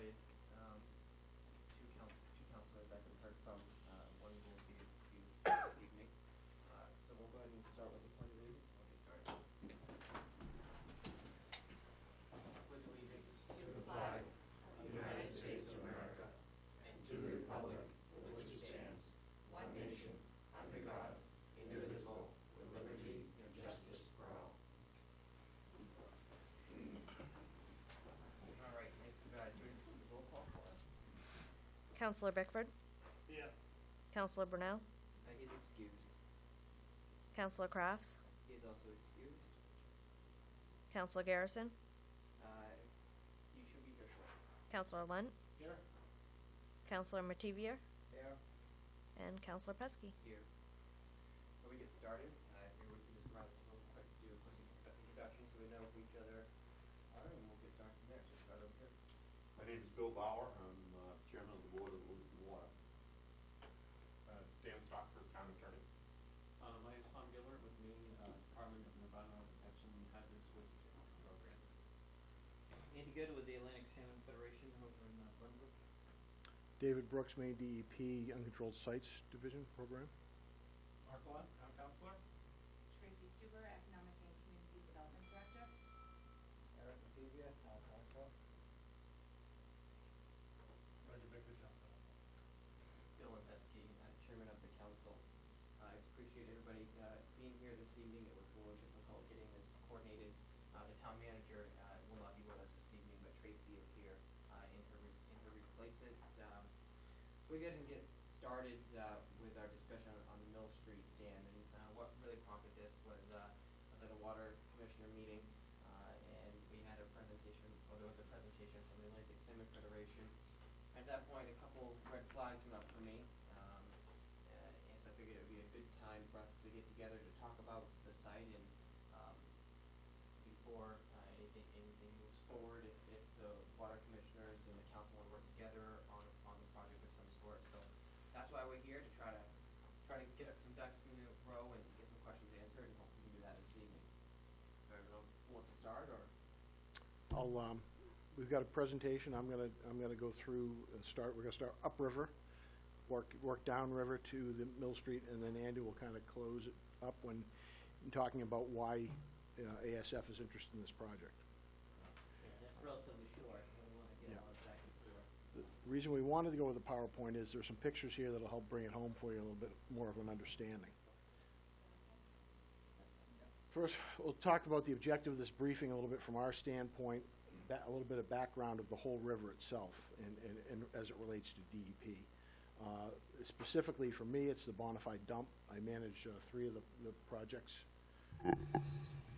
appointed two counselors that we've heard from. One will be excused this evening. So we'll go ahead and start with the pledge of allegiance. We'll get started. Pledge allegiance to the flag of the United States of America and to the republic for which it stands, one nation, under God, indivisible, with liberty and justice for all. All right, thank you. Do the roll call for us. Councillor Bickford. Yeah. Councillor Brunel. He's excused. Councillor Crafts. He is also excused. Councillor Garrison. You should be here shortly. Councillor Lunt. Here. Councillor Mativier. There. And Councillor Pesky. Here. Before we get started, I figured we can just run this real quick, do a quick introduction so we know who each other are, and we'll get started from there. So start over here. My name is Bill Bauer. I'm chairman of the board of Lisbon Water. Dan Stockford, town attorney. My name is Tom Gilbert with Maine Department of Environmental Protection and Hazardous Waste Program. Andy Good with the Atlantic Salmon Federation over in Brunswick. David Brooks, Maine DEP Uncontrolled Sites Division Program. Mark Lunt, town councilor. Tracy Stuber, Economic and Community Development Director. Eric Matavia, town council. Roger Baker, town Dylan Pesky, chairman of the council. I appreciate everybody being here this evening. It was a little difficult getting this coordinated. The town manager will not be with us this evening, but Tracy is here in her replacement. So we get started with our discussion on the Mill Street Dam, and what really prompted this was at a water commissioner meeting, and we had a presentation, or there was a presentation from the Atlantic Salmon Federation. At that point, a couple red flags went up for me, and so I figured it would be a good time for us to get together to talk about the site, and before anything moves forward, if the water commissioners and the council want to work together on the project of some sort. So that's why we're here, to try to get some ducks in a row and get some questions answered, and hopefully do that this evening. Everyone want to start, or? We've got a presentation. I'm gonna go through. We're gonna start upriver, work downriver to the Mill Street, and then Andy will kind of close it up when talking about why ASF is interested in this project. Yeah, that's relatively short. We don't want to get Yeah. all back and forth. The reason we wanted to go with the PowerPoint is there's some pictures here that'll help bring it home for you a little bit more of an understanding. First, we'll talk about the objective of this briefing a little bit from our standpoint, a little bit of background of the whole river itself and as it relates to DEP. Specifically for me, it's the Bonafide dump. I manage three of the projects.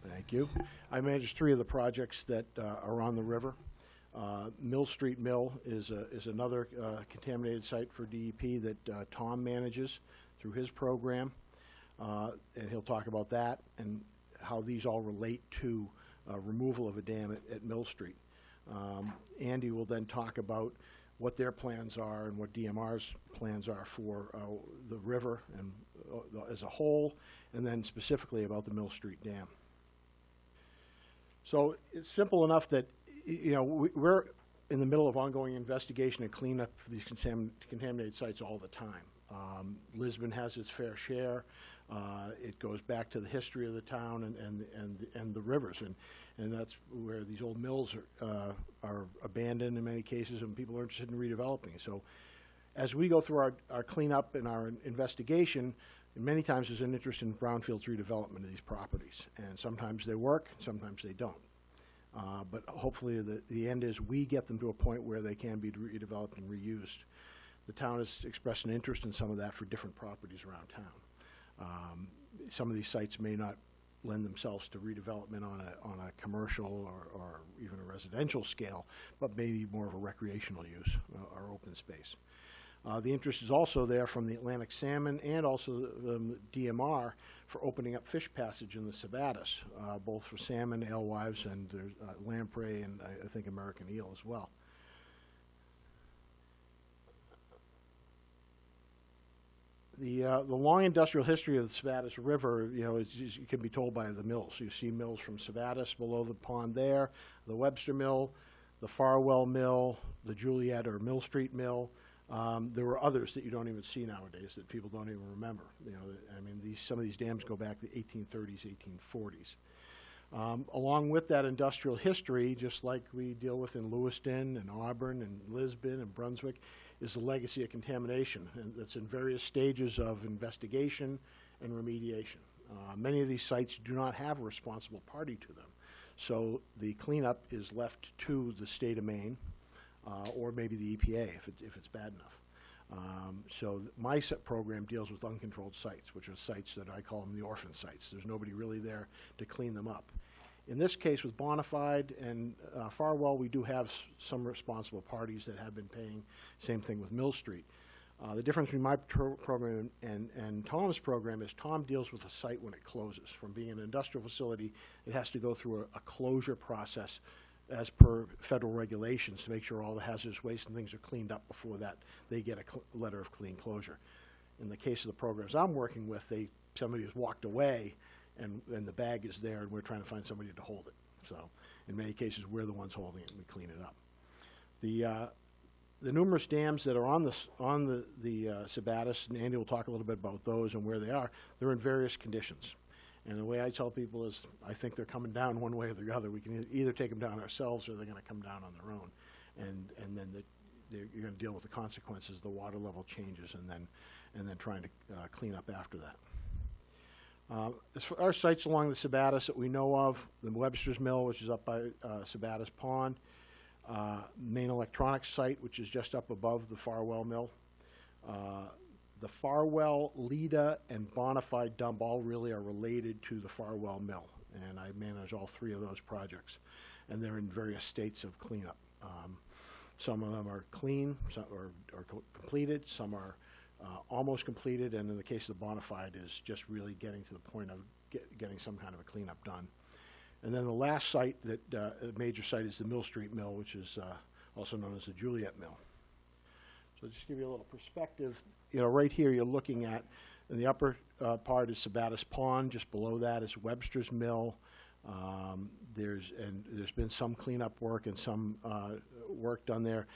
Thank you. I manage three of the projects that are on the river. Mill Street Mill is another contaminated site for DEP that Tom manages through his program, and he'll talk about that and how these all relate to removal of a dam at Mill Street. Andy will then talk about what their plans are and what DMR's plans are for the river and as a whole, and then specifically about the Mill Street Dam. So it's simple enough that, you know, we're in the middle of ongoing investigation and cleanup for these contaminated sites all the time. Lisbon has its fair share. It goes back to the history of the town and the rivers, and that's where these old mills are abandoned in many cases, and people are interested in redeveloping. So as we go through our cleanup and our investigation, many times there's an interest in brownfields redevelopment of these properties, and sometimes they work, sometimes they don't. But hopefully the end is we get them to a point where they can be redeveloped and reused. The town has expressed an interest in some of that for different properties around town. Some of these sites may not lend themselves to redevelopment on a commercial or even a residential scale, but maybe more of a recreational use or open space. The interest is also there from the Atlantic Salmon and also the DMR for opening up fish passage in the Sabatis, both for salmon, alewives, and there's lamprey, and I think American eel as well. The long industrial history of the Sabatis River, you know, it can be told by the mills. You see mills from Sabatis below the pond there, the Webster Mill, the Farwell Mill, the Juliet or Mill Street Mill. There were others that you don't even see nowadays that people don't even remember. You know, I mean, some of these dams go back to the 1830s, 1840s. Along with that industrial history, just like we deal with in Lewiston and Auburn and Lisbon and Brunswick, is the legacy of contamination, and that's in various stages of investigation and remediation. Many of these sites do not have a responsible party to them, so the cleanup is left to the state of Maine, or maybe the EPA if it's bad enough. So my program deals with uncontrolled sites, which are sites that I call them the orphan sites. There's nobody really there to clean them up. In this case with Bonafide and Farwell, we do have some responsible parties that have been paying. Same thing with Mill Street. The difference between my program and Tom's program is Tom deals with a site when it closes. From being an industrial facility, it has to go through a closure process as per federal regulations to make sure all the hazardous waste and things are cleaned up before that they get a letter of clean closure. In the case of the programs I'm working with, somebody has walked away and the bag is there and we're trying to find somebody to hold it. So in many cases, we're the ones holding it and we clean it up. The numerous dams that are on the Sebatis, and Andy will talk a little bit about those and where they are, they're in various conditions. And the way I tell people is I think they're coming down one way or the other. We can either take them down ourselves or they're going to come down on their own. And then you're going to deal with the consequences, the water level changes, and then trying to clean up after that. As for our sites along the Sebatis that we know of, the Webster's Mill, which is up by Sebatis Pond, Maine Electronics site, which is just up above the Farwell Mill. The Farwell, Leda, and Bonafide dump all really are related to the Farwell Mill, and I manage all three of those projects, and they're in various states of cleanup. Some of them are clean, some are completed, some are almost completed, and in the case of the Bonafide is just really getting to the point of getting some kind of a cleanup done. And then the last site, a major site, is the Mill Street Mill, which is also known as the Juliet Mill. So just to give you a little perspective, you know, right here you're looking at, in the upper part is Sebatis Pond, just below that is Webster's Mill. There's been some cleanup work and some work done there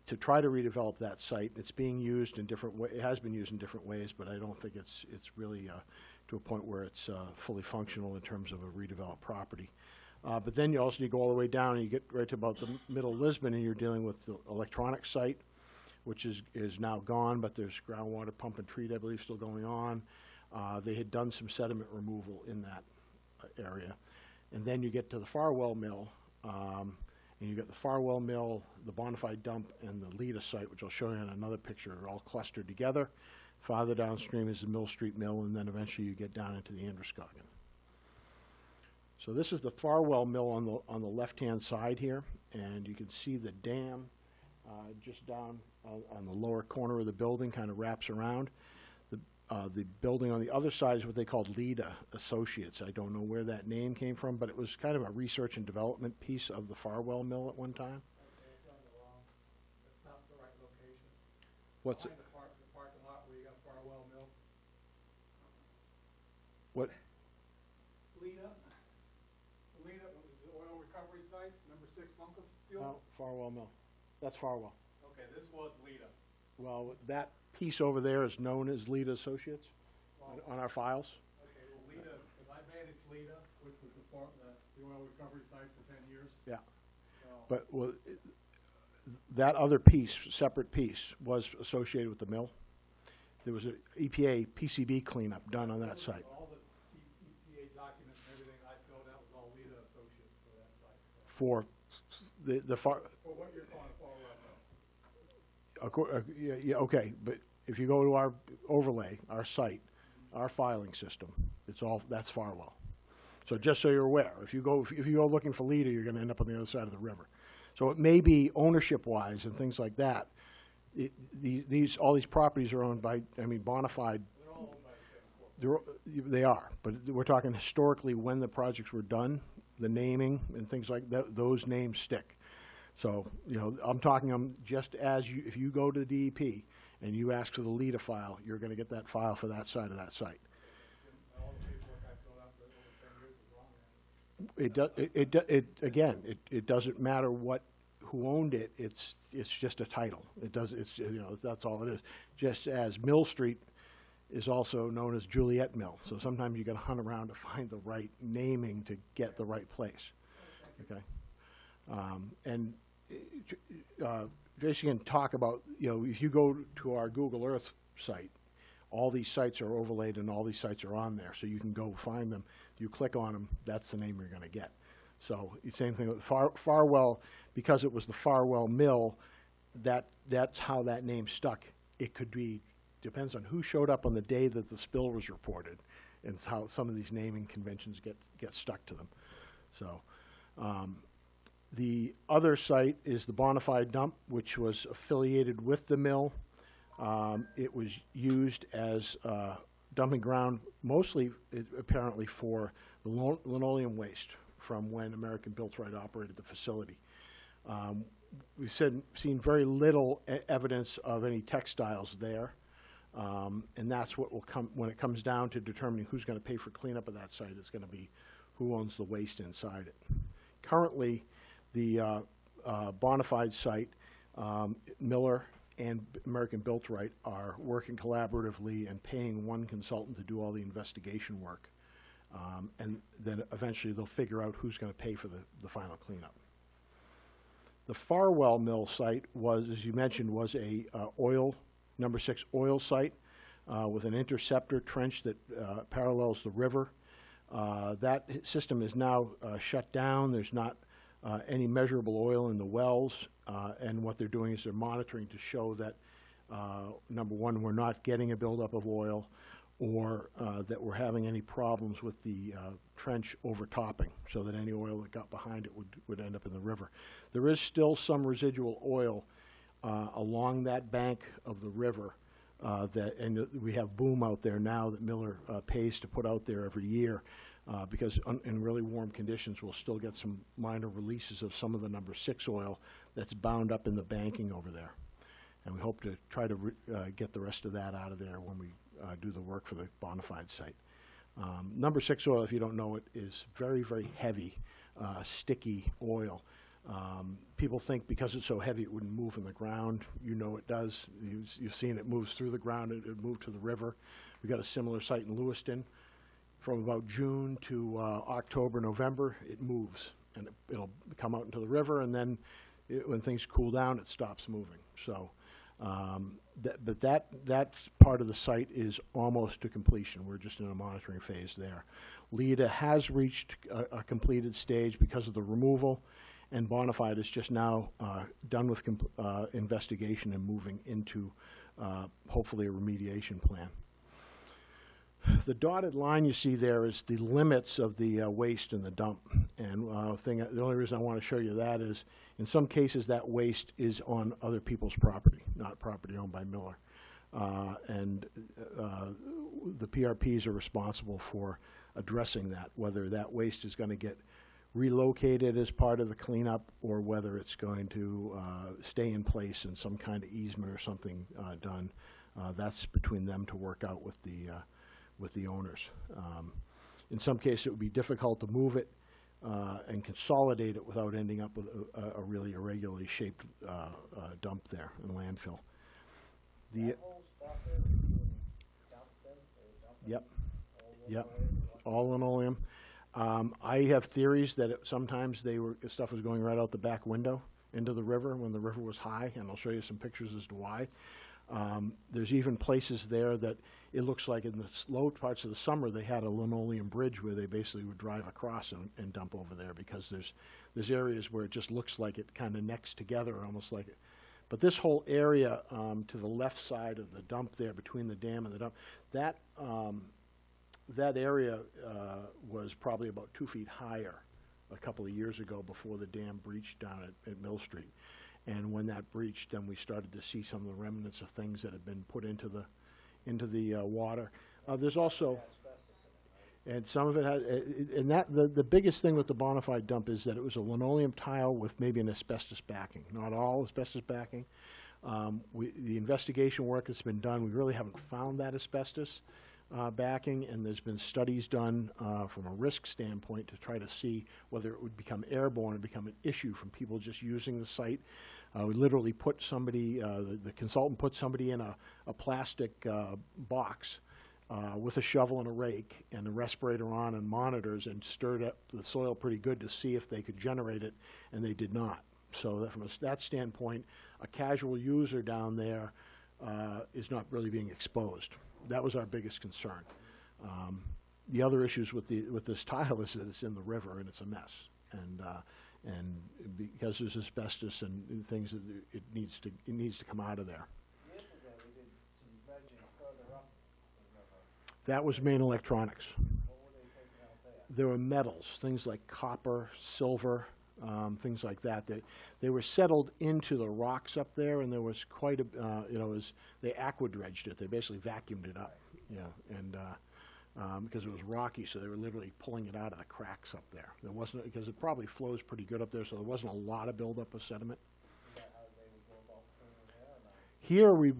to try to redevelop that site. It's being used in different ways. It has been used in different ways, but I don't think it's really to a point where it's fully functional in terms of a redeveloped property. But then you also go all the way down and you get right to about the middle of Lisbon and you're dealing with the electronics site, which is now gone, but there's groundwater pump and treat, I believe, still going on. They had done some sediment removal in that area. And then you get to the Farwell Mill, and you get the Farwell Mill, the Bonafide dump, and the Leda site, which I'll show you in another picture, are all clustered together. Farther downstream is the Mill Street Mill, and then eventually you get down into the Androscoggin. So this is the Farwell Mill on the left-hand side here, and you can see the dam just down on the lower corner of the building, kind of wraps around. The building on the other side is what they called Leda Associates. I don't know where that name came from, but it was kind of a research and development piece of the Farwell Mill at one time. It's on the wrong, it's not the right location. What's it? Behind the parking lot where you got Farwell Mill. What? Leda is the oil recovery site, number 6 bunker fuel. No, Farwell Mill. That's Farwell. Okay, this was Leda. Well, that piece over there is known as Leda Associates on our files. Okay, well, Leda, because I managed Leda, which was the oil recovery site for 10 years. Yeah. So, But that other piece, separate piece, was associated with the mill. There was an EPA PCB cleanup done on that site. all the EPA documents and everything I filled out was all Leda Associates for that site. So, For for what you're calling Farwell Mill. yeah, okay, but if you go to our overlay, our site, our filing system, that's Farwell. So just so you're aware, if you go looking for Leda, you're going to end up on the other side of the river. So it may be ownership-wise and things like that. All these properties are owned by, Bonafide. They're all owned by the same corporation. They are, but we're talking historically when the projects were done, the naming and things like that, those names stick. So, I'm talking just as if you go to the DEP and you ask for the Leda file, you're going to get that file for that side of that site. And all the paperwork I filled out for over 10 years was wrong. It doesn't matter who owned it, it's just a title. That's all it is. Just as Mill Street is also known as Juliet Mill. So sometimes you gotta hunt around to find the right naming to get the right place, okay? Jason can talk about, if you go to our Google Earth site, all these sites are overlaid and all these sites are on there, so you can go find them. You click on them, that's the name you're gonna get. So, same thing with Farwell, because it was the Farwell Mill, that's how that name stuck. It could be, depends on who showed up on the day that the spill was reported, and it's how some of these naming conventions get stuck to them. So, the other site is the Bonafide Dump, which was affiliated with the mill. It was used as a dumping ground, mostly apparently for the linoleum waste from when American Biltray operated the facility. We've seen very little evidence of any textiles there, and that's what will come when it comes down to determining who's going to pay for cleanup of that site. It's going to be who owns the waste inside it. Currently, the Bonafide site, Miller and American Biltray are working collaboratively and paying one consultant to do all the investigation work. And then eventually they'll figure out who's going to pay for the final cleanup. The Farwell Mill site was, as you mentioned, was a number 6 oil site with an interceptor trench that parallels the river. That system is now shut down. There's not any measurable oil in the wells, and what they're doing is they're monitoring to show that, number one, we're not getting a buildup of oil, or that we're having any problems with the trench overtopping, so that any oil that got behind it would end up in the river. There is still some residual oil along that bank of the river, and we have boom out there now that Miller pays to put out there every year. Because in really warm conditions, we'll still get some minor releases of some of the number 6 oil that's bound up in the banking over there. And we hope to try to get the rest of that out of there when we do the work for the Bonafide site. Number 6 oil, if you don't know it, is very, very heavy, sticky oil. People think because it's so heavy it wouldn't move in the ground. You know it does. You've seen it moves through the ground. It moved to the river. We've got a similar site in Lewiston. From about June to October, November, it moves, and it'll come out into the river, and then when things cool down, it stops moving. So, that part of the site is almost to completion. We're just in a monitoring phase there. Leda has reached a completed stage because of the removal, and Bonafide is just now done with investigation and moving into hopefully a remediation plan. The dotted line you see there is the limits of the waste in the dump. And the only reason I want to show you that is, in some cases, that waste is on other people's property, not property owned by Miller. The PRPs are responsible for addressing that, whether that waste is going to get relocated as part of the cleanup or whether it's going to stay in place and some kind of easement or something done. That's between them to work out with the owners. In some cases, it would be difficult to move it and consolidate it without ending up with a really irregularly shaped dump there in landfill. Yep, all linoleum. I have theories that sometimes stuff was going right out the back window into the river when the river was high, and I'll show you some pictures as to why. There's even places there that it looks like in the slow parts of the summer they had a linoleum bridge where they basically would drive across and dump over there, because there's areas where it just looks like it kind of necks together, almost like it. But this whole area to the left side of the dump there, between the dam and the dump, that area was probably about 2 feet higher a couple of years ago before the dam breached down at Mill Street. And when that breached, then we started to see some of the remnants of things that had been put into the water. There's also, and some of it has, and the biggest thing with the Bonafide dump is that it was a linoleum tile with maybe an asbestos backing. Not all asbestos backing. The investigation work that's been done, we really haven't found that asbestos. backing, and there's been studies done from a risk standpoint to try to see whether it would become airborne and become an issue from people just using the site. We literally put somebody, the consultant put somebody in a plastic box with a shovel and a rake and a respirator on and monitors, and stirred up the soil pretty good to see if they could generate it, and they did not. So that from that standpoint, a casual user down there is not really being exposed. That was our biggest concern. The other issues with this tile is that it's in the river and it's a mess, and because there's asbestos and things, that it needs to come out of there. Years ago, we did some dredging further up the river. That was main electronics. What were they taking out there? There were metals, things like copper, silver, things like that. They were settled into the rocks up there, and there was quite a, they aqua dredged it. They basically vacuumed it up, and because it was rocky, so they were literally pulling it out of the cracks up there. There wasn't, because it probably flows pretty good up there, so there wasn't a lot of buildup of sediment. Is that how they would go about cleaning it out? Here, we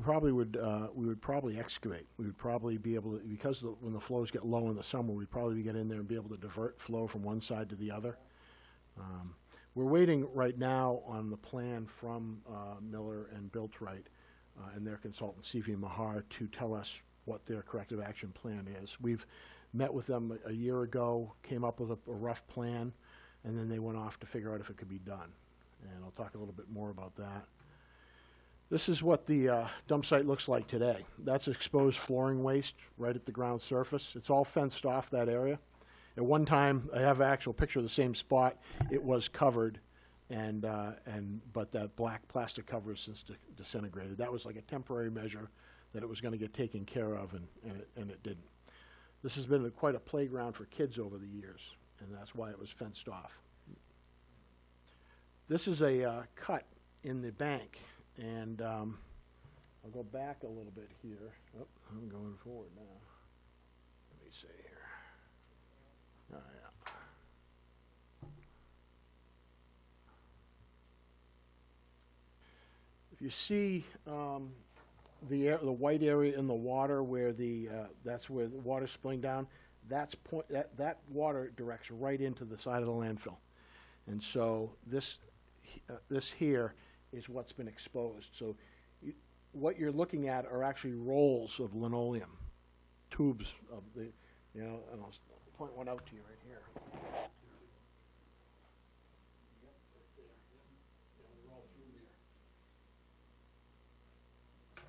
would probably excavate. We would probably be able to, because when the flows get low in the summer, we'd probably get in there and be able to divert flow from one side to the other. We're waiting right now on the plan from Miller and Biltrite and their consultant, CV Mahar, to tell us what their corrective action plan is. We've met with them a year ago, came up with a rough plan, and then they went off to figure out if it could be done. And I'll talk a little bit more about that. This is what the dump site looks like today. That's exposed flooring waste right at the ground surface. It's all fenced off, that area. At one time, I have an actual picture of the same spot. It was covered, but that black plastic cover has since disintegrated. That was like a temporary measure that it was going to get taken care of, and it didn't. This has been quite a playground for kids over the years, and that's why it was fenced off. This is a cut in the bank, and I'll go back a little bit here. Oh, I'm going forward now. Let me see here. Oh, yeah. If you see the white area in the water where that's where the water's spilling down, that water directs right into the side of the landfill. And so this here is what's been exposed. So what you're looking at are actually rolls of linoleum, tubes of the, and I'll point one out to you right here.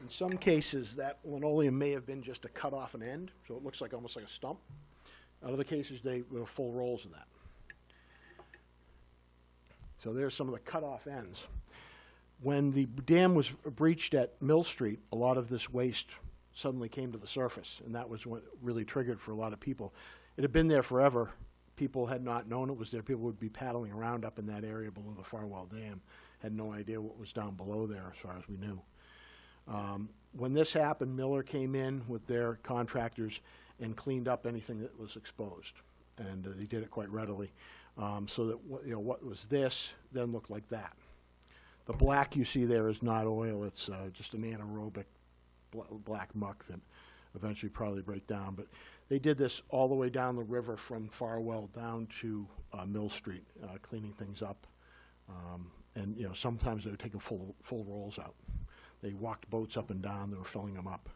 In some cases, that linoleum may have been just a cut off an end, so it looks like almost like a stump. In other cases, they were full rolls of that. So there's some of the cut off ends. When the dam was breached at Mill Street, a lot of this waste suddenly came to the surface, and that was what really triggered for a lot of people. It had been there forever. People had not known it was there. People would be paddling around up in that area below the Farwell Dam, had no idea what was down below there as far as we knew. When this happened, Miller came in with their contractors and cleaned up anything that was exposed, and they did it quite readily. So that what was this then looked like that. The black you see there is not oil. It's just an anaerobic black muck that eventually probably break down. But they did this all the way down the river from Farwell down to Mill Street, cleaning things up. And sometimes they were taking full rolls out. They walked boats up and down. They were filling them up.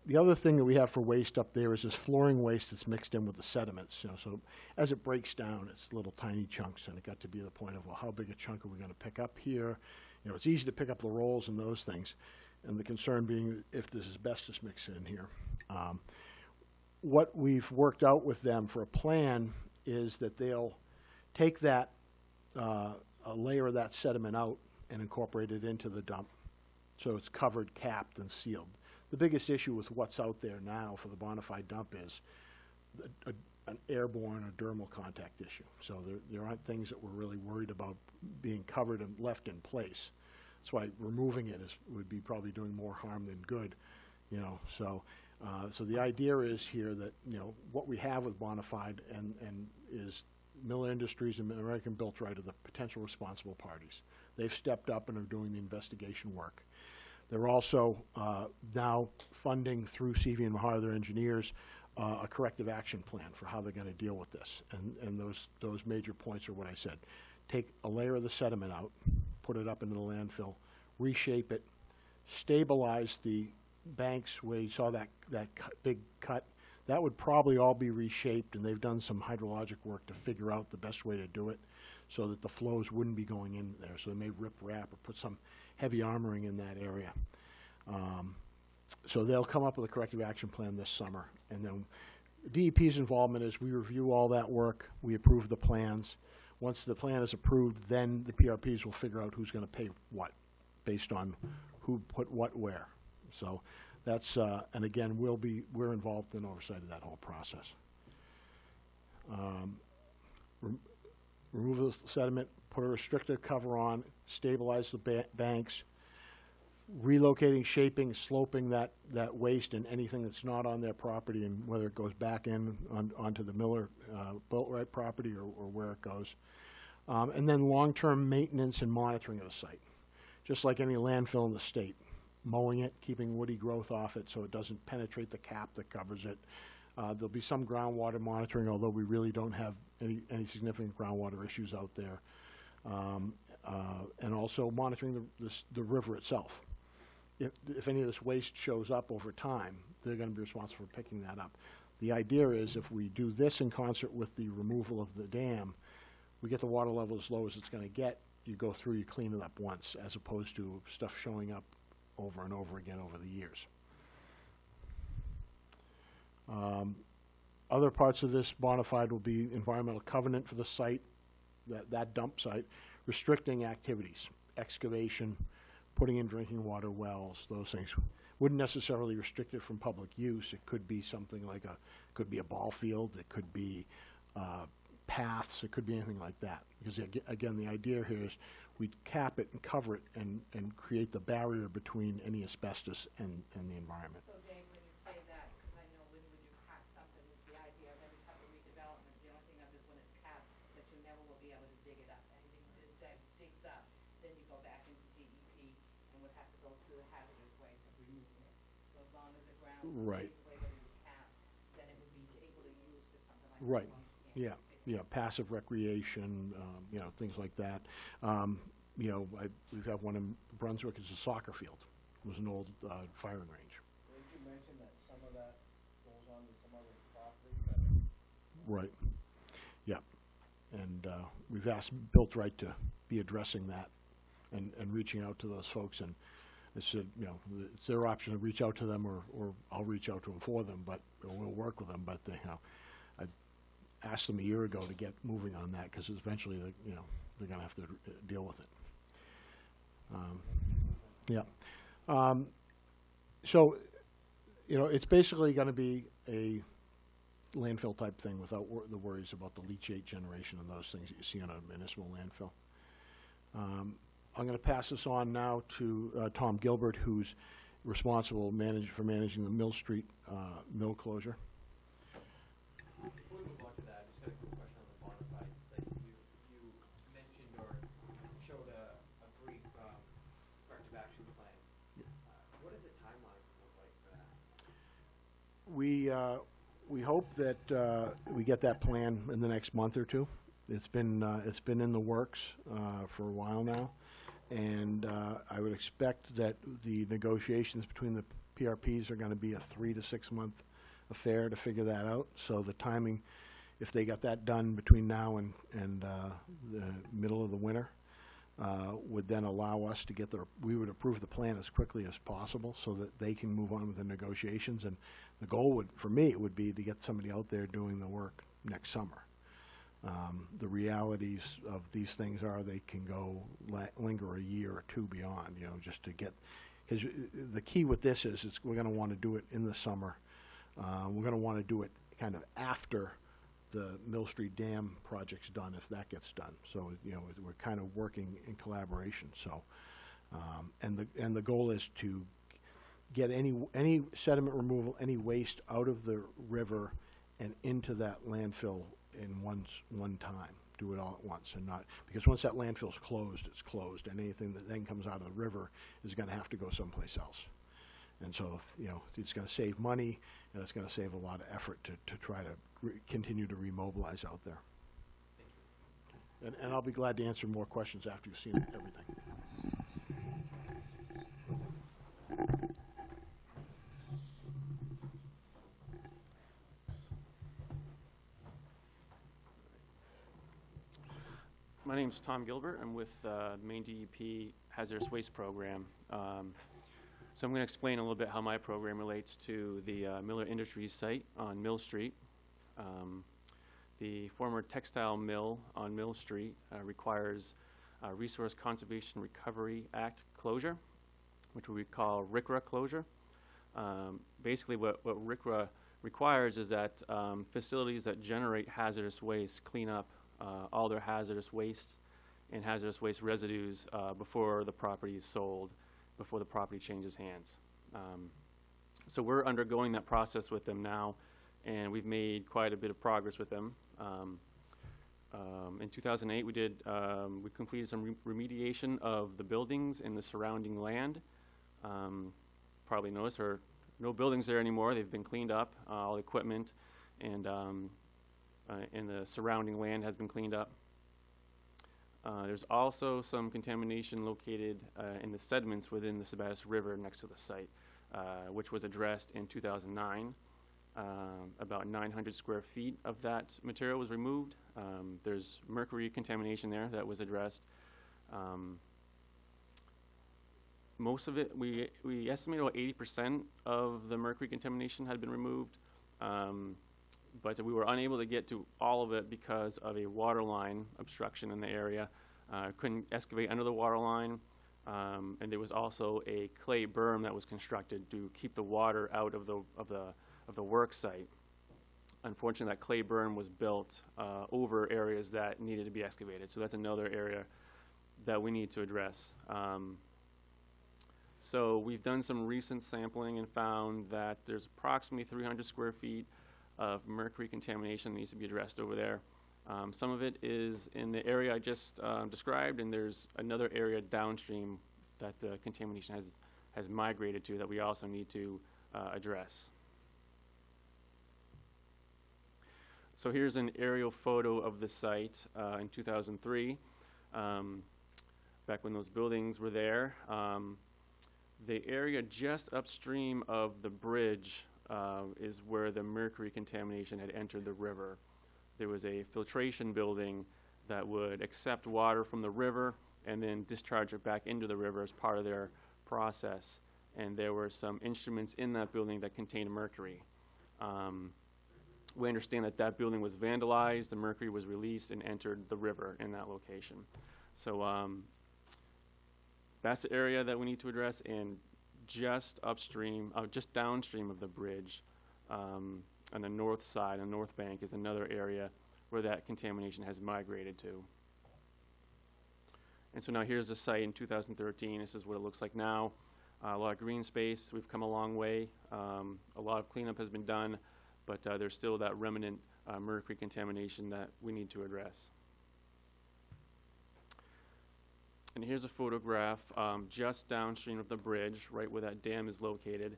The other thing that we have for waste up there is this flooring waste that's mixed in with the sediments. So as it breaks down, it's little tiny chunks, and it got to be the point of, well, how big a chunk are we going to pick up here? It's easy to pick up the rolls and those things, and the concern being if there's asbestos mixed in here. What we've worked out with them for a plan is that they'll take that a layer of that sediment out and incorporate it into the dump, so it's covered, capped, and sealed. The biggest issue with what's out there now for the bona fide dump is an airborne or dermal contact issue. So there aren't things that we're really worried about being covered and left in place. That's why removing it would be probably doing more harm than good. So the idea is here that what we have with bona fide and is Miller Industries and American Biltrite are the potential responsible parties. They've stepped up and are doing the investigation work. They're also now funding through CV and Mahar, their engineers, a corrective action plan for how they're going to deal with this. And those major points are what I said. Take a layer of the sediment out, put it up into the landfill, reshape it, stabilize the banks where you saw that big cut. That would probably all be reshaped, and they've done some hydrologic work to figure out the best way to do it so that the flows wouldn't be going in there. So they may rip wrap or put some heavy armoring in that area. So they'll come up with a corrective action plan this summer. And then DEP's involvement is we review all that work, we approve the plans. Once the plan is approved, then the PRPs will figure out who's going to pay what based on who put what where. So that's, and again, we're involved in oversight of that whole process. Remove the sediment, put a restrictive cover on, stabilize the banks, relocating, shaping, sloping that waste and anything that's not on their property, and whether it goes back in onto the Miller Boatwright property or where it goes. And then long-term maintenance and monitoring of the site. Just like any landfill in the state, mowing it, keeping woody growth off it so it doesn't penetrate the cap that covers it. There'll be some groundwater monitoring, although we really don't have any significant groundwater issues out there. And also monitoring the river itself. If any of this waste shows up over time, they're going to be responsible for picking that up. The idea is if we do this in concert with the removal of the dam, we get the water level as low as it's going to get. You go through, you clean it up once, as opposed to stuff showing up over and over again over the years. Other parts of this bona fide will be environmental covenant for the site, that dump site, restricting activities, excavation, putting in drinking water wells, those things. Wouldn't necessarily restrict it from public use. It could be something like could be a ball field, it could be paths, it could be anything like that. Because again, the idea here is we cap it and cover it and create the barrier between any asbestos and the environment. So Dave, when you say that, because I know when you cap something, it's the idea of any type of redevelopment, the only thing of it when it's capped, that you never will be able to dig it up. Anything that digs up, then you go back into DEP and would have to go through the hazardous waste of removing it. So as long as the ground Right. stays the way that it was capped, then it would be able to use for something like Right. that. As long as you can't dig it. Yeah, passive recreation, things like that. We've got one in Brunswick, it's a soccer field. It was an old firing range. Did you mention that some of that goes on to some other property? Right. Yeah. And we've asked Built Right to be addressing that and reaching out to those folks. And they said, it's their option to reach out to them or I'll reach out to them for them, but we'll work with them. But I asked them a year ago to get moving on that because eventually they're going to have to deal with it. So, it's basically going to be a landfill type thing without the worries about the leachate generation and those things that you see on a municipal landfill. I'm going to pass this on now to Tom Gilbert, who's responsible for managing the Mill Street mill closure. Before we move on to that, I just got a quick question on the bona fide site. You mentioned or showed a brief corrective action plan. What does the timeline look like for that? We hope that we get that plan in the next month or two. It's been in the works for a while now, and I would expect that the negotiations between the PRPs are going to be a 3 to 6 month affair to figure that out. So the timing, if they got that done between now and the middle of the winter, would then allow us to we would approve the plan as quickly as possible so that they can move on with the negotiations. And the goal for me would be to get somebody out there doing the work next summer. The realities of these things are they can go linger a year or two beyond, just to get, because the key with this is we're going to want to do it in the summer. We're going to want to do it kind of after the Mill Street Dam project's done, if that gets done. So, we're kind of working in collaboration. So, and the goal is to get any sediment removal, any waste out of the river and into that landfill in one time. do it all at once and not, because once that landfill's closed, it's closed, and anything that then comes out of the river is gonna have to go someplace else. And so, you know, it's gonna save money, and it's gonna save a lot of effort to try to continue to remobilize out there. And I'll be glad to answer more questions after you've seen everything. My name's Tom Gilbert. I'm with the Maine DEP Hazardous Waste Program. So I'm going to explain a little bit how my program relates to the Miller Industries site on Mill Street. The former textile mill on Mill Street requires Resource Conservation Recovery Act closure, which we call RCRA closure. Basically what RCRA requires is that facilities that generate hazardous waste clean up all their hazardous waste and hazardous waste residues before the property is sold, before the property changes hands. So we're undergoing that process with them now, and we've made quite a bit of progress with them. In 2008, we completed some remediation of the buildings in the surrounding land. Probably noticed there are no buildings there anymore. They've been cleaned up, all equipment, and the surrounding land has been cleaned up. There's also some contamination located in the sediments within the Sebatis River next to the site, which was addressed in 2009. About 900 square feet of that material was removed. There's mercury contamination there that was addressed. Most of it, we estimate about 80% of the mercury contamination had been removed. But we were unable to get to all of it because of a water line obstruction in the area. Couldn't excavate under the water line, and there was also a clay berm that was constructed to keep the water out of the work site. Unfortunately, that clay berm was built over areas that needed to be excavated, so that's another area that we need to address. So we've done some recent sampling and found that there's approximately 300 square feet of mercury contamination that needs to be addressed over there. Some of it is in the area I just described, and there's another area downstream that the contamination has migrated to that we also need to address. So here's an aerial photo of the site in 2003, back when those buildings were there. The area just upstream of the bridge is where the mercury contamination had entered the river. There was a filtration building that would accept water from the river and then discharge it back into the river as part of their process. And there were some instruments in that building that contained mercury. We understand that that building was vandalized, the mercury was released and entered the river in that location. So that's the area that we need to address, and just upstream, just downstream of the bridge, on the north side, on the north bank, is another area where that contamination has migrated to. And so now here's the site in 2013. This is what it looks like now. A lot of green space. We've come a long way. A lot of cleanup has been done, but there's still that remnant mercury contamination that we need to address. And here's a photograph just downstream of the bridge, right where that dam is located.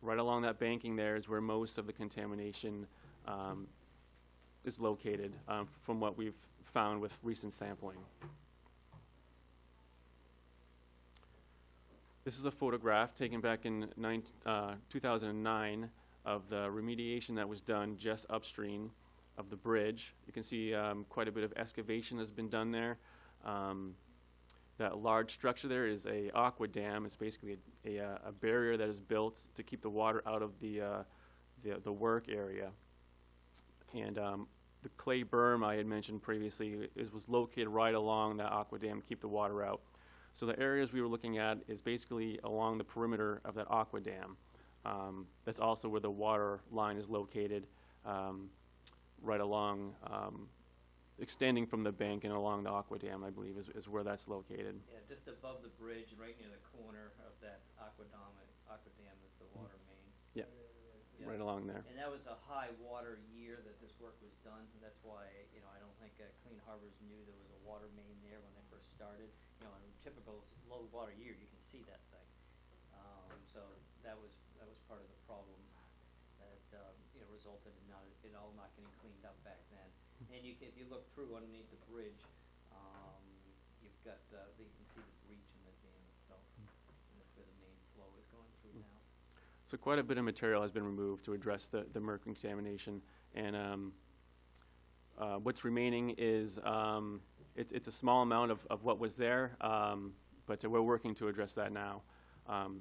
Right along that banking there is where most of the contamination is located, from what we've found with recent sampling. This is a photograph taken back in 2009 of the remediation that was done just upstream of the bridge. You can see quite a bit of excavation has been done there. That large structure there is a aqua dam. It's basically a barrier that is built to keep the water out of the work area. And the clay berm I had mentioned previously was located right along that aqua dam to keep the water out. So the areas we were looking at is basically along the perimeter of that aqua dam. That's also where the water line is located, right along, extending from the bank and along the aqua dam, I believe, is where that's located. Yeah, just above the bridge, right near the corner of that aqua dam is the water main. Yeah. right along there. And that was a high water year that this work was done, and that's why, I don't think Clean Harbors knew there was a water main there when they first started. In a typical low water year, you can see that thing. So that was part of the problem that, resulted in it all not getting cleaned up back then. And if you look through underneath the bridge, you've got, you can see the breach in the dam itself, and that's where the main flow is going through now. So quite a bit of material has been removed to address the mercury contamination, and what's remaining is it's a small amount of what was there, but we're working to address that now.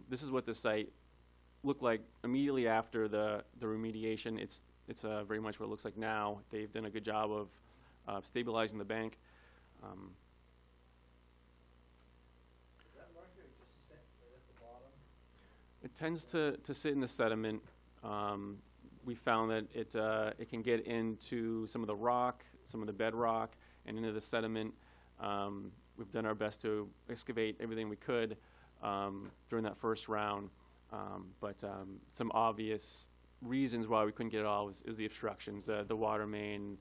This is what the site looked like immediately after the remediation. It's very much what it looks like now. They've done a good job of stabilizing the bank. Does that mercury just sit right at the bottom? It tends to sit in the sediment. We found that it can get into some of the rock, some of the bedrock, and into the sediment. We've done our best to excavate everything we could during that first round, but some obvious reasons why we couldn't get it all is the obstructions, the water main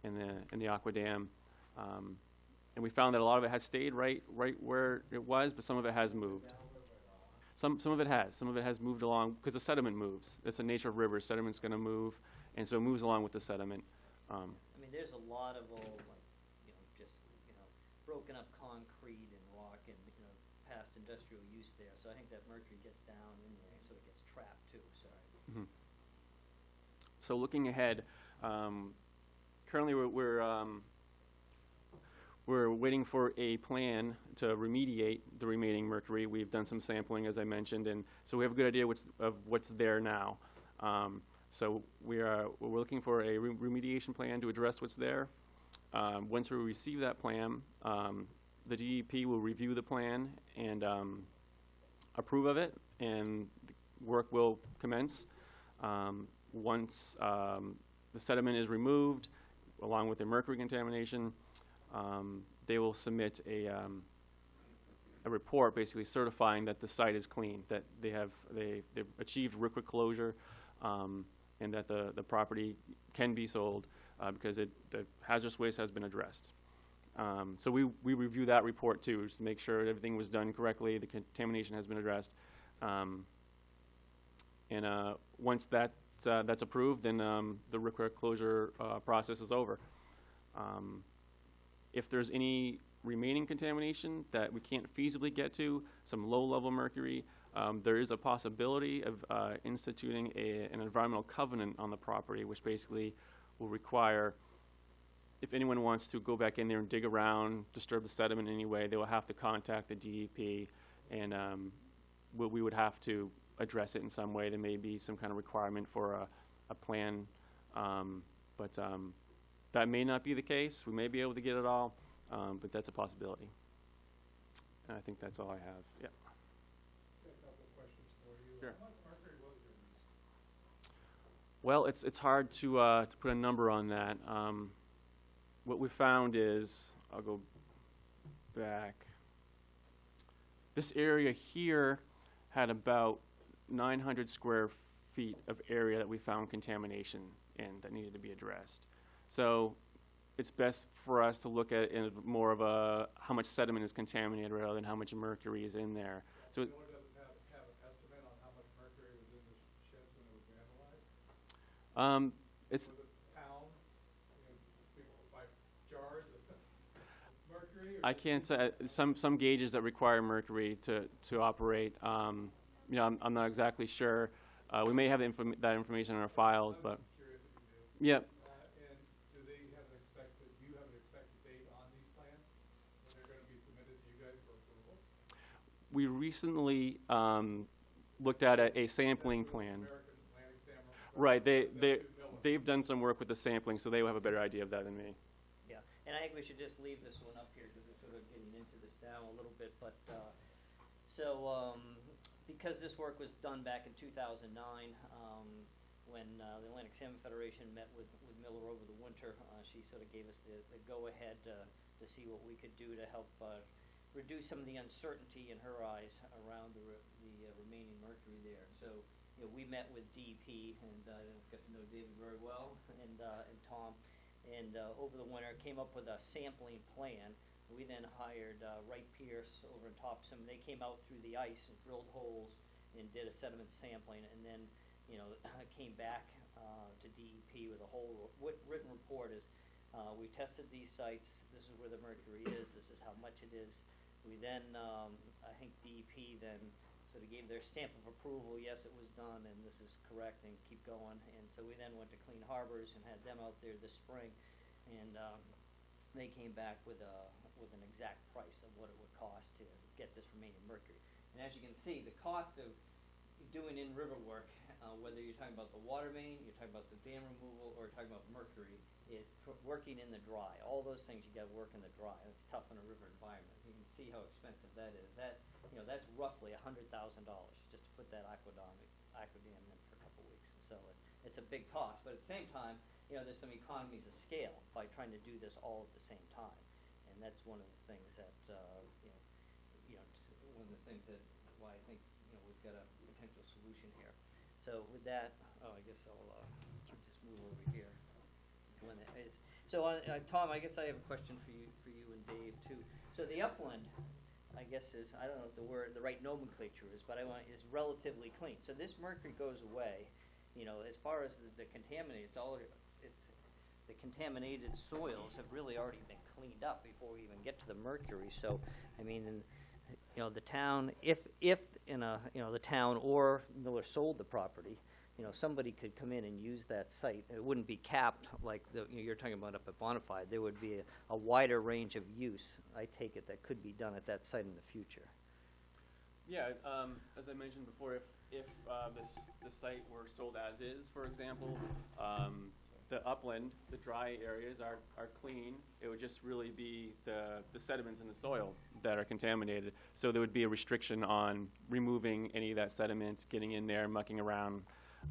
and the aqua dam. And we found that a lot of it has stayed right where it was, but some of it has moved. Some of it has moved along because the sediment moves. That's the nature of rivers. Sediment's going to move, and so it moves along with the sediment. There's a lot of old, just broken up concrete and rock and past industrial use there. So I think that mercury gets down in there, so it gets trapped too. Sorry. Mm-hmm. So looking ahead, currently we're waiting for a plan to remediate the remaining mercury. We've done some sampling, as I mentioned, and so we have a good idea of what's there now. So we're looking for a remediation plan to address what's there. Once we receive that plan, the DEP will review the plan and approve of it, and work will commence. Once the sediment is removed, along with the mercury contamination, they will submit a report basically certifying that the site is clean, that they've achieved RCRA closure, and that the property can be sold because the hazardous waste has been addressed. So we review that report too, just to make sure everything was done correctly, the contamination has been addressed. And once that's approved, then the RCRA closure process is over. If there's any remaining contamination that we can't feasibly get to, some low-level mercury, there is a possibility of instituting an environmental covenant on the property, which basically will require, if anyone wants to go back in there and dig around, disturb the sediment in any way, they will have to contact the DEP, and we would have to address it in some way. There may be some kind of requirement for a plan, but that may not be the case. We may be able to get it all, but that's a possibility. And I think that's all I have. Yeah. Got a couple of questions for you. Sure. How much mercury was there? Well, it's hard to put a number on that. What we found is, I'll go back. This area here had about 900 square feet of area that we found contamination in that needed to be addressed. So it's best for us to look at it in more of how much sediment is contaminated rather than how much mercury is in there. So No one doesn't have an estimate on how much mercury was in the sheds when it was vandalized? it's Was it pounds, by jars of mercury? Or I can't say some gauges that require mercury to operate. I'm not exactly sure. We may have that information in our files, I'm but curious if you do. yep. And do you have an expected date on these plans when they're going to be submitted to you guys for approval? We recently looked at a sampling plan. American Land Examiner? Right. They've done some work with the sampling, so they will have a better idea of that than me. Yeah, and I think we should just leave this one up here because we're sort of getting into this now a little bit. But because this work was done back in 2009, when the Atlantic Salmon Federation met with Miller over the winter, she sort of gave us the go-ahead to see what we could do to help reduce some of the uncertainty in her eyes around the remaining mercury there. So we met with DEP, and got to know David very well, and Tom, and over the winter came up with a sampling plan. We then hired Wright Pierce over in Topsom. They came out through the ice and drilled holes and did a sediment sampling, and then came back to DEP with a whole written report. We tested these sites. This is where the mercury is. This is how much it is. We then, I think DEP then sort of gave their stamp of approval. Yes, it was done, and this is correct, and keep going. And so we then went to Clean Harbors and had them out there this spring, and they came back with an exact price of what it would cost to get this remaining mercury. And as you can see, the cost of doing in-river work, whether you're talking about the water main, you're talking about the dam removal, or you're talking about mercury, is working in the dry. All those things you got to work in the dry. It's tough in a river environment. You can see how expensive that is. That's roughly $100,000 just to put that aquadam in for a couple weeks. So it's a big cost, but at the same time, there's some economies of scale by trying to do this all at the same time, and that's one of the things that one of the things that why I think we've got a potential solution here. So with that, I guess I'll just move over here. When that is. So Tom, I guess I have a question for you and Dave too. So the upland, I guess is, I don't know what the right nomenclature is, but is relatively clean. So this mercury goes away. As far as the contaminated, the contaminated soils have really already been cleaned up before we even get to the mercury. So I mean, the town, if the town or Miller sold the property, somebody could come in and use that site. It wouldn't be capped like you're talking about up at Bonafide. There would be a wider range of use, I take it, that could be done at that site in the future. Yeah, as I mentioned before, if the site were sold as is, for example, the upland, the dry areas are clean. It would just really be the sediments in the soil that are contaminated. So there would be a restriction on removing any of that sediment, getting in there, mucking around.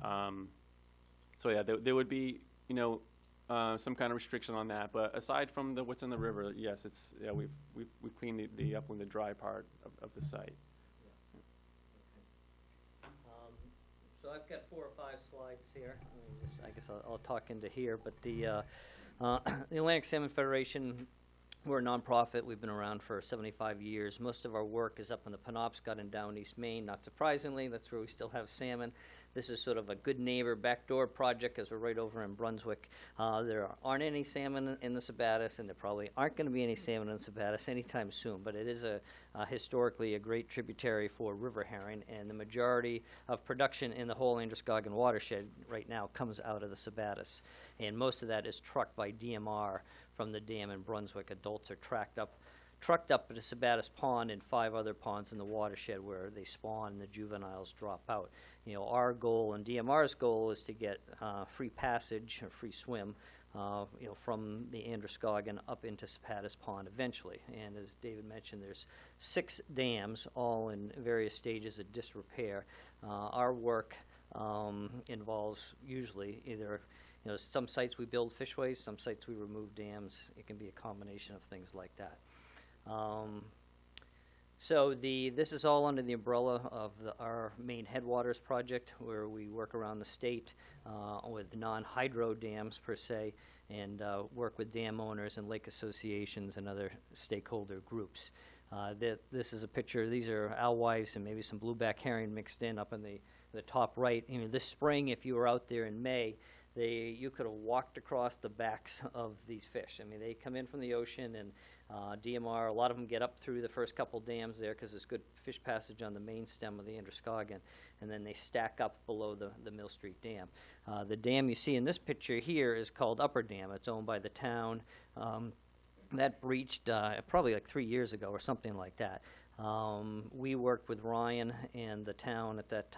So yeah, there would be some kind of restriction on that. But aside from what's in the river, yes, we've cleaned the upland, the dry part of the site. So I've got 4 or 5 slides here. I guess I'll talk into here. But the Atlantic Salmon Federation, we're a nonprofit. We've been around for 75 years. Most of our work is up in the Penobscot and down East Maine. Not surprisingly, that's where we still have salmon. This is sort of a good neighbor backdoor project because we're right over in Brunswick. There aren't any salmon in the Sebatis, and there probably aren't going to be any salmon in the Sebatis anytime soon, but it is historically a great tributary for river herring, and the majority of production in the whole Androscoggin watershed right now comes out of the Sebatis, and most of that is trucked by DMR from the dam in Brunswick. Adults are trucked up to Sebatis Pond and 5 other ponds in the watershed where they spawn and the juveniles drop out. Our goal and DMR's goal is to get free passage or free swim from the Androscoggin up into Sebatis Pond eventually. And as David mentioned, there's 6 dams, all in various stages of disrepair. Our work involves usually either some sites we build fishways, some sites we remove dams. It can be a combination of things like that. So this is all under the umbrella of our main headwaters project, where we work around the state with non-hydro dams per se, and work with dam owners and lake associations and other stakeholder groups. This is a picture. These are alewives and maybe some blueback herring mixed in up in the top right. This spring, if you were out there in May, you could have walked across the backs of these fish. They come in from the ocean, and DMR, a lot of them get up through the first couple dams there because there's good fish passage on the main stem of the Androscoggin, and then they stack up below the Mill Street Dam. The dam you see in this picture here is called Upper Dam. It's owned by the town. That breached probably like 3 years ago or something like that. We worked with Ryan and the town at that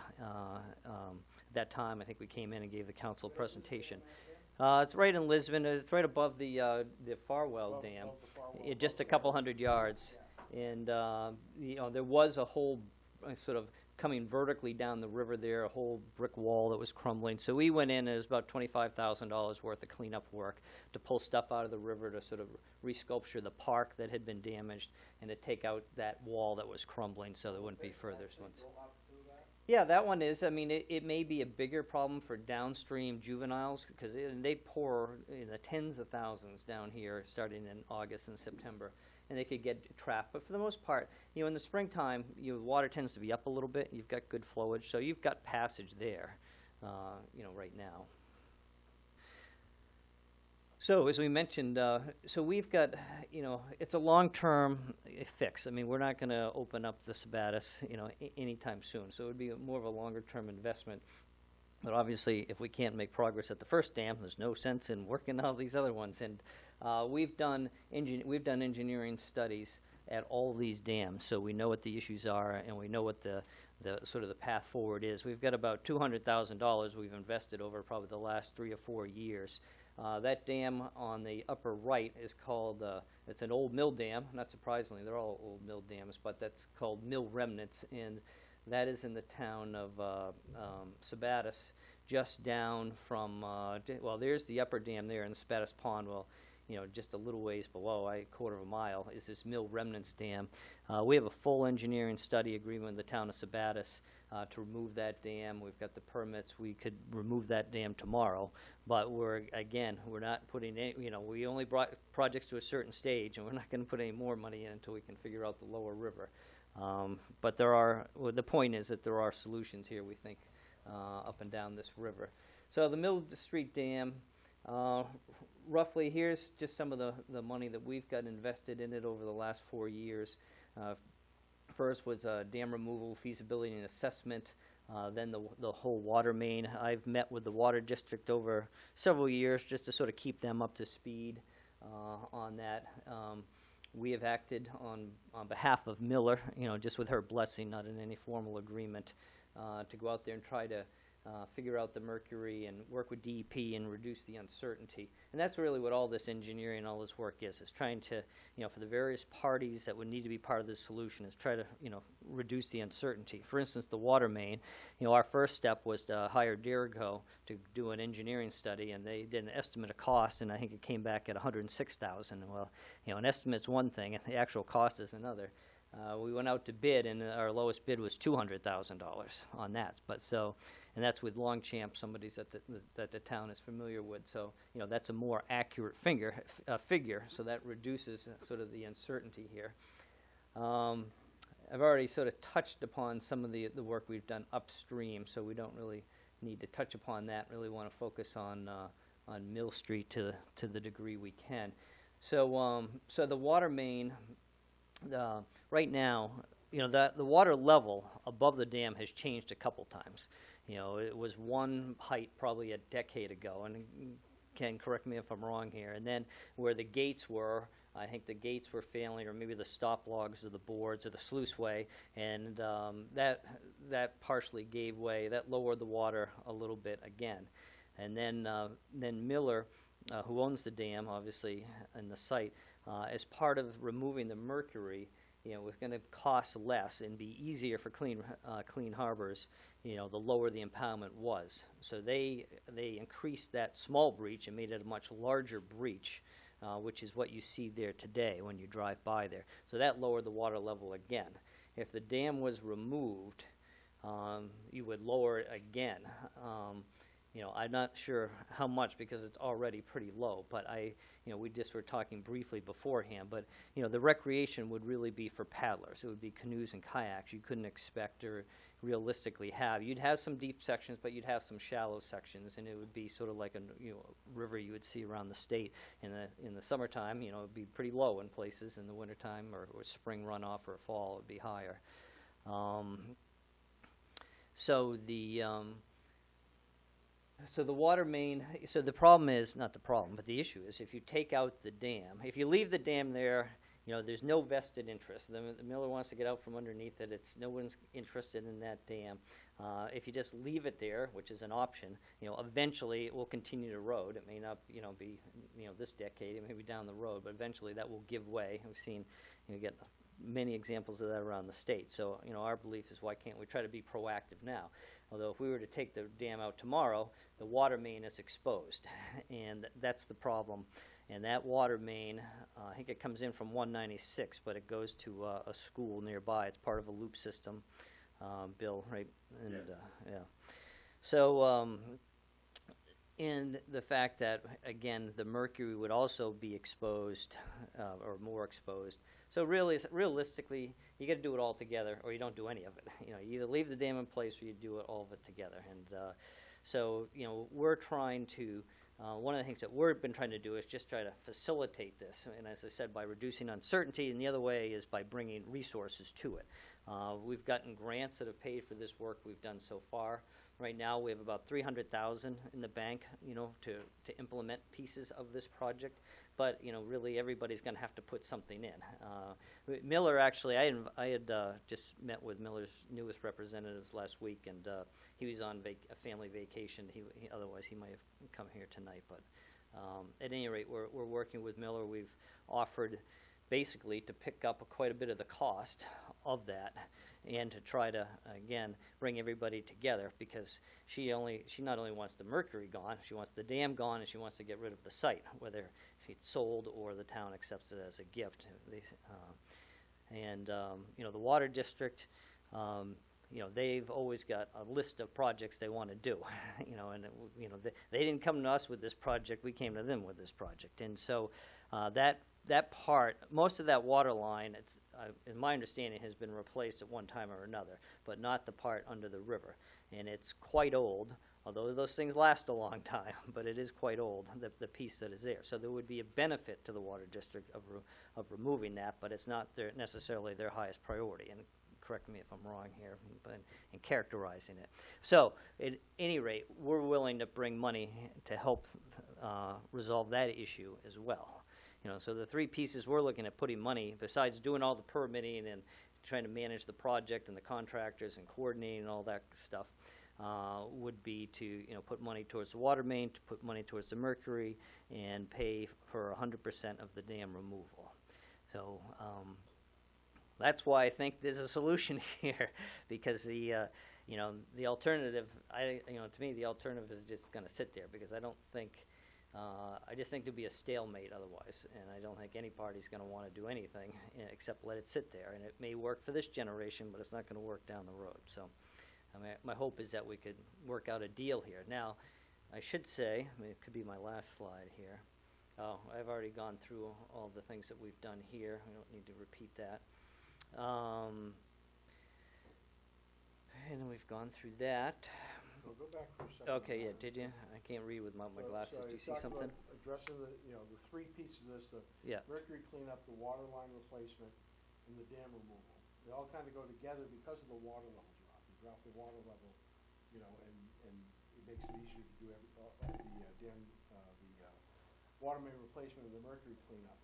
time. I think we came in and gave the council a presentation. It's right in Lisbon. It's right above the Farwell Dam, just a couple hundred yards. And there was a whole sort of coming vertically down the river there, a whole brick wall that was crumbling. So we went in, it was about $25,000 worth of cleanup work to pull stuff out of the river to sort of resculpture the park that had been damaged and to take out that wall that was crumbling so there wouldn't be further ones. Go up through that? Yeah, that one is. I mean, it may be a bigger problem for downstream juveniles because they pour in the tens of thousands down here starting in August and September, and they could get trapped. But for the most part, in the springtime, water tends to be up a little bit. You've got good flowage, so you've got passage there, right now. So as we mentioned, so we've got, it's a long-term fix. I mean, we're not going to open up the Sabatis, anytime soon. So it would be more of a longer-term investment. But obviously, if we can't make progress at the first dam, there's no sense in working all these other ones. And we've done engineering studies at all these dams, so we know what the issues are, and we know what the sort of the path forward is. We've got about $200,000 we've invested over probably the last 3 or 4 years. That dam on the upper right is called, it's an old mill dam. Not surprisingly, they're all old mill dams, but that's called Mill Remnants, and that is in the town of Sabatis, just down from, there's the upper dam there in Sabatis Pond. Well, just a little ways below, a quarter of a mile, is this Mill Remnants Dam. We have a full engineering study agreement with the town of Sabatis to remove that dam. We've got the permits. We could remove that dam tomorrow, but we're not putting any, we only brought projects to a certain stage, and we're not going to put any more money in until we can figure out the lower river. But the point is that there are solutions here, we think, up and down this river. So the Mill Street Dam, roughly, here's just some of the money that we've got invested in it over the last 4 years. First was dam removal feasibility and assessment, then the whole water main. I've met with the water district over several years just to sort of keep them up to speed on that. We have acted on behalf of Miller, just with her blessing, not in any formal agreement, to go out there and try to figure out the mercury and work with DEP and reduce the uncertainty. And that's really what all this engineering, all this work is trying to, for the various parties that would need to be part of this solution, is try to, reduce the uncertainty. For instance, the water main, our first step was to hire Derigo to do an engineering study, and they did an estimate of cost, and I think it came back at $106,000. Well, an estimate's one thing, and the actual cost is another. We went out to bid, and our lowest bid was $200,000 on that. And that's with Longchamp, somebody's that the town is familiar with. So, that's a more accurate figure. So that reduces sort of the uncertainty here. I've already sort of touched upon some of the work we've done upstream, so we don't really need to touch upon that. Really want to focus on Mill Street to the degree we can. So, so the water main. Right now, the water level above the dam has changed a couple times. It was one height probably a decade ago, and Ken, correct me if I'm wrong here. And then where the gates were, I think the gates were failing, or maybe the stop logs or the boards or the sluiceway, and that partially gave way. That lowered the water a little bit again. And then Miller, who owns the dam, obviously, and the site, as part of removing the mercury, was going to cost less and be easier for Clean Harbors, the lower the impoundment was. So they increased that small breach and made it a much larger breach, which is what you see there today when you drive by there. So that lowered the water level again. If the dam was removed, you would lower it again. I'm not sure how much because it's already pretty low, but we just were talking briefly beforehand, but, the recreation would really be for paddlers. It would be canoes and kayaks. You couldn't expect or realistically have. You'd have some deep sections, but you'd have some shallow sections, and it would be sort of like a river you would see around the state. In the summertime, it would be pretty low in places. In the wintertime or spring runoff or fall, it would be higher. So the water main, so the problem is, not the problem, but the issue is if you take out the dam, if you leave the dam there, there's no vested interest. The Miller wants to get out from underneath it. No one's interested in that dam. If you just leave it there, which is an option, eventually it will continue to erode. It may not, be, this decade, it may be down the road, but eventually that will give way. We've seen, you get many examples of that around the state. So, our belief is, why can't we try to be proactive now? Although if we were to take the dam out tomorrow, the water main is exposed, and that's the problem. And that water main, I think it comes in from 196, but it goes to a school nearby. It's part of a loop system, Bill, right? And, Yes. yeah. So, and the fact that, again, the mercury would also be exposed, or more exposed. So realistically, you got to do it all together, or you don't do any of it. You either leave the dam in place, or you do it, all of it together. And so, we're trying to. One of the things that we've been trying to do is just try to facilitate this, and as I said, by reducing uncertainty, and the other way is by bringing resources to it. We've gotten grants that have paid for this work we've done so far. Right now, we have about $300,000 in the bank, to implement pieces of this project. But really, everybody's going to have to put something in. Miller, actually, I had just met with Miller's newest representatives last week, and he was on a family vacation. Otherwise, he might have come here tonight. But at any rate, we're working with Miller. We've offered basically to pick up quite a bit of the cost of that, and to try to, again, bring everybody together, because she not only wants the mercury gone, she wants the dam gone, and she wants to get rid of the site, whether it's sold or the town accepts it as a gift. The water district, they've always got a list of projects they want to do, they didn't come to us with this project, we came to them with this project. And so that part, most of that water line, in my understanding, has been replaced at one time or another, but not the part under the river. And it's quite old, although those things last a long time, but it is quite old, the piece that is there. So there would be a benefit to the water district of removing that, but it's not necessarily their highest priority. And correct me if I'm wrong here, but in characterizing it. So, at any rate, we're willing to bring money to help resolve that issue as well. So the three pieces we're looking at putting money, besides doing all the permitting and trying to manage the project and the contractors and coordinating all that stuff, would be to put money towards the water main, to put money towards the mercury, and pay for 100% of the dam removal. So that's why I think there's a solution here, because the alternative, to me, the alternative is just going to sit there, because I don't think. I just think there'd be a stalemate otherwise, and I don't think any party's going to want to do anything except let it sit there. And it may work for this generation, but it's not going to work down the road. So my hope is that we could work out a deal here. Now, I should say, it could be my last slide here. Oh, I've already gone through all the things that we've done here. I don't need to repeat that. And we've gone through that. Well, go back for a second. Okay, yeah, did you? I can't read with my glasses. So Do you you see talked something? about addressing the three pieces of this, the Yeah. mercury cleanup, the water line replacement, and the dam removal. They all kind of go together because of the water level drop. You drop the water level, and it makes it easier to do the water main replacement and the mercury cleanup.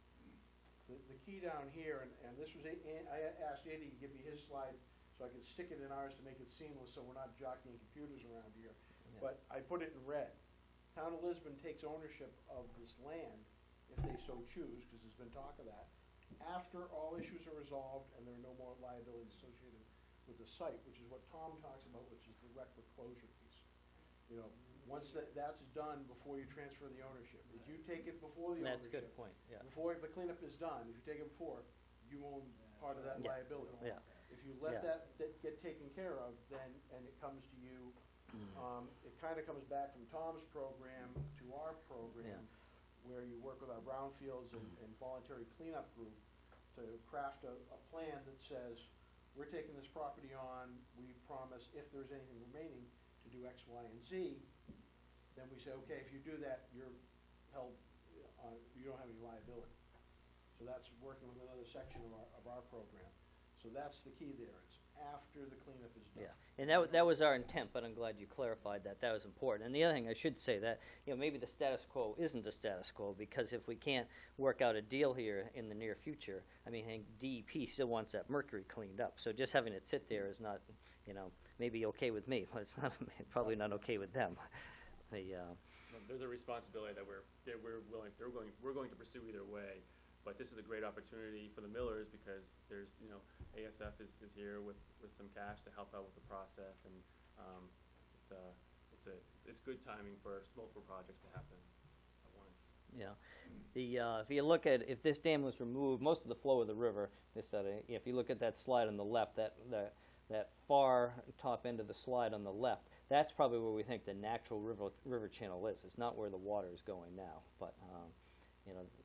The key down here, and this was, I asked Andy to give me his slide so I could stick it in ours to make it seamless, so we're not jockeying computers around here. Yeah. But I put it in red. Town of Lisbon takes ownership of this land, if they so choose, because there's been talk of that, after all issues are resolved and there are no more liabilities associated with the site, which is what Tom talks about, which is the wreck closure piece. Once that's done before you transfer the ownership. If you take it before the That's ownership. a good point, yeah. Before the cleanup is done, if you take it before, you own part of that Yeah. liability. Yeah. If you let Yeah. that get taken care of, then, and it comes to you, it kind of comes back from Tom's program to our program, where you work with our brownfields and voluntary cleanup group to craft a plan that says, we're taking this property on, we promise if there's anything remaining to do X, Y, and Z, then we say, okay, if you do that, you're held, you don't have any liability. So that's working with another section of our program. So that's the key there. It's after the cleanup is done. Yeah, and that was our intent, but I'm glad you clarified that. That was important. And the other thing I should say that, maybe the status quo isn't the status quo, because if we can't work out a deal here in the near future, I think DEP still wants that mercury cleaned up. So just having it sit there is not, maybe okay with me, but it's not probably not okay with them. There's a responsibility that we're going to pursue either way. But this is a great opportunity for the millers because there's, ASF is here with some cash to help out with the process, and it's good timing for multiple projects to happen at once. Yeah. If you look at, if this dam was removed, most of the flow of the river, if you look at that slide on the left, that far top end of the slide on the left, that's probably where we think the natural river channel is. It's not where the water is going now, but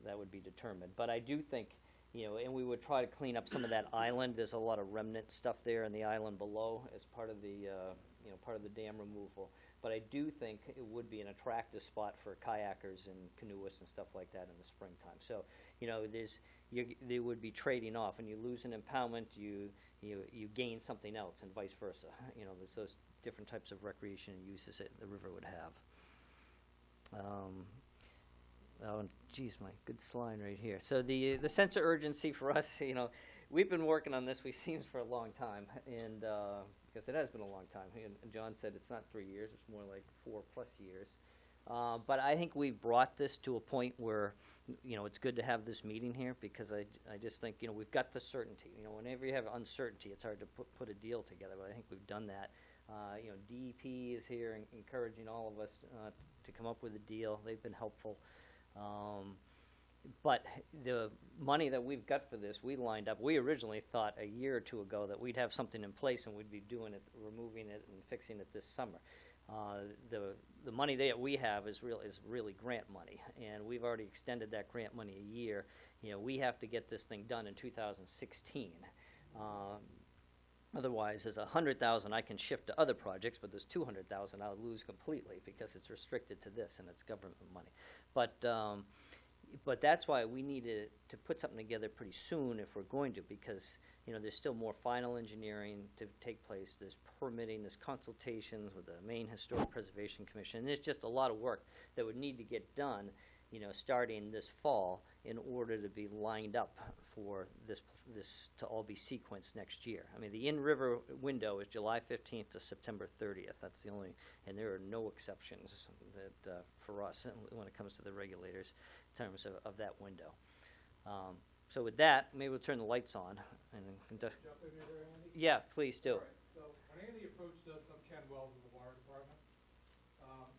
that would be determined. But I do think, and we would try to clean up some of that island. There's a lot of remnant stuff there in the island below as part of the part of the dam removal. But I do think it would be an attractive spot for kayakers and canoeists and stuff like that in the springtime. So, they would be trading off. When you lose an impoundment, you gain something else, and vice versa. There's those different types of recreation and uses that the river would have. Oh, geez, my good slide right here. So the sense of urgency for us, we've been working on this, seems for a long time, and because it has been a long time. And John said it's not 3 years, it's more like 4+ years. But I think we've brought this to a point where, it's good to have this meeting here, because I just think, we've got the certainty. Whenever you have uncertainty, it's hard to put a deal together, but I think we've done that. DEP is here encouraging all of us to come up with a deal. They've been helpful. But the money that we've got for this, we lined up. We originally thought a year or two ago that we'd have something in place and we'd be doing it, removing it and fixing it this summer. The money that we have is really grant money, and we've already extended that grant money a year. We have to get this thing done in 2016. Otherwise, there's $100,000 I can shift to other projects, but there's $200,000 I'll lose completely because it's restricted to this and it's government money. But that's why we needed to put something together pretty soon if we're going to, because there's still more final engineering to take place. There's permitting, there's consultations with the Maine Historic Preservation Commission. And there's just a lot of work that would need to get done, starting this fall, in order to be lined up for this to all be sequenced next year. I mean, the in-river window is July 15th to September 30th. That's the only, and there are no exceptions that for us when it comes to the regulators in terms of that window. So with that, maybe we'll turn the lights on. Jump in here, Andy? Yeah, please do. All right. So when Andy approached us, I'm Ken Wells of the Water Department.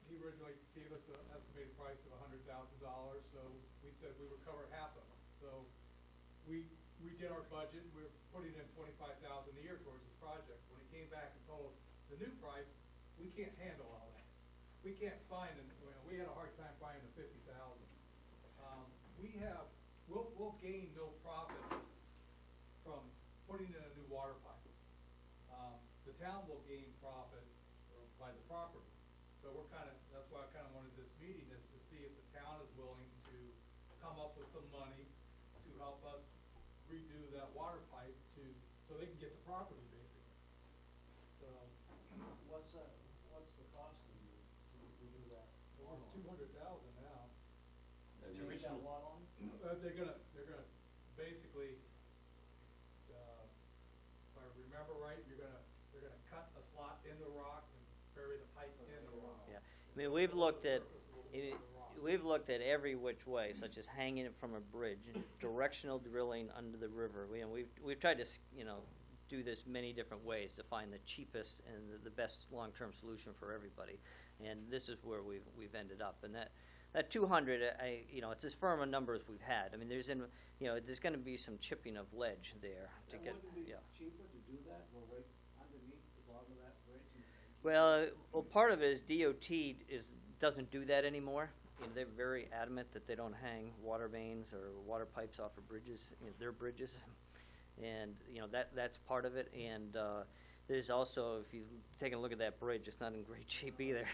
He originally gave us an estimated price of $100,000, so we said we would cover half of it. So we did our budget. We're putting in $25,000 a year towards this project. When he came back and told us the new price, we can't handle all that. We can't find it. We had a hard time finding the $50,000. We'll gain no profit from putting in a new water pipe. The town will gain profit by the property. So that's why I kind of wanted this meeting, is to see if the town is willing to come up with some money to help us redo that water pipe so they can get the property, basically. So What's the cost to do that? over 200,000 now. Did you reach that lot line? They're gonna basically, if I remember right, they're gonna cut a slot in the rock and bury the pipe in the rock. Yeah, I mean, we've looked at every which way, such as hanging it from a bridge, directional drilling under the river. We've tried to do this many different ways to find the cheapest and the best long-term solution for everybody, and this is where we've ended up. And that 200, it's as firm a number as we've had. I mean, there's going to be some chipping of ledge there to get. Wouldn't it be Yeah. cheaper to do that, go right underneath the bottom of that bridge? Well, part of it is DOT doesn't do that anymore. They're very adamant that they don't hang water mains or water pipes off of bridges, their bridges, and that's part of it. And there's also, if you take a look at that bridge, it's not in great shape either,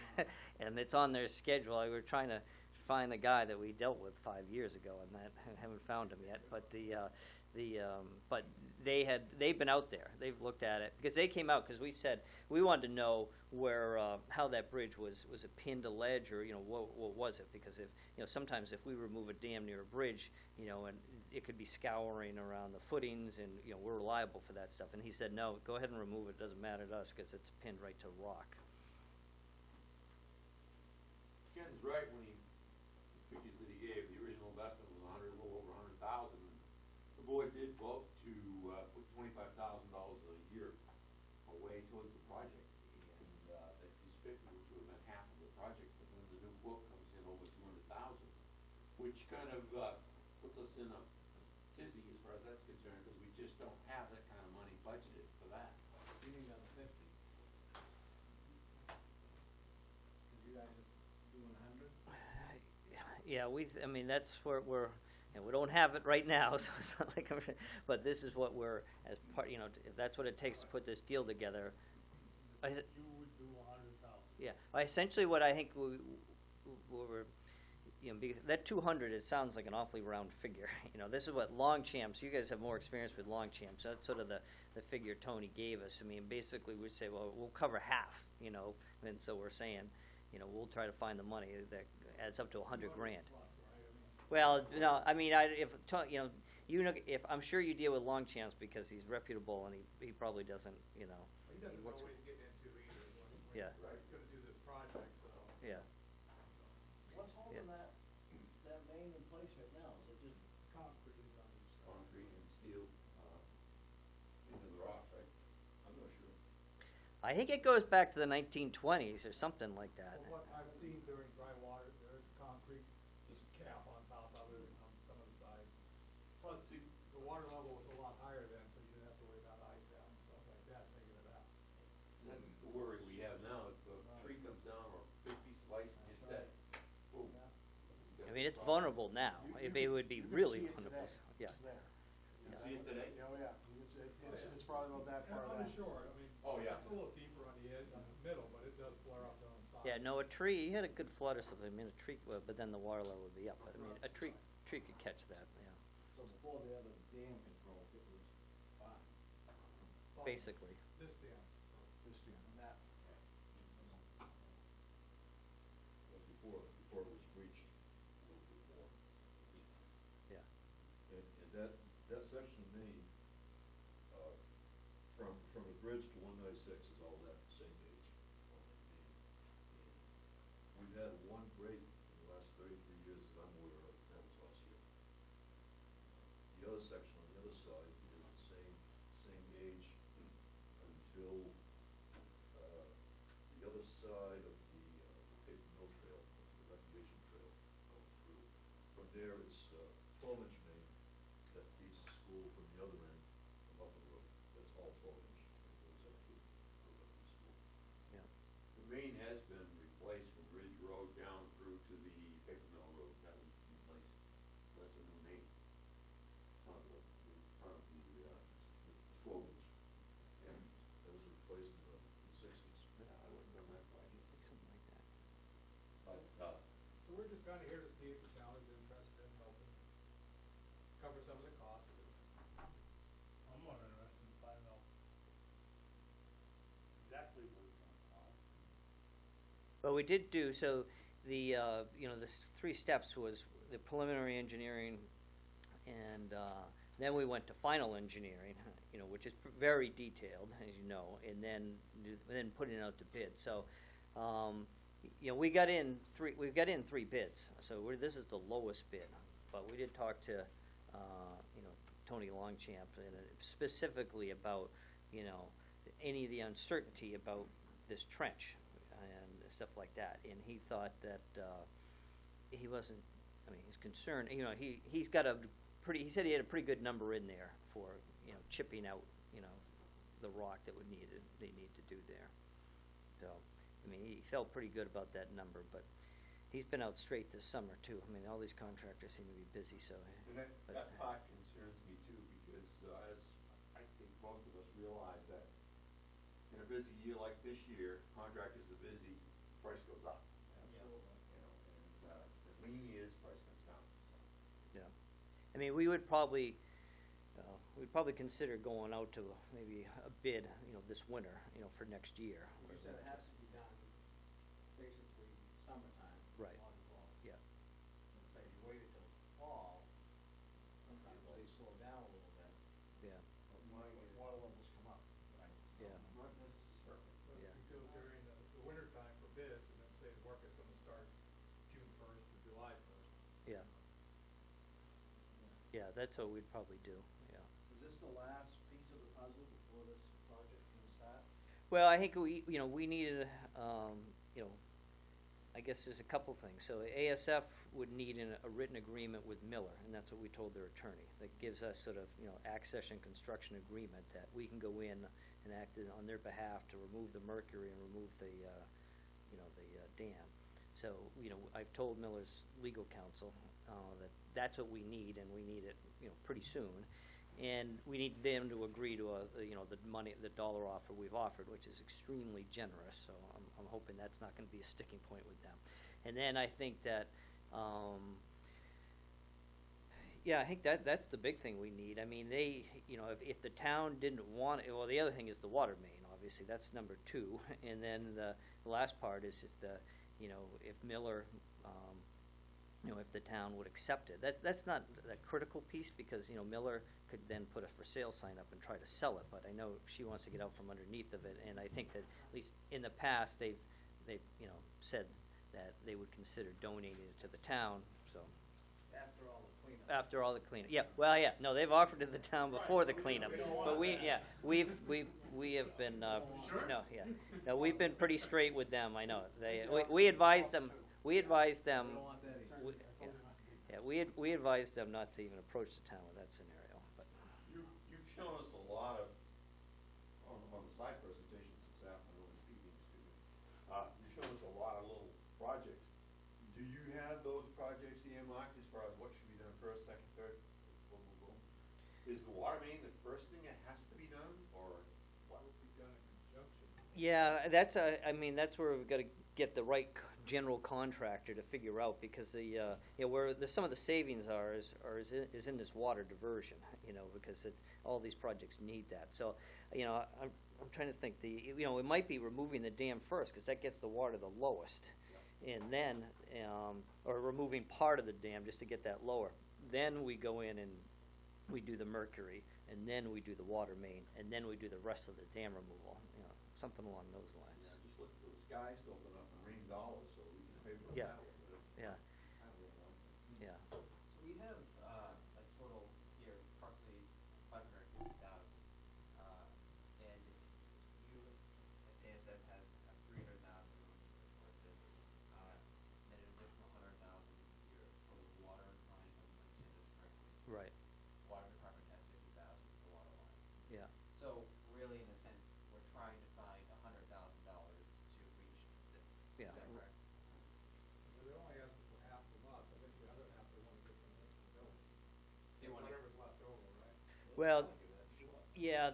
and it's on their schedule. We're trying to find the guy that we dealt with 5 years ago, and that I haven't found him yet. But but they've been out there. They've looked at it because they came out because we said we wanted to know where how that bridge was it pinned to ledge, or what was it? Because if sometimes if we remove a dam near a bridge, and it could be scouring around the footings, and we're liable for that stuff. And he said, no, go ahead and remove it. It doesn't matter to us because it's pinned right to rock. Ken's right when the figures that he gave. The original investment was a little over 100,000. board did vote to, put $25,000 a year away towards the project, and, that is fifty, which would have been half of the project, but then the new quote comes in over 200,000, which kind of, puts us in a tizzy as far as that's concerned, because we just don't have that kind of money budgeted for that. You ain't got 50. Cause you guys are doing 100? Yeah, I mean, that's where we're, and we don't have it right now, so it's not like, but this is what we're, as part, you know, if that's what it takes to put this deal together. You would do 100,000. Yeah, essentially what I think we're, you know, because that 200, it sounds like an awfully round figure. You know, this is what Longchamps, you guys have more experience with Longchamps, that's sort of the figure Tony gave us. I mean, basically we'd say, well, we'll cover half, you know, and so we're saying, you know, we'll try to find the money that adds up to 100 grand. Plus, right? I mean, Well, no, I mean, you know, if, I'm sure you deal with Longchamps because he's reputable and he probably doesn't, you know. he doesn't know works what he's getting into either, when Yeah. he's gonna do this project, so. Yeah. What's holding that main in place right now? Is it just? It's concrete on each side. Concrete and steel, into the rocks, right? I'm not sure. I think it goes back to the 1920s or something like that. From what I've seen during dry water, there is concrete, just cap on top of it on some of the sides. Plus, see, the water level was a lot higher then, so you didn't have to worry about ice out and stuff like that, taking it out. That's the worry we have now, if the tree comes down or a big piece of ice and hits that, boom. I mean, it's vulnerable now. It would be really vulnerable. Yeah. It's there. You see it today? Oh, yeah, it's probably about that And far on back. the shore, I mean, Oh, yeah. it's a little deeper on the edge, on the middle, but it does flare up down the side. Yeah, no, a tree, you had a good flood or something, I mean, a tree, well, but then the water level would be up. But I mean, a tree could catch that, yeah, So before the other dam had broke, it was fine. Well, basically. This dam. This dam, that. Well, before it was breached, a little bit more. Yeah. And that section of Maine, from the bridge to 196 is all that same age on that Maine. And we've had one break in the last 33 years that I'm aware of, that was last year. The other section on the other side is the same age until, the other side of the paper mill trail, the recreation trail going through. From there, it's 12-inch main that feeds the school from the other end of Upper Road. That's all 12-inch. It goes up to the school. Yeah. The main has been replaced from Ridge Road down through to the Paper Mill Road, that was replaced, that's a new main. Front of the 12-inch. And that was replaced in the 60s. Yeah, I wouldn't have done that project. Something like that. But, So we're just kinda here to see if the town is interested in helping cover some of the costs of it. I'm more interested in finding out exactly what it's gonna cost. But we did do, so the, you know, the 3 steps was the preliminary engineering, and then we went to final engineering, you know, which is very detailed, as you know, and then putting it out to bid. So, you know, we've got in 3 bids, so this is the lowest bid. But we did talk to, you know, Tony Longchamp, and specifically about, you know, any of the uncertainty about this trench and stuff like that. And he thought that he wasn't, I mean, he's concerned, you know, he's got he said he had a pretty good number in there for, you know, chipping out, you know, the rock that they need to do there. So, I mean, he felt pretty good about that number, but he's been out straight this summer too. I mean, all these contractors seem to be busy, so. and that part concerns me too, because, as I think most of us realize that in a busy year like this year, contractors are busy, price goes up. Absolutely. You know, and, the lean years, price comes down, so. Yeah, I mean, we'd probably consider going out to maybe a bid, you know, this winter, you know, for next year. You said it has to be done basically summertime. Right. water flow. Yeah. Let's say you waited till fall, sometimes they slow down a little bit, Yeah, but water levels come up, right? So- Yeah. Not necessarily. But Yeah. if you go during the winter time for bids, and then say the work is gonna start June 1st or July 1st. yeah. Yeah, that's what we'd probably do, Is this the last piece of the puzzle before this project can start? Well, I think we needed, I guess there's a couple things. So ASF would need a written agreement with Miller, and that's what we told their attorney. That gives us sort of, accession construction agreement that we can go in and act on their behalf to remove the mercury and remove the dam. So, I've told Miller's legal counsel, that that's what we need, and we need it, pretty soon. And we need them to agree to the dollar offer we've offered, which is extremely generous, so I'm hoping that's not gonna be a sticking point with them. And then I think that, I think that's the big thing we need. I mean, if the town didn't want it, well, the other thing is the water main, obviously, that's number two. And then the last part is if Miller, if the town would accept it. That's not a critical piece, because, Miller could then put a for sale sign up and try to sell it, but I know she wants to get out from underneath of it, and I think that, at least in the past, they've said that they would consider donating it to the town, so. After all the cleanup? After all the cleanup, yeah, well, yeah, no, they've offered to the town before the cleanup, but we have been, no, we've been pretty straight with them, I know, we advised them, We don't want that either. we advised them not to even approach the town with that scenario, but. You've shown us a lot of, on the slide presentations this afternoon, this evening, excuse me, you've shown us a lot of little projects. Do you have those projects earmarked as far as what should be done first, second, third, boom, boom, boom? Is the water main the first thing that has to be done, or what? Would be done in conjunction. Yeah, that's where we've got to get the right general contractor to figure out, because where some of the savings is in this water diversion, because all these projects need that. So, I'm trying to think, it might be removing the dam first, because that gets the water the lowest, and then, or removing part of the dam just to get that lower. Then we go in and we do the mercury, and then we do the water main, and then we do the rest of the dam removal, something along those lines. Yeah, just look for the skies to open up and rain dollars so we can pay for Yeah. that one, but Yeah, I don't know. yeah. So we have, a total here approximately $550,000. And you, at ASF, has $300,000 towards it. Then an additional $100,000 here for the water line, if I'm understanding this correctly. Right, Water department has $50,000 for the water line. yeah. So really, in a sense, we're trying to find $100,000 to reach the six. Yeah. Is that correct? Well, they're only asking for half from us, I think the other half they want to get from the village. So you wanna- Whatever's left over, right? Well, yeah,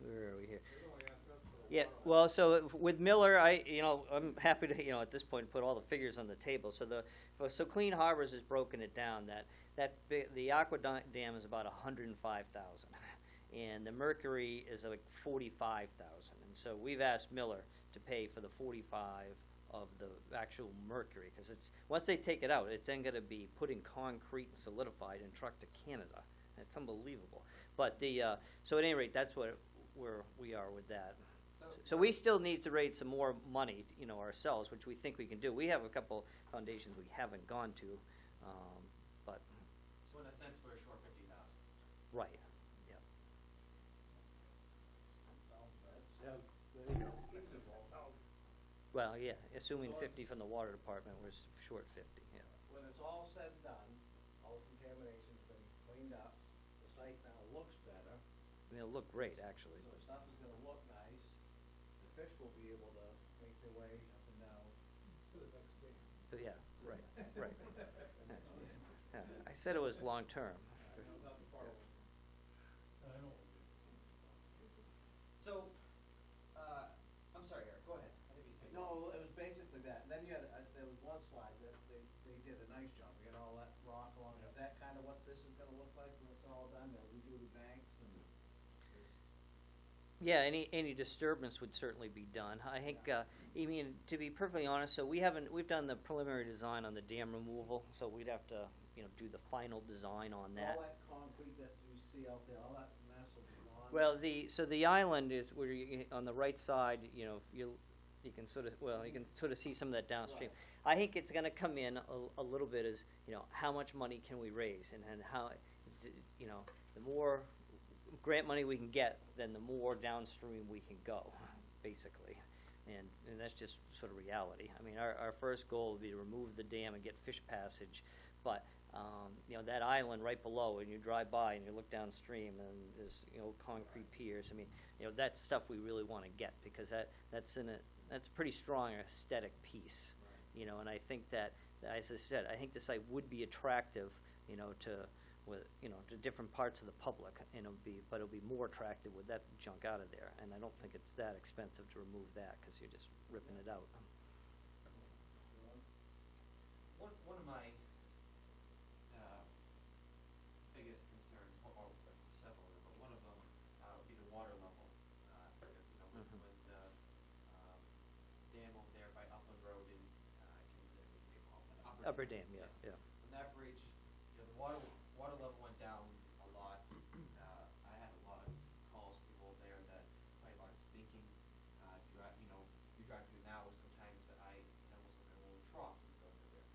where are we here? They're only asking us for the Yeah, water. well, so with Miller, I'm happy to, at this point, put all the figures on the table. So Clean Harbors has broken it down, the Aqua Dam is about 105,000, and the Mercury is like 45,000. And so we've asked Miller to pay for the 45 of the actual mercury, because once they take it out, it's then gonna be put in concrete and solidified and trucked to Canada. It's unbelievable. But so at any rate, that's where we are with that. So we still need to raise some more money, ourselves, which we think we can do. We have a couple foundations we haven't gone to, but, So in a sense, we're short 50,000. right, yeah. Sounds bad. Yeah, there you go. Well, yeah, assuming 50 from the water department, we're short 50, yeah. When it's all said and done, all the contamination's been cleaned up, the site now looks better, I mean, it'll look great, actually. so stuff is gonna look nice. The fish will be able to make their way up and down. To the next game. But yeah, right, right. Yeah, I said it was long-term. Not too far away. I don't. So, I'm sorry, Eric, go ahead. I didn't mean to cut you off. No, it was basically that, and then you had, there was one slide that they did a nice job, we got all that rock along, is that kinda what this is gonna look like when it's all done, they'll redo the banks and Yeah, any disturbance would certainly be done. I think, to be perfectly honest, so we've done the preliminary design on the dam removal, so we'd have to, do the final design on that. all that concrete that you see out there, all that mess will be gone. Well, so the island is where on the right side, you can sort of see some of that downstream. Right. I think it's gonna come in a little bit as, how much money can we raise, and how, the more grant money we can get, then the more downstream we can go, basically. And that's just sort of reality. I mean, our first goal would be to remove the dam and get fish passage, but, you know, that island right below, and you drive by and you look downstream and there's, you know, concrete piers. I mean, you know, that's stuff we really want to get, because that's a pretty strong aesthetic piece, you know, and I think that, as I said, I think the site would be attractive, you know, to different parts of the public, and but it'll be more attractive with that junk out of there, and I don't think it's that expensive to remove that, because you're just ripping it out. One of my biggest concerns, or several of them, but one of them would be the water level, because, you know, when the dam over there by Upland Road and, I can't remember what they call it. Upper dam, yeah, Yes. yeah. When that bridge, you know, the water level went down a lot. I had a lot of calls from people there that probably a lot of stinking, you know, you drive through now, sometimes it almost look like a little trough when you go through there.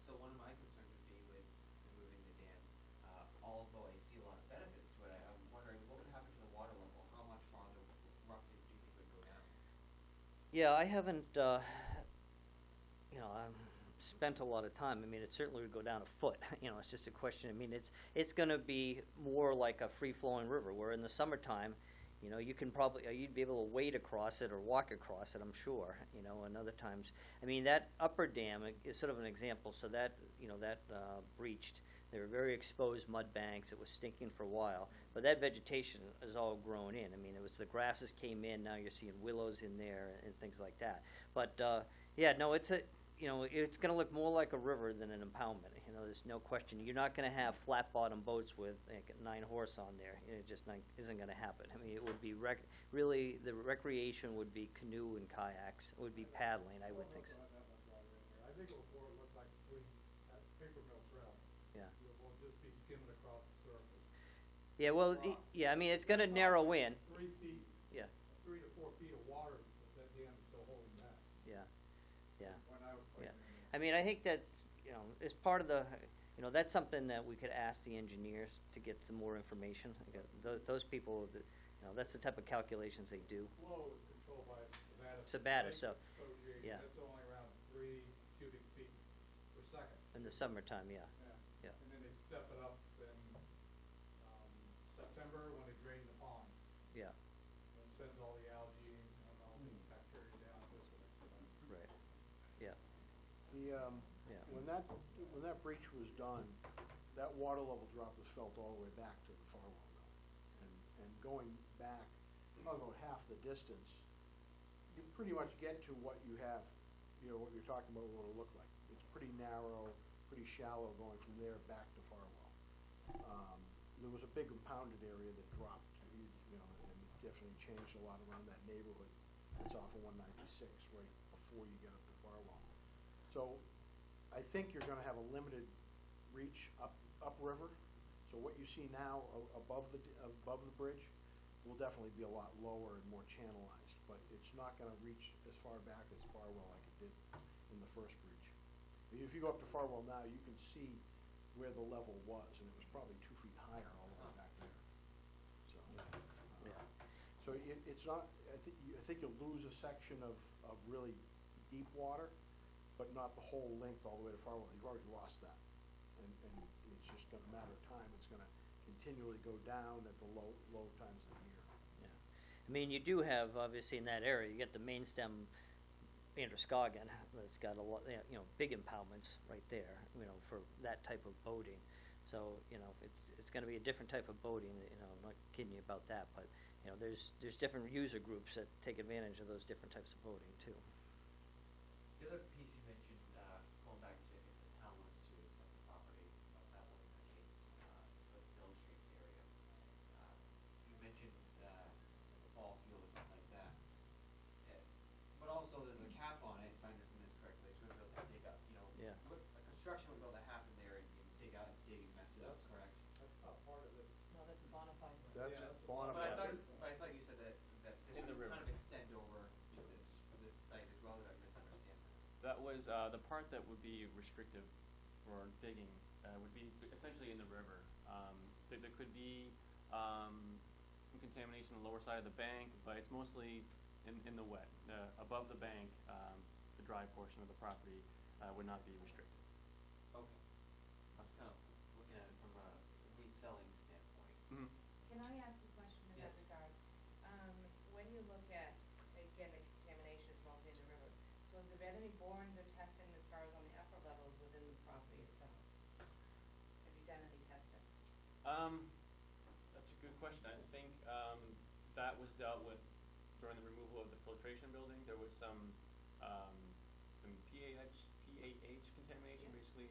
So one of my concerns would be with removing the dam, although I see a lot of benefits to it, I'm wondering what would happen to the water level? How much farther roughly do you think it would go down? Yeah, I haven't, you know, spent a lot of time. I mean, it certainly would go down a foot. You know, it's just a question. I mean, it's going to be more like a free-flowing river, where in the summertime, you know, you can probably, you'd be able to wade across it or walk across it, I'm sure, you know, and other times. I mean, that upper dam is sort of an example. So that, you know, that breached. They were very exposed mud banks. It was stinking for a while. But that vegetation is all grown in. I mean, it was the grasses came in. Now you're seeing willows in there and things like that. But, yeah, no, it's going to look more like a river than an impoundment. You know, there's no question. You're not going to have flat-bottom boats with like 9 horse on there. It just isn't going to happen. I mean, it would be really the recreation would be canoe and kayaks. It would be paddling, I would think so. I think it will more look like at Paper Mill Trail. Yeah. It won't just be skimming across the surface. Yeah, well, yeah, I mean, it's going to narrow in. 3 feet. Yeah. 3 to 4 feet of water that dam is still holding back. Yeah, yeah. When I was putting Yeah. it in. I mean, I think that's, you know, as part of the, you know, that's something that we could ask the engineers to get some more information. Those people, you know, that's the type of calculations they do. Flow is controlled by Sabata, Lake so, Association. yeah. That's only around 3 cubic feet per second. in the summertime, yeah. Yeah. Yeah. And then they step it up in September when they drain the pond. Yeah, And it sends all the algae and all the bacteria down this way. right, yeah, Yeah. When that breach was done, that water level drop was felt all the way back to the Farwell Mill. And going back, about half the distance, you pretty much get to what you have, you know, what you're talking about, what it'll look like. It's pretty narrow, pretty shallow going from there back to Farwell. There was a big impounded area that dropped, you know, and it definitely changed a lot around that neighborhood. It's off of 196 right before you get up to Farwell. So I think you're gonna have a limited reach upriver. So what you see now above the bridge will definitely be a lot lower and more channelized, but it's not gonna reach as far back as Farwell like it did in the first breach. If you go up to Farwell now, you can see where the level was, and it was probably 2 feet higher all the way back there. So, yeah. so it's not, I think you'll lose a section of really deep water, but not the whole length all the way to Farwell. You've already lost that. And it's just a matter of time. It's gonna continually go down at the low times of the year. Yeah. I mean, you do have, obviously, in that area, you get the main stem Androscoggin that's got a lot, you know, big impoundments right there, you know, for that type of boating. So, you know, it's going to be a different type of boating, you know, I'm not kidding you about that, but, you know, there's different user groups that take advantage of those different types of boating, too. The other piece you mentioned, going back to if the town wants to accept the property, but that wasn't the case, for the Mill Street area. You mentioned, the ball field or something like that. But also there's a cap on it, if I understand this correctly, so we'll be able to dig up, you know. Yeah. A construction would be able to happen there and dig and mess it up, correct? That's not part of this. No, that's a bona fide. That's Yeah, a it's bona But fide. I thought you said that this In the would river. kind of extend over this site as well, did I misunderstand that? That was, the part that would be restrictive for digging, would be essentially in the river. There could be some contamination on the lower side of the bank, but it's mostly in the wet. Above the bank, the dry portion of the property would not be restricted. Okay. I was kind of looking at it from a reselling standpoint. Mhm. Can I ask a question in that Yes. regards? When you look at, again, the contamination is mostly in the river, so has there been any borings or testing as far as on the upper levels within the property itself? Have you done any testing? That's a good question. I think that was dealt with during the removal of the filtration building. There was some PAH contamination, Yeah. basically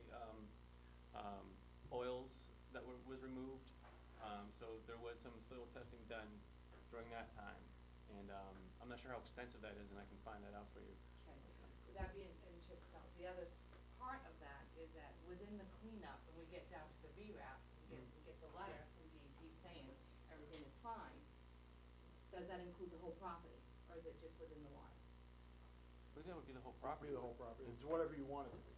oils that was removed. So there was some soil testing done during that time, and I'm not sure how extensive that is, and I can find that out for you. Okay. Would that be, and just, the other part of that is that within the cleanup, when we get down to the VRAP, we get the letter from DEP saying everything is fine, does that include the whole property, or is it just within the water? I think that would be the whole Property, property. the whole property, it's whatever you want it to be.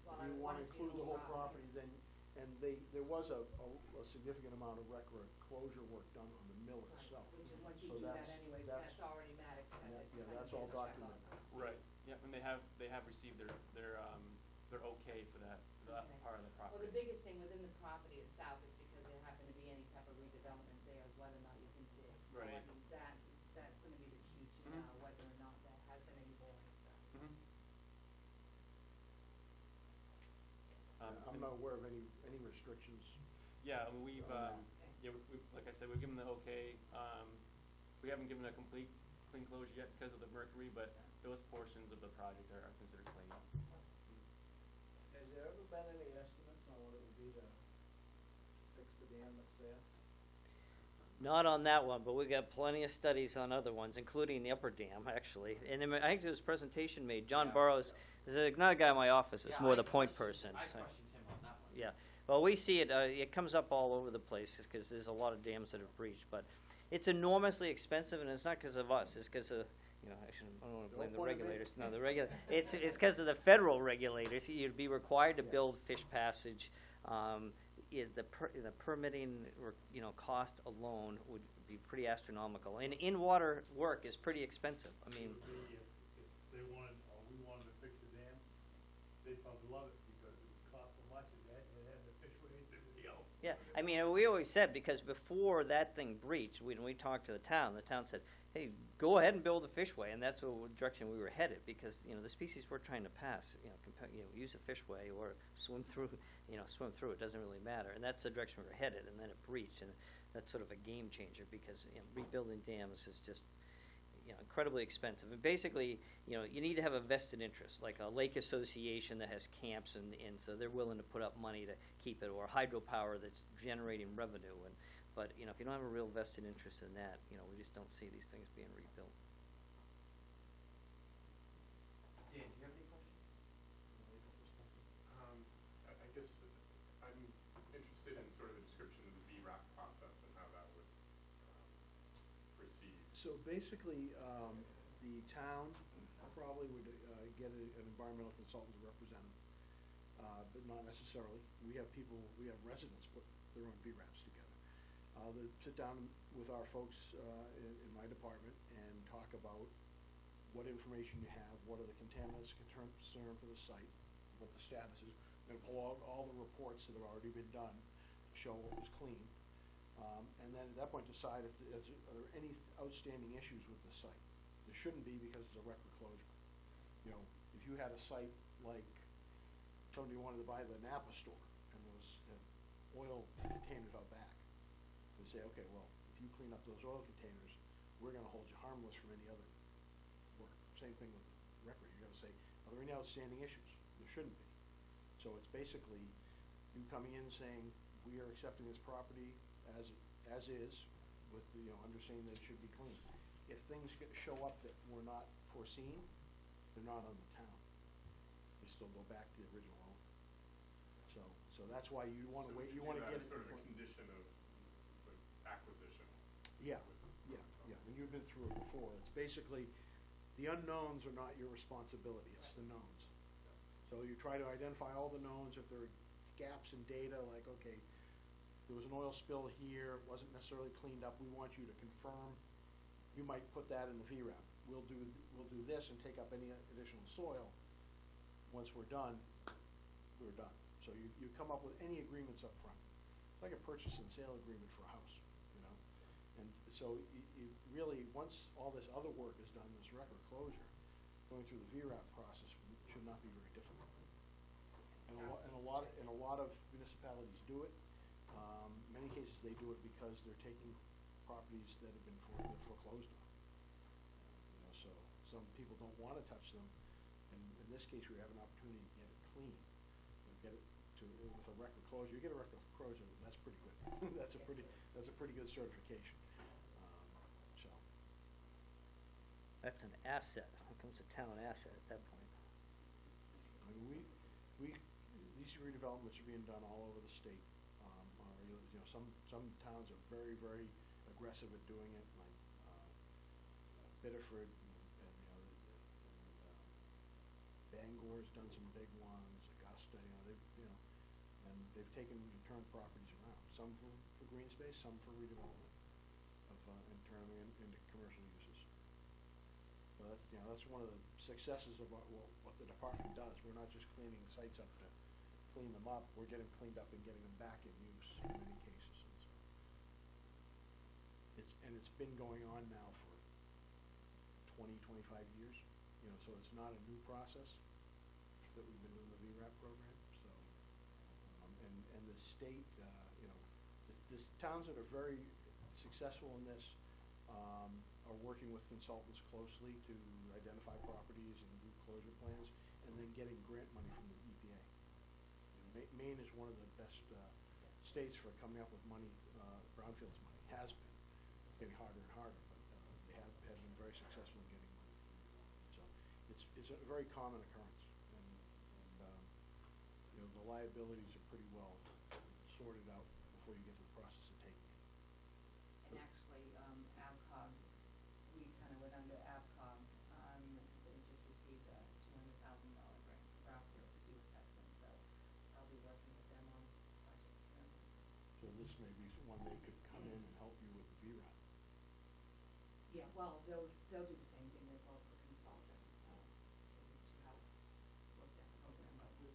Well, If I you want wanna it to be include the whole property, then, and there was a significant amount of closure work done on the mill Right, itself. which is, once So you do that that's- anyways, that's- that's already matted, 'cause I that- did yeah, kind of that's all double check on documented. that. Right. Yep, and they have received their okay for that Okay. part of the property. Well, the biggest thing within the property itself is because there happen to be any type of redevelopment there, is whether or not you can dig. So I Right. mean, that's gonna be the key to Mhm. know whether or not there has been any boring stuff. Mhm. I'm and- not aware of any restrictions. Yeah, I mean, we've, Okay. like I said, we've given the okay. We haven't given a complete clean closure yet because of the mercury, but those portions of the project are considered clean. Has there ever been any estimates on what it would be to fix the dam that's there? Not on that one, but we got plenty of studies on other ones, including the upper dam, actually. And then I think there was a presentation made, John Yeah. Burrows, there's another guy in my office, it's Yeah, more I the point questioned- person. I so- questioned him on that one. Yeah, well, we see it, it comes up all over the place, because there's a lot of dams that have breached, but it's enormously expensive, and it's not because of us, it's because of, I don't wanna blame the Don't point at me. regulators, no, it's because of the federal regulators. You'd be required to build fish passage, the permitting, cost alone would be pretty astronomical, and in-water work is pretty expensive, I mean, If they wanted, or we wanted to fix the dam, they'd probably love it, because it would cost so much, and they had the fish with everybody else. yeah, I mean, we always said, because before that thing breached, when we talked to the town said, hey, go ahead and build a fishway, and that's the direction we were headed, because, the species we're trying to pass, use a fishway or swim through, it doesn't really matter, and that's the direction we were headed, and then it breached, and that's sort of a game changer, because, rebuilding dams is just, incredibly expensive, and basically, you need to have a vested interest, like a lake association that has camps, and so they're willing to put up money to keep it, or hydropower that's generating revenue, but, if you don't have a real vested interest in that, we just don't see these things being rebuilt. Dan, do you have any questions? From a legal perspective? I guess I'm interested in sort of the description of the VRAC process and how that would proceed. So basically, the town probably would get an environmental consultant to represent them, but not necessarily. We have residents put their own VRAPs together. They sit down with our folks in my department and talk about what information you have, what are the contaminants concerned for the site, what the status is. We're gonna pull out all the reports that have already been done to show what was clean. And then at that point decide if are there any outstanding issues with the site. There shouldn't be, because it's a record closure. If you had a site like somebody wanted to buy the Napa store and there was oil containers out back, they say, okay, well, if you clean up those oil containers, we're gonna hold you harmless from any other work. Same thing with record. You're gonna say, are there any outstanding issues? There shouldn't be. So it's basically you coming in saying, we are accepting this property as is, with the, understanding that it should be clean. If things show up that were not foreseen, they're not on the town. They still go back to the original owner. So that's why you wanna So wait, would you wanna view get it. that as sort of a condition of the acquisition? Yeah, and you've been through it before. It's basically, the unknowns are not your responsibility, it's the knowns. So you try to identify all the knowns. If there are gaps in data, like, okay, there was an oil spill here, it wasn't necessarily cleaned up, we want you to confirm, you might put that in the VRAP. We'll do this and take up any additional soil. Once we're done, we're done. So you come up with any agreements up front. It's like a purchase and sale agreement for a house, you know? And so you really, once all this other work is done, this record closure, going through the VRAP process should not be very difficult. And a lot of municipalities do it. In many cases, they do it because they're taking properties that have been foreclosed on. You know, so some people don't want to touch them. And in this case, we have an opportunity to get it clean, get it to with a record closure. You get a record closure, that's pretty good. That's a pretty good certification. So. That's an asset, it becomes a town asset at that point. I mean, these redevelopments are being done all over the state. You know, some towns are very, very aggressive at doing it, like Biddeford, and Bangor's done some big ones. Augusta, and they've taken and turned properties around. Some for green space, some for redevelopment and turning them into commercial uses. So that's one of the successes of what the department does. We're not just cleaning sites up to clean them up. We're getting cleaned up and getting them back in use in many cases. And it's been going on now for 20, 25 years. You know, so it's not a new process that we've been doing the VRAP program. So, and the state, the towns that are very successful in this are working with consultants closely to identify properties and do closure plans, and then getting grant money from the EPA. Maine is one of the best states for coming up with money, brownfields money, has been. It's getting harder and harder, but they have been very successful in getting money. So it's a very common occurrence, and the liabilities are pretty well sorted out before you get to the process of taking it. And actually, AvCog, we kind of went under AvCog, they just received a $200,000 grant for brownfields to do assessments, so I'll be working with them on projects here. So this may be one they could come in and help you with the VRAP. Yeah, well, they'll do the same thing, they both for consultant, so to help work that program, but we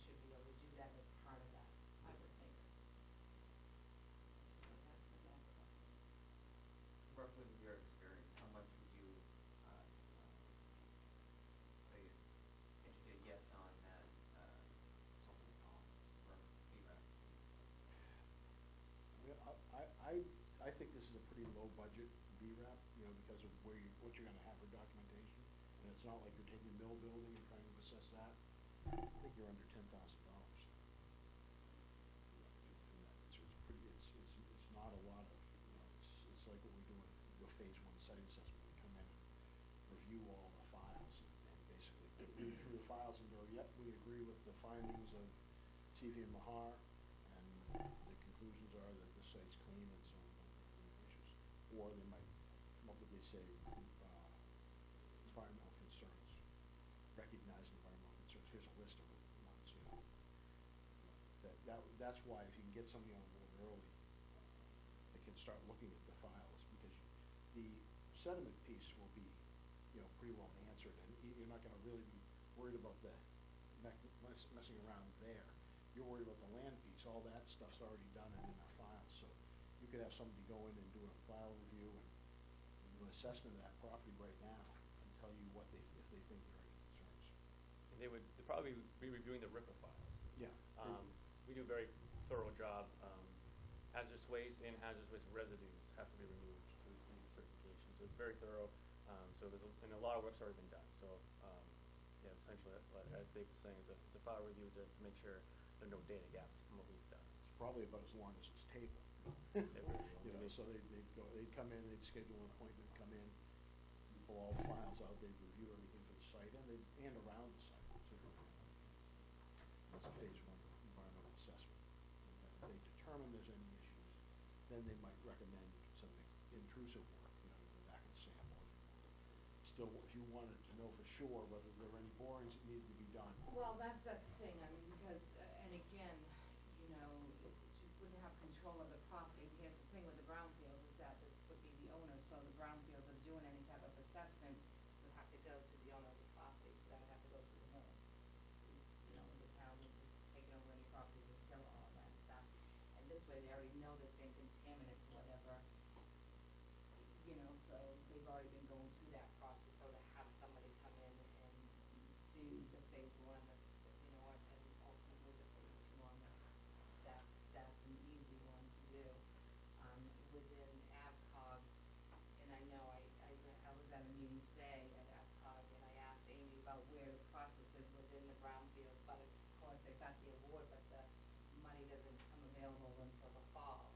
should be able to do that as part of that, I would think. Roughly with your experience, how much would you, educate a guess on that, consulting cost for VRAP? I think this is a pretty low budget VRAP, because of what you're gonna have for documentation. And it's not like you're taking a mill building and trying to assess that. I think you're under $10,000. It's not a lot of, it's like what we do with phase one site assessment. We come in and review all the files and basically read through the files and go, yep, we agree with the findings of CV and Mahar, and the conclusions are that the site's clean and so on, no issues. Or they might come up with, they say, environmental concerns, recognized environmental concerns. Here's a list of ones, That's why if you can get somebody on board early, they can start looking at the files, because the sediment piece will be, pretty well answered, and you're not gonna really be worried about the messing around there. You're worried about the land piece. All that stuff's already done and in our files, so you could have somebody go in and do a file review and do an assessment of that property right now and tell you if they think there are any concerns. And they'd probably be reviewing the RIPA files. Yeah. We do a very thorough job. Hazardous waste and hazardous waste residues have to be removed to receive certification. So it's very thorough. And a lot of work's already been done. So, essentially, as Dave was saying, it's a file review to make sure there are no data gaps from what we've done. It's probably about as long as this table. So they'd come in, they'd schedule an appointment, come in, pull all the files out, they'd review everything for the site and around the site. That's a phase one environmental assessment. And if they determine there's any issues, then they might recommend some intrusive work, go back and sample. Still, if you wanted to know for sure whether there were any borings that needed to be done. Well, that's the thing, because, and again, you wouldn't have have control of the property. Here's the thing with the brownfields is that this would be the owner, so the brownfields of doing any type of assessment would have to go to the owner of the property, so that would have to go through the mills. You know, the town would be taking over any properties until all that stuff. And this way, they already know there's been contaminants, whatever, you know, so they've already been going through that process, so to have somebody come in and do the phase one, you know, and ultimately the phase two on that, that's an easy one to do. Within AvCog, and I know I was at a meeting today at AvCog, and I asked Amy about where the process is within the brownfields, but of course, they got the award, but the money doesn't come available until the fall,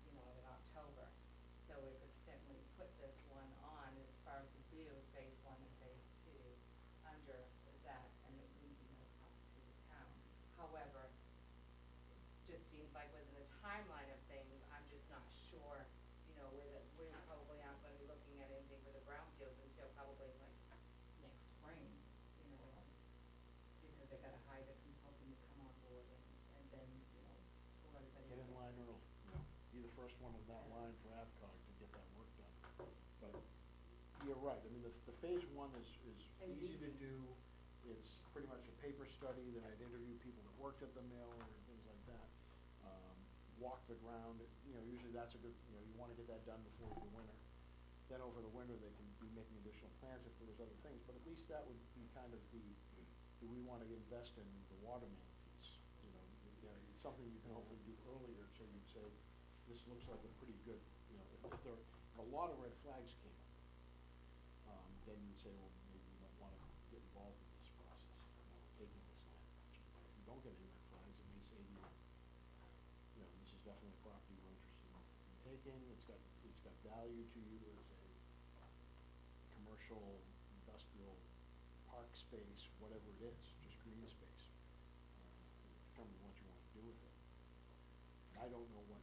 you know, in October. So it could certainly put this one on as far as to do phase one and phase two under that, and it wouldn't be no cost to the town. However, it just seems like within the timeline of things, I'm just not sure, you know, we probably aren't gonna be looking at anything for the brownfields until probably like next spring, you know, because they gotta hire the consultant to come on board and then, you know, pull everybody. Get in line early. Be the first one in that line for AvCog to get that work done. But you're right, I mean, the phase one is easy to do. It's pretty much a paper study that I'd interview people that worked at the mill or things like that. Walk the ground, you know, usually that's a good, you know, you wanna get that done before the winter. Then over the winter, they can be making additional plans if there's other things, but at least that would be kind of the, do we wanna invest in the water main piece? You know, it's something you can hopefully do earlier, so you'd say, this looks like a pretty good, you know, if a lot of red flags came up, then you'd say, well, maybe you don't wanna get involved in this process, you know, taking this land. If you don't get any red flags, it may say to you, you know, this is definitely a property we're interested in taking, it's got value to you as a commercial, industrial, park space, whatever it is, just green space. Determine what you wanna do with it. I don't know what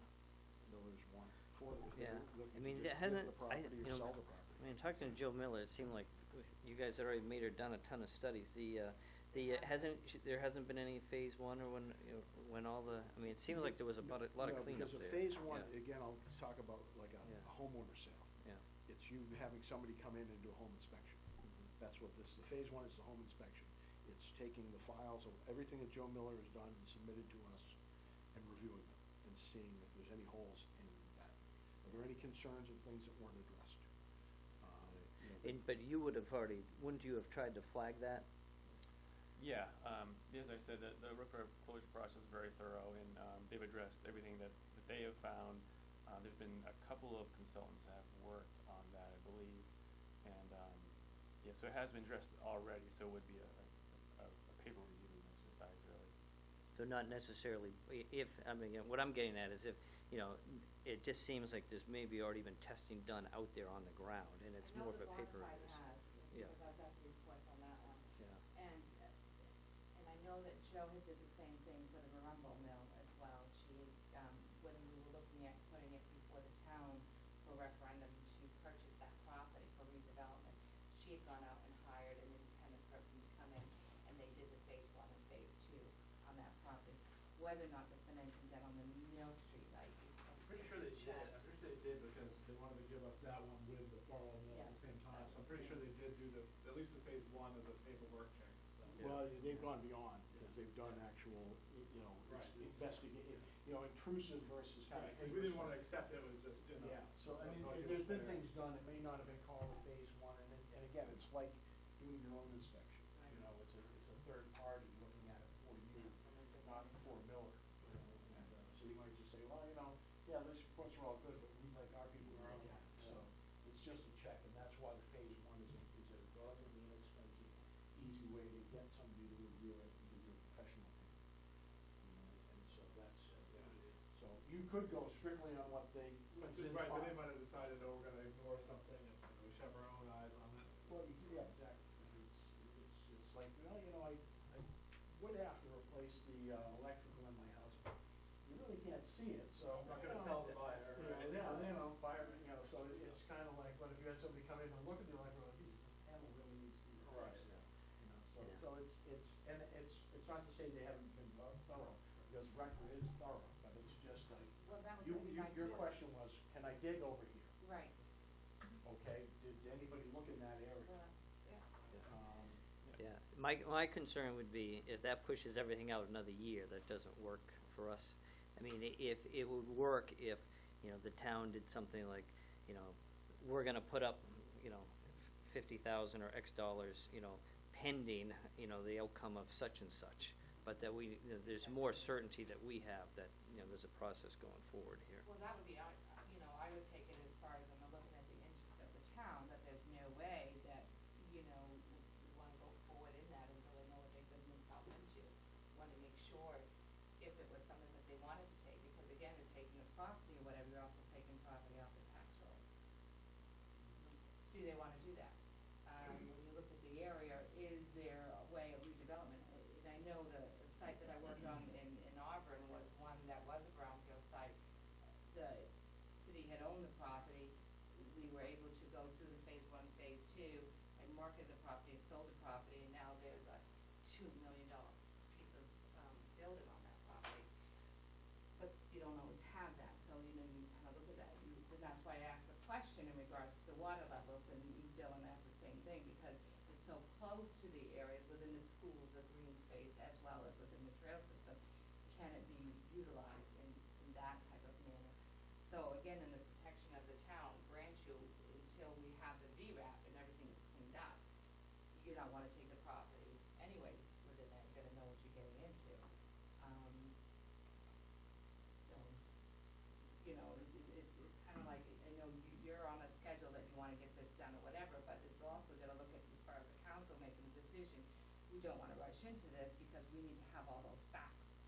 millers want for it, if Yeah, they're looking I mean, to it just hasn't, get the property you or know, sell the property. I mean, talking to Joe Miller, it seemed like you guys had already made or done a ton of studies. There hasn't been any phase one or when all the, I mean, it seemed like there was lot of No, cleanup there. because a phase one, Yeah. again, I'll talk about like a Yeah. homeowner sale. Yeah. It's you having somebody come in and do a home inspection. That's what the phase one is, the home inspection. It's taking the files of everything that Joe Miller has done and submitted to us and reviewing them and seeing if there's any holes in that. Are there any concerns of things that weren't addressed? But you would have already, wouldn't you have tried to flag that? Yeah, as I said, the root closure process is very thorough, and they've addressed everything that they have found. There's been a couple of consultants that have worked on that, I believe, and yeah, so it has been addressed already. So it would be a paper review exercise, really. So not necessarily, if, I mean, what I'm getting at is if, you know, it just seems like there's maybe already been testing done out there on the ground, and it's more of a paper review. I know the Bonafide has, Yeah. because I've got the reports on that one. Yeah. And I know that Joe had did the same thing for the Marumbo Mill as well. She, when we were looking at putting it before the town for referendum to purchase that property for redevelopment, she had gone out and hired an independent person to come in, and they did the phase one and phase two on that property. Whether or not there's been anything done on the Mill Street, Pretty sure they did, I'm pretty sure they did because they wanted to give us that one with the Farrell Mill at the same time, so I'm pretty sure they did do at least the phase one of the paperwork change. Well, they've gone beyond, because they've done actual, you know, Right. investigative, you know, intrusive versus kind of. Because we didn't wanna accept it, it was just, you know. Yeah, so I mean, that's all there's it been was things done, it may not have been called a phase one, and again, it's like doing your own inspection. You know, it's a third party looking at it for you, not for Miller. And, so you might just say, well, you know, yeah, those reports are all good, but we'd like our people to look at it, so it's just a check, and that's why the phase one is a relatively inexpensive, easy way to get somebody to review it and give you a professional opinion. You know, and so that's, so you could go strictly on what they. Right, but they might have decided, oh, we're gonna ignore something, and we should have our own eyes on it. Well, yeah, exactly. It's like, well, you know, I would have to replace the electrical in my house. You really can't see it, so. I'm not gonna tell the buyer, right? Yeah, you know, fire, you know, so it's kind of like, but if you had somebody come in and look at the electrical, this panel really needs to be replaced. Right. You know, so it's not to say they haven't been thorough, because record is thorough, but it's just like, Your question was, can I dig over here? Right, Okay, did anybody look in that area? well, that's, yeah. Yeah, my concern would be if that pushes everything out another year, that doesn't work for us. I mean, if, it would work if, you know, the town did something like, you know, we're gonna put up, you know, 50,000 or X dollars, you know, pending, you know, the outcome of such and such. But that we, you know, there's more certainty that we have that, you know, there's a process going forward here. Well, that would be, you know, I would take it as far as I'm looking at the interest of the town, that there's no way that, you know, we wanna go forward in that until they know what they're getting themselves into. Wanna make sure if it was something that they wanted to take, because again, they're taking a property or whatever, you're also taking property off the tax roll. Do they wanna do that? When you look at the area, is there a way of redevelopment? And I know the site that I worked on in Auburn was one that was a brownfield site. The city had owned the property. We were able to go through the phase 1, phase 2, and market the property and sold the property, and now there's a $2 million piece of building on that property. But you don't always have that, so, you know, you kind of look at that, and that's why I asked the question in regards to the water levels, and Dylan asked the same thing, because it's so close to the areas within the school, the green space, as well as within the trail system. Can it be utilized in that type of manner? So again, in the protection of the town, grant you, until we have the VRAP and everything's cleaned up, you don't wanna take the property anyways within that, you gotta know what you're getting into. So, you know, it's kinda like, I know you're on a schedule that you wanna get this done or whatever, but it's also gotta look at, as far as the council making a decision, we don't wanna rush into this because we need to have all those facts.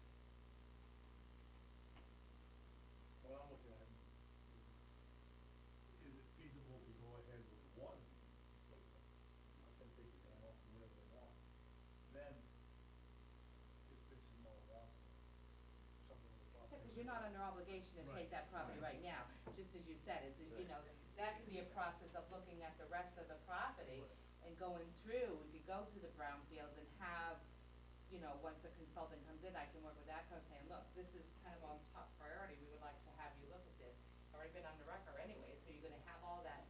What I'm looking at, is it feasible to go ahead with one? Let them take the dam off wherever they want. Then, if this is more or less something we're talking. Yeah, cause you're not under obligation to take that property right now, just as you said, it's, you know, that could be a process of looking at the rest of the property and going through, we could go through the brownfields and have, you know, once the consultant comes in, I can work with that person saying, look, this is kind of on top priority, we would like to have you look at this. Already been on the record anyway, so you're gonna have all that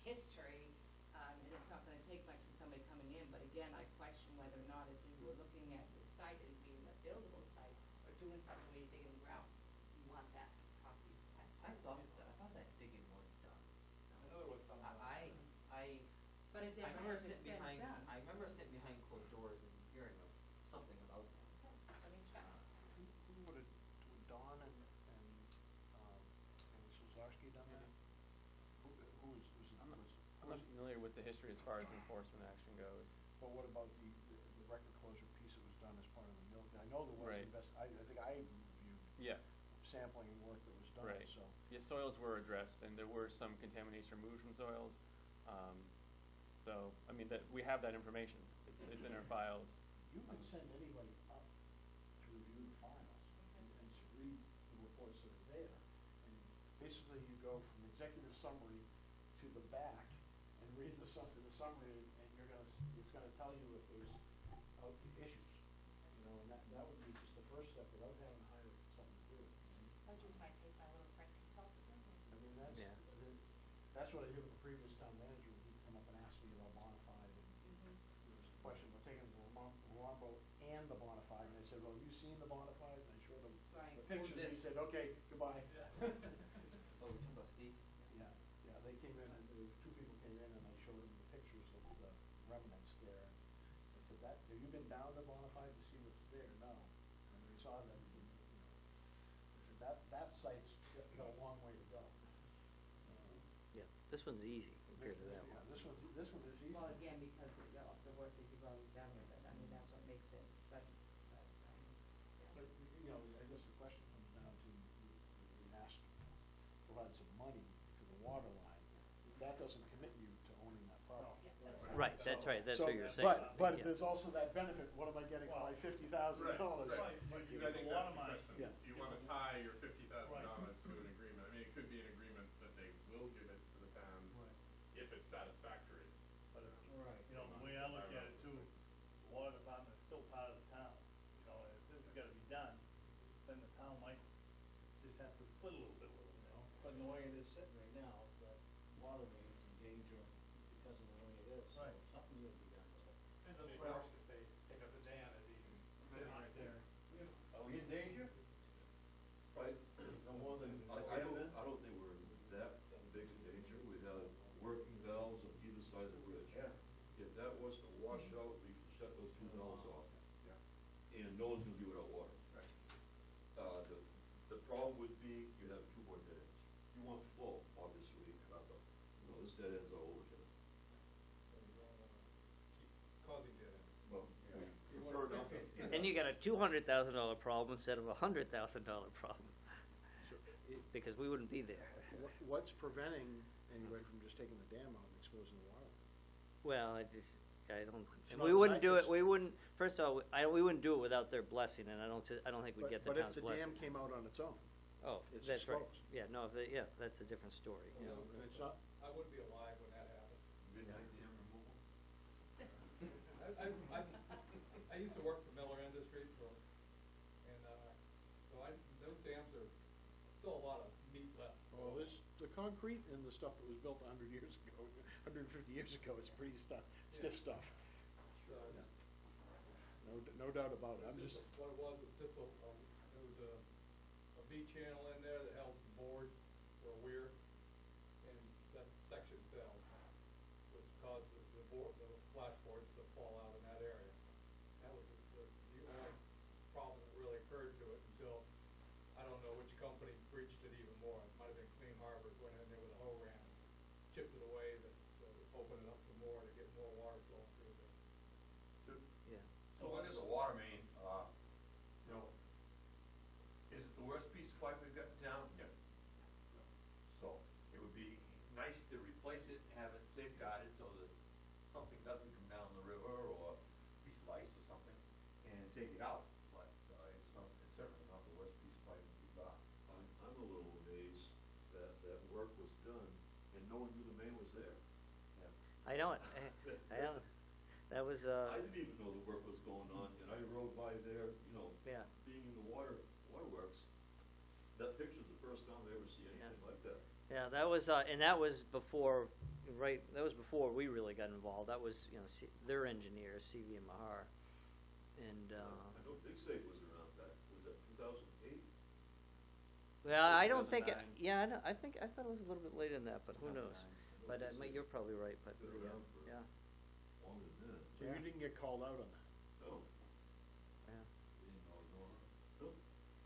history, and it's not gonna take much for somebody coming in, but again, I question whether or not if you were looking at the site and being a buildable site, or doing something where you dig in the ground, you want that property tested. I thought that digging was done. I know there was some. But if I there remember hasn't sitting been behind, done. I remember sitting behind closed doors and hearing something about that. I mean, check. Who would have, Dawn and Suzarski done that? Who was, I'm not familiar with the history as far as enforcement action goes. but what about the record closure piece that was done as part of the mill? I know there was Right. I think I reviewed Yeah, sampling work that was done, right. so. Yeah, soils were addressed, and there were some contamination removed from soils. So, I mean, we have that information. It's in our files. You could send anybody up to review the files and read the reports that are there. And basically, you go from executive summary to the back and read the summary, and you're gonna, it's gonna tell you if there's issues. You know, and that would be just the first step without having to hire something to do it. I just might take my little friend consultant with me. I mean, Yeah. that's what I did with the previous town manager, when he'd come up and ask me about bona fide, and there was the question about taking the Rombo and the bona fide, and I said, well, have you seen the bona fide? And I showed him Right. the pictures, and he this? said, okay, goodbye. Oh, we're talking about Steve? Yeah, yeah, they came in, and two people came in, and I showed them the pictures of the remnants there, and I said, have you been down to bona fide to see what's there? No. And when he saw that, he said, you know, I said, that site's got a long way to go. Yeah, this one's easy compared to that one. Yeah, this one is easy. Well, again, because of the work that you've already done with it, I mean, that's what makes it, but, yeah. But, you know, I guess the question comes down to, we asked to provide some money for the water line. That doesn't commit you to owning that property. Yeah, that's Right, that's right, that's what you're saying. But Yeah. there's also that benefit, what am I getting for my $50,000? Right, but you I got think the water that's the line. question. Yeah. Do you wanna tie your $50,000 to an agreement? I mean, it could be an agreement that they will give it to the town if it's satisfactory. But it's, Right. you know, the way I look at it too, the water department is still part of the town. You know, if this has gotta be done, then the town might just have to split split a little bit with them now. But in the way it is sitting right now, that water main's in danger because of the way it is. So Right. something's gonna be done with it. And of course, if they take up the dam, it'd be sitting right there. Are we in danger? Right, no more than. I don't think we're in that big a danger. We have working valves on either side of the bridge. Yeah. If that was to wash out, we can shut those two valves off. And no one's gonna be without water. The problem would be, you have two more dead ends. You want flow, obviously, this dead ends are over here. So you don't wanna keep causing dead ends. Well, we You prefer wanna not fix to. it. Then you got a $200,000 problem instead of a $100,000 problem, So it- because we wouldn't be there. What's preventing anybody from just taking the dam out and exposing the water? Well, I don't, It's and not we wouldn't do right, it, we wouldn't, first of all, we wouldn't do it without their blessing, and I don't think we'd get the town's But if the blessing. dam came out on its own, Oh, it's that's right. exposed. Yeah, no, that's a different story, you know. and it's not, I wouldn't be alive when that happened. Midnight dam removal? I used to work for Miller Industries and, so those dams are still a lot of meat left. well, the concrete and the stuff that was built 100 years ago, 150 years ago is pretty stiff stuff. So, No doubt about it. I'm just, what it was just there was a V channel in there that held some boards for a weir, and that section fell, which caused the flashboards to fall out in that area. That was the only problem that really occurred to it until, I don't know which company breached it even more. It might have been Clean Harbors, went in there with a hoe ram, chipped it away, to open it up some more to get more water flowing through there. Yeah. So when there's a water main, is it the worst piece of pipe we've got in town? No. So it would be nice to replace it, have it safeguarded so that something doesn't come down the river or a piece of ice or something and take it out. But it's certainly not the worst piece of pipe we've got. I'm a little amazed that work was done and no one knew the man was there. I know it, that was, I didn't even know the work was going on, and I rode by there, yeah. being in the waterworks. That picture's the first time I ever see anything like that. Yeah, that was, and that was before, that was before we really got involved. That was, their engineers, CV and Mahar, and, I know Big Safe was around that, was that 2008? well, I don't think, 2009. yeah, I thought it was a little bit later than that, but who knows? But, you're probably right, but, Been around for yeah, longer than that. so you didn't get called out on that? No, yeah. didn't know it going on. No.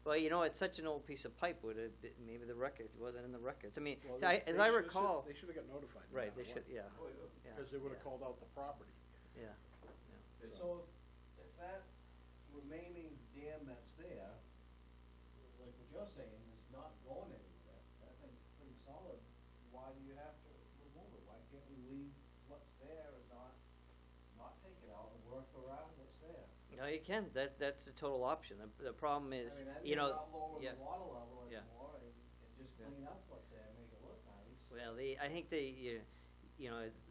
Well, it's such an old piece of pipe, maybe the records, it wasn't in the records. I mean, Well, as I recall, They should've got notified. no right, matter they what, should, yeah, Oh, yeah. yeah. Because they would've yeah, called out the property. Yeah, So if that remaining dam that's there, like what you're saying, is not going anywhere, that thing's pretty solid, why do you have to remove it? Why can't we leave what's there and not take it out and work around what's there? no, you can, that's a total option. The problem is, I mean, that'd you be know, not lower yeah. the water level Yeah. anymore and just Yeah. clean up what's there, make it look nice. Well, I think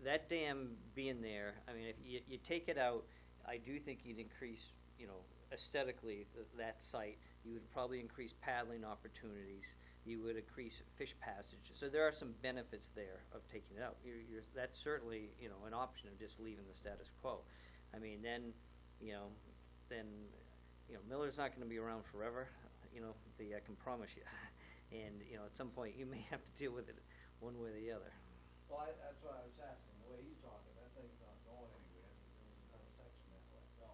that dam being there, I mean, if you take it out, I do think you'd increase, aesthetically, that site. You would probably increase paddling opportunities. You would increase fish passage. So there are some benefits there of taking it out. That's certainly, an option of just leaving the status quo. I mean, then Miller's not gonna be around forever, I can promise you. And, at some point, you may have to deal with it one way or the other. Well, that's what I was asking, the way he's talking, that thing's not going anywhere, there was another section that let go.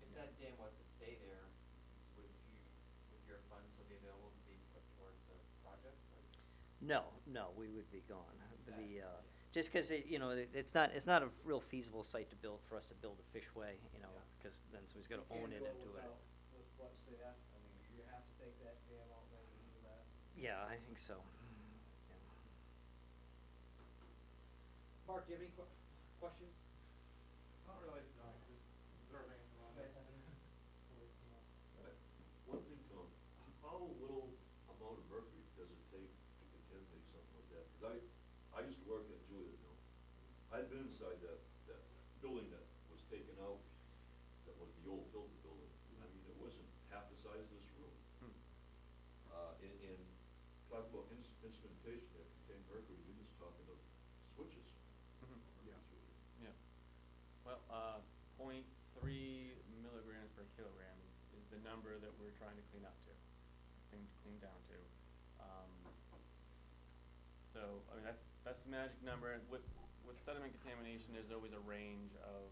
If that dam was to stay there, would your funds still be available to be put towards a project? No, we would be gone. Okay. Just because it's not a real feasible site for us to build a fishway, because then somebody's got to own it and do it. With what's there, I mean, you have to take that dam out and then do that. Yeah, I think so. Yeah. Mark, do you have any questions? Not really, no, just observing on You it. guys have any? One thing, Tom, how little amount of mercury does it take to contaminate something like that? Because I used to work at Julia Mill. I'd been inside that building that was taken out, that was the old filter building. I mean, it wasn't half the size of this room. And talk about instrumentation that contain mercury, you're just talking of switches. Mhm. Yeah. Mercury switches. Yeah. Well, 0.3 milligrams per kilogram is the number that we're trying to clean up to, clean down to. So, I mean, that's the magic number. And with sediment contamination, there's always a range of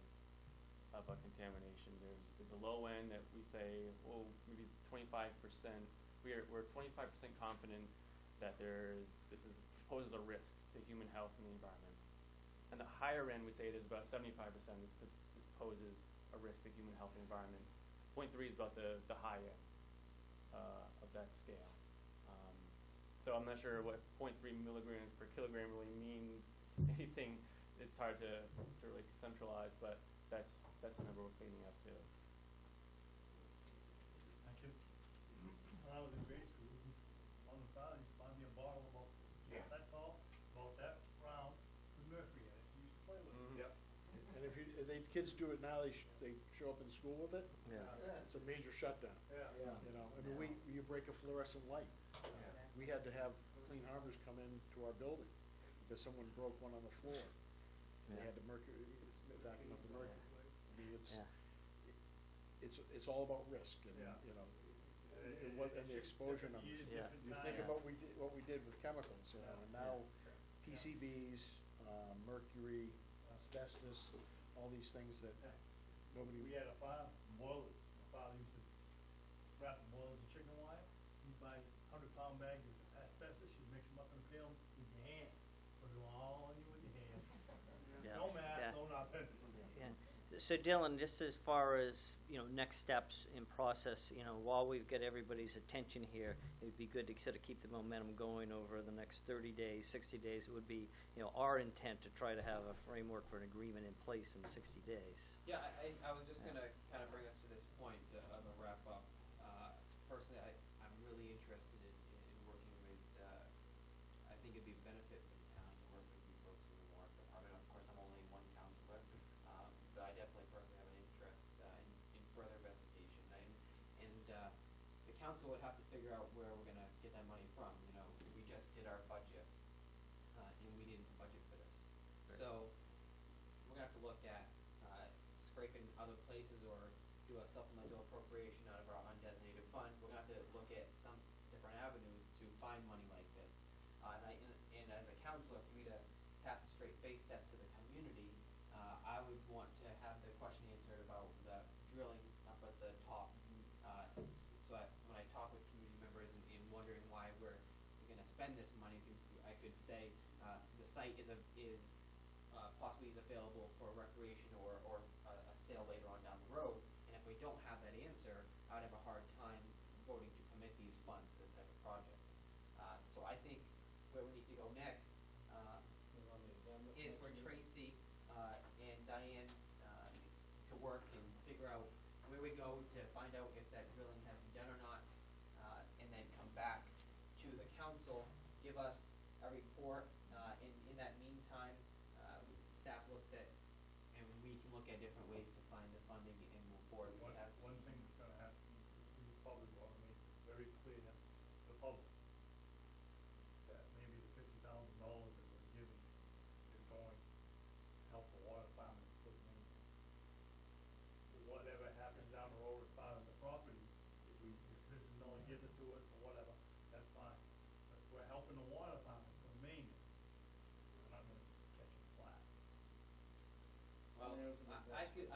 a contamination. There's a low end that we say, well, maybe 25%. We're 25% confident that this poses a risk to human health and the environment. And the higher end, we say there's about 75% this poses a risk to human health and environment. 0.3 is about the high end of that scale. So I'm not sure what 0.3 milligrams per kilogram really means anything. It's hard to really centralize, but that's the number we're cleaning up to. Thank you. When I was in grade school, one of the fathers used to buy me a bottle about that tall, about that round, with mercury in it. He used to play with it. Yep. And if kids do it now, they show up in school with it. Yeah. It's a major shutdown. Yeah. You know, I mean, you break a fluorescent light. We had to have Clean Harbors come into our building because someone broke one on the floor. And they had to vacuum up the mercury. I mean, it's all about risk and, Yeah. you know, and the exposure numbers. Yeah. You think about what we did with chemicals, you know, and now PCBs, mercury, asbestos, all these things that nobody. We had a farm, boilers. My father used to wrap the boilers in chicken wire. He'd buy 100-pound bags of asbestos. You'd mix them up in a film with your hands. Put it all on you with your hands. Yeah. No math, Yeah. no nothing. Yeah. So Dylan, just as far as, next steps in process, while we've got everybody's attention here, it'd be good to sort of keep the momentum going over the next 30 days, 60 days. It would be, our intent to try to have a framework for an agreement in place in 60 days. Yeah, I was just gonna kind of bring us to this point of a wrap up. Personally, I'm really interested in working with, I think it'd be a benefit for the town to work with you folks in the Warrant Department. Of course, I'm only one counselor, but I definitely personally have an interest in further investigation. And the council would have to figure out where we're gonna get that money from. We just did our budget, and we didn't budget for this. Right. So we're gonna have to look at scraping other places or do a supplemental appropriation out of our undesignated fund. We're gonna have to look at some different avenues to find money like this. And as a counselor, for me to pass a straight face test to the community, I would want to have the question answered about the drilling up at the top. When I talk with community members and wondering why we're gonna spend this money, I could say the site is possibly is available for recreation or a sale later on down the road. And if we don't have that answer, I would have a hard time voting to commit these funds to this type of project. So I think where we need to go next is for Tracy and Diane to work and figure out where we go to find out if that drilling has been done or not, and then come back to the council, give us a report. In that meantime, staff looks at, and we can look at different ways to find the funding and move forward. We have One thing that's gonna happen, we probably want to make it very clear to the public that maybe the $50,000 that we're giving is going to help the water department put in. Whatever happens down the road as far as the property, if this is only given to us or whatever, that's fine. But we're helping the water department from Maine. We're not gonna catch it flat. Well, I could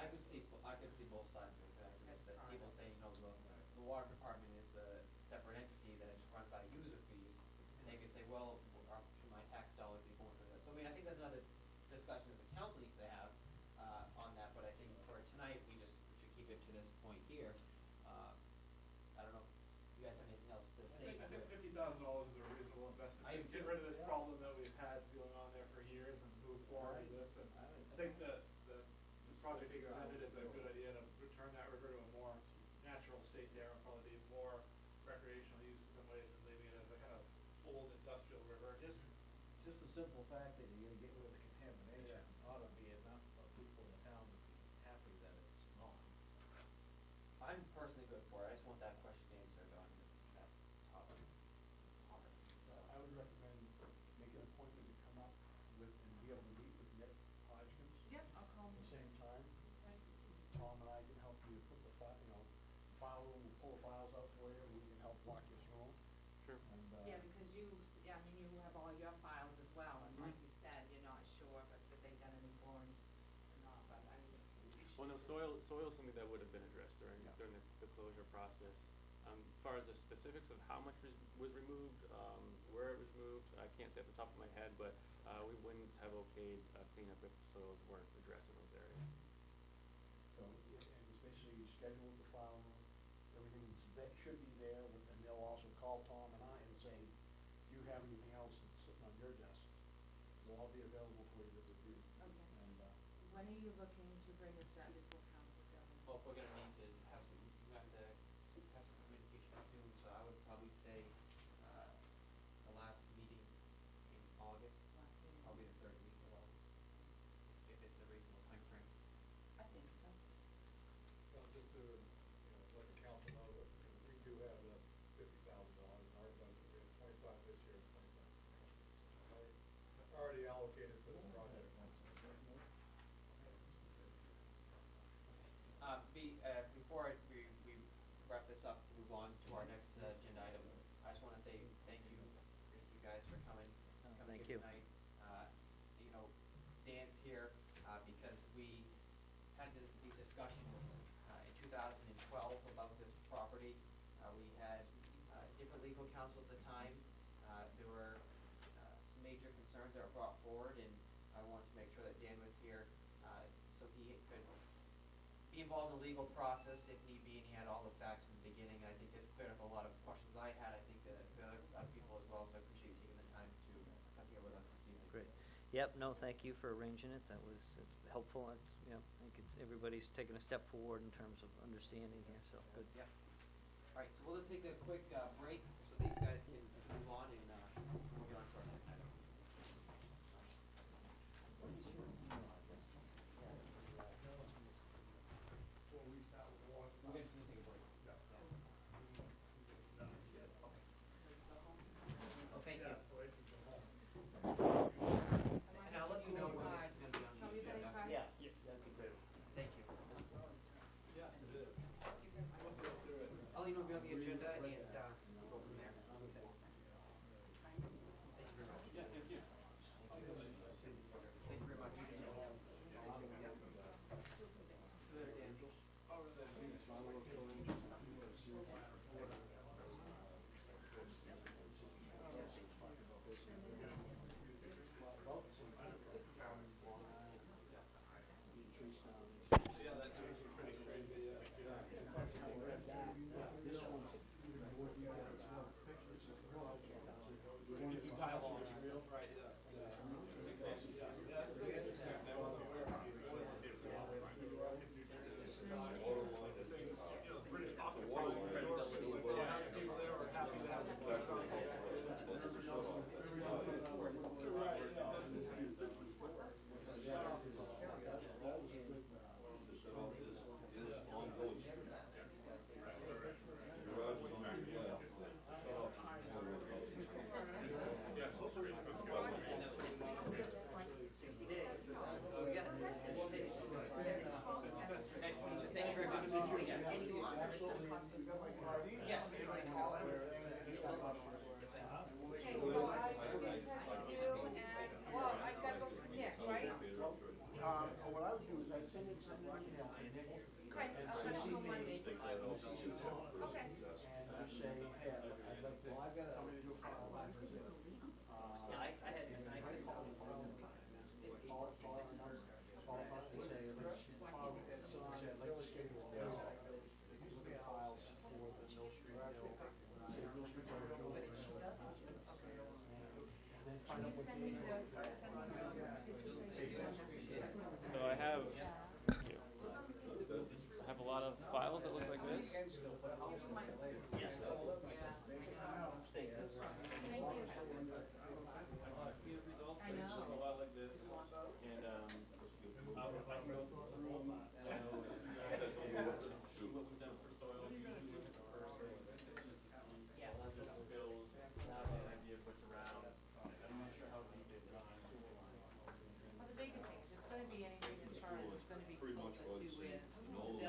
see both sides of that. That people say, the water department is a separate entity that is run by user fees, and they could say, well, should my tax dollars be going for that? So I mean, I think that's another discussion that the council needs to have on that. But I think for tonight, we should keep it to this point here. I don't know. If you guys have anything else to say? I think $50,000 is a reasonable investment. I To get rid of this problem that we've had going on there for years and move forward with this. And I think the project you presented is a good idea to return that river to a more natural state there and probably be more recreational use in some ways than leaving it as a kind of old industrial river. Just the simple fact that you're gonna get rid of the contamination ought to be enough for people in the town to be happy that it's gone. I'm personally good for it. I just want that question answered on that topic. So, Tom and I can help you put the file room, we'll pull the files out for you, and we can help walk you through them. Sure. And, Yeah, because I mean, you have all your files as well, and like you said, you're not sure if they've done any borings or not, but I mean, you should. Well, no, soil is something that would have been addressed during the closure process. As far as the specifics of how much was removed, where it was moved, I can't say off the top of my head, but we wouldn't have okayed cleanup if the soils weren't addressed in those areas. So, and it's basically you schedule the file room, everything's, that should be there, and they'll also call Tom and I and say, do you have anything else that's sitting on your desk? They'll all be available for you to review. Okay. And, When are you looking to bring this back before council, Kevin? Well, if we're gonna need to have some, we have to have some communication soon, so I would probably say, the last meeting in August, Last meeting? probably the third week of August, if it's a reasonable timeframe. I think so. Well, just to, let the council know that we do have the $50,000 in our budget. We have 25 this year, 25. Already allocated for this project. Before we wrap this up, move on to our next agenda item, I just wanna say thank you guys for coming Thank here you. tonight. Dan's here, because we had these discussions, in 2012 about this property. We had, different legal counsel at the time. There were, some major concerns that were brought forward, and I wanted to make sure that Dan was here, so he could be involved in the legal process if need be, and he had all the facts from the beginning. I think this cleared up a lot of questions I had. I think that the other people as well, so I appreciate you taking the time to come here with us this evening. Great. Yep, no, thank you for arranging it. That was helpful. It's, I think everybody's taken a step forward in terms of understanding here, so good. Yeah. All right, so we'll just take a quick break so these guys can move on, and we'll get on to our second item. what is your email address? Before we start with the water. We're gonna just take a break. Yeah. Well, thank you. Yeah, so I can go home. And I'll let you know when this is gonna be on the Show me agenda. that card. Yeah, yes, that'd be great. Thank you. Yes, it is. I'll leave it on the agenda, and we'll go from there. Thank you very much. Yeah, thank you. Thank you very much. So there, Dan. What I would do is I'd send it to the email to Nick. Okay, I'll let you know Monday. And Okay. just say, hey, I'd like to, I've got your file live for this. Yeah, I had this, and I couldn't call the phone because Call it, and say, let's file with Ed Son, I'd like to schedule this. These are the files for the Mill Street bill. Say Mill Street bill, Joe. And then find out what Send me dates. So I have a lot of files that look like this. Thank you. Results, I know. a lot like this, and I would like to go through them. See what we've done for soils. Usually look at the first thing, just to see just spills, have an idea of what's around. I'm not sure how deep they've gone. Well, the biggest thing is it's gonna be anything as far as it's gonna be Pretty much closer what to it's where in all the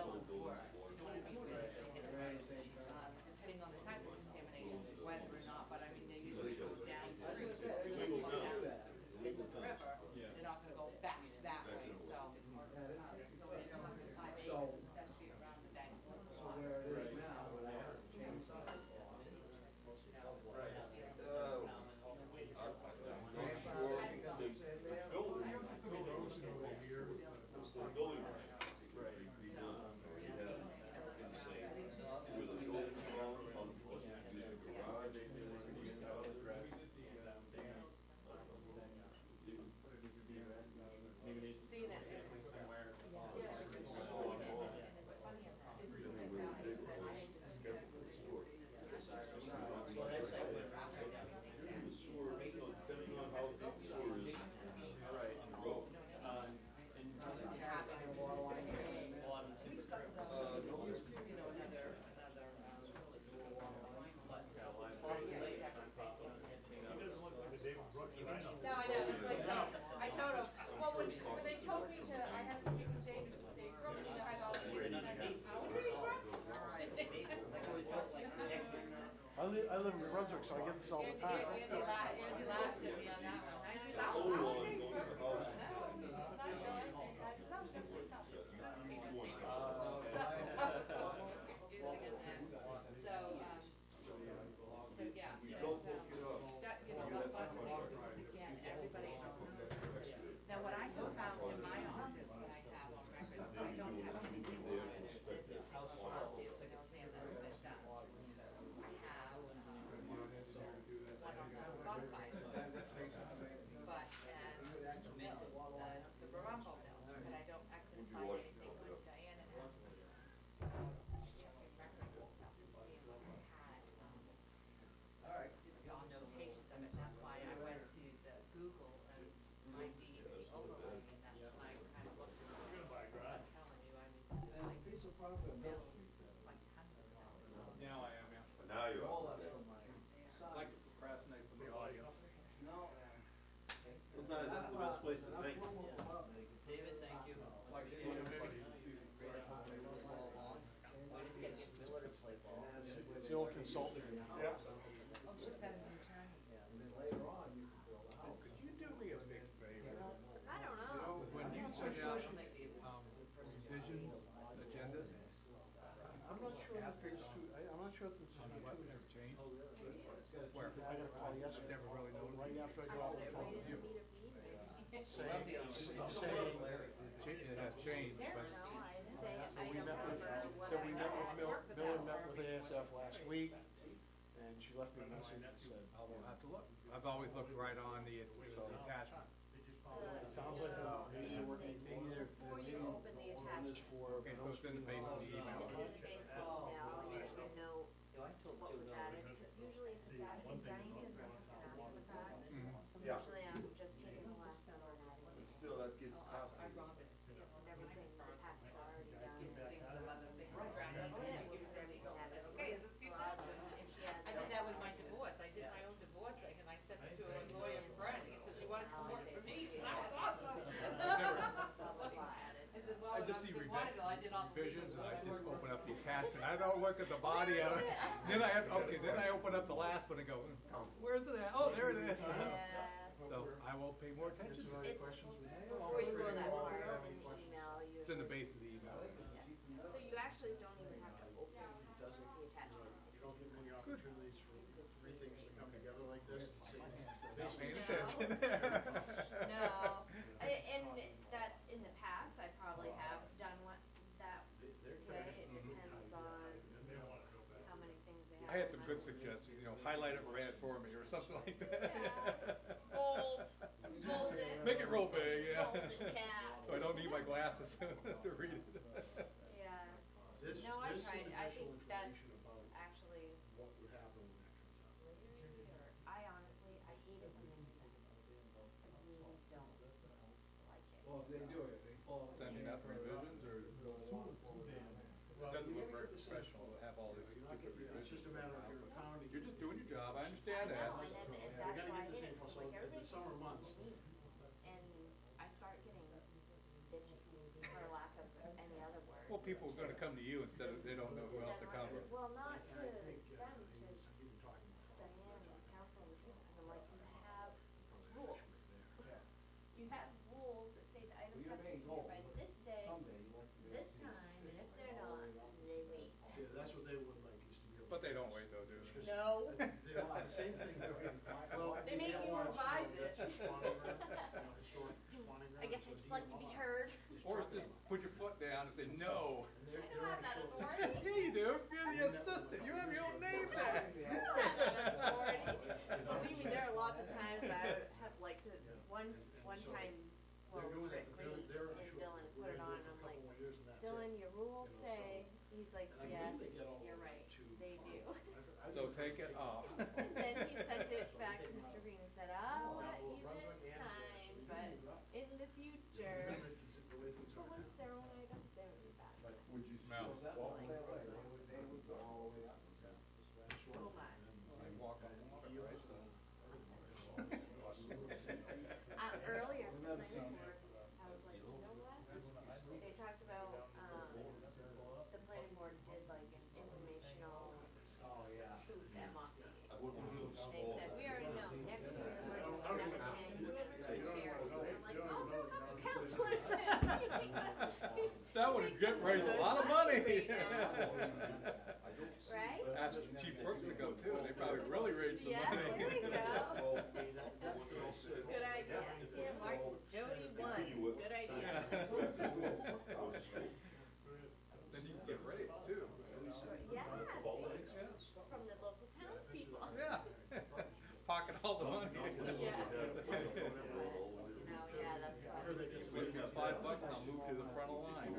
Brunswick, so I get this all the time. Andy laughed at me on that one. I says, I'll take forever. No, it's not yours. I said, no, please help. Teacher's name. So, that was so confusing in that. So, yeah, that, you know, that's important, because again, everybody knows. Now, what I have found in my office, what I have on records, I don't have anything on it, that the house file is a no dam that has been done. I have, one on the bonfire, but, and the mill, the Barumbo mill, but I couldn't find anything like Diana asked me. Just checking records and stuff and seeing what they had, just saw notations of it, and that's why I went to the Google and my deed, the overlay, and that's when I kind of looked at it. Because I'm telling you, I mean, it's like bills, just like tons of stuff. Now I am, yeah. But now you're all set. I like to procrastinate from the audience. Sometimes that's the best place to think. David, thank you. Like seeing everybody. It's the old consultant. Yeah. Oh, she's got a new attorney. And then later on, you can build a house. Could you do me a big favor? I don't know. Because when you send out, visions, agendas, I'm not sure if it's too, I'm not sure if this is on what has changed, where, I got a call yesterday, never really noticed. right after I got off the phone with you, saying, It has changed, but so we met with, Miller met with ASF last week, and she left me a message and said, I will have to look. I've always looked right on the attachment. it sounds like maybe they're working, maybe they're, Before you open the one is attachment. for. Okay, so it's in the base of the email. It's in the baseball now, usually note I told what was Jill added, because usually if it's added in Diane doesn't come out with that. Yeah. Usually I'm just taking the last number and adding But it. still, that gets I costly. robbed it. And everything, the packet's already done. Things of other things, dragged up, and I give it to her, legal, and said, okay, is this too much? If she had I did that with my divorce, I did my own divorce thing, and I sent it to a lawyer friend, he says, you wanna come work for me? That was awesome. blah, blah, added. I said, well, I when I just was see in Waterville, I did all the legal revisions and I work. just open up the attachment. I don't look at the body of it. Then I open up the last one and go, where's it at? Oh, there it is. Yes. So I will pay more attention to it. Before you go that far, it's in the email It's in the usually. base of the email. Yeah. So you actually don't even have to open the attachment. You don't get many opportunities for three things to come together like this. Not paying attention. No, and that's, in the past, I probably have done that way, it depends on how many things they have. I had some good suggestions, highlight it red for me or something like that. Bold it. Make it real big, yeah. Bold in caps. So I don't need my glasses to read it. Yeah. This- No, I this tried, some I think additional that's information about actually, what would happen when that comes out. I honestly, I hate it when they do that. I really don't like it. Well, if they do it, they fall. Sending out revisions or it doesn't look very professional to have all these stupid It's revisions. just a matter of your accounting. You're just doing your job, I understand that. I know, and then, and Yeah, that's we gotta why get this it is, info, so like, in the everybody summer thinks months. this is me, and I start getting bitchy, for lack of any other word. Well, people are gonna come to you instead of, they don't know who else to come with. Well, not to And I think, them, to you've been talking about. Diane and council, because I'm like, you have rules. You have rules that say the items have to be here by this day, Someday you want to be this able to- time, and if they're not, they wait. Yeah, that's what they would like, is to be able. But they don't wait though, do they? No. They don't, the same thing. Well, They make you want us to know revise that's it. responding ground, historic responding ground. I guess I so just like to be DMR. heard. Or just put your foot down and say, no. And they're- I they're don't have on that shore- authority. Yeah, you do, you're the assistant, you have your own name tag. I don't have that authority. Believe me, there are lots of times I have like to, one time, well, it was Rick Green and Dylan put it on, and I'm like, Dylan, your rules say, he's like, And I yes, believe they get all the you're way right, to they do. So take it off. And then he sent it back to Mr. Green and said, I'll let you this time, but in the future, but once they're own items, they would be bad. Would you Mel. still walk that way? They would go all the way up. Oh my. I walk on water, right? Earlier, the planning board, I was like, you know what? They talked about, the planning board did like an informational Oh, yeah. shoot at Moxie. They said, we already know, next year we're gonna have a tank, move it to a charity. I'm like, oh, no, have the counselors. That would've raised a lot of money. Right? That's Chief Brooks to go too, they probably really raised some Yeah, money. there you go. Good idea. Yeah, Mark, Jody won. Good idea. Then you can get raised too. Yeah, see, from the local townspeople. Yeah. Pocket all the money. Yeah. No, yeah, that's fun. Give me $5 and I'll move to the front of the line.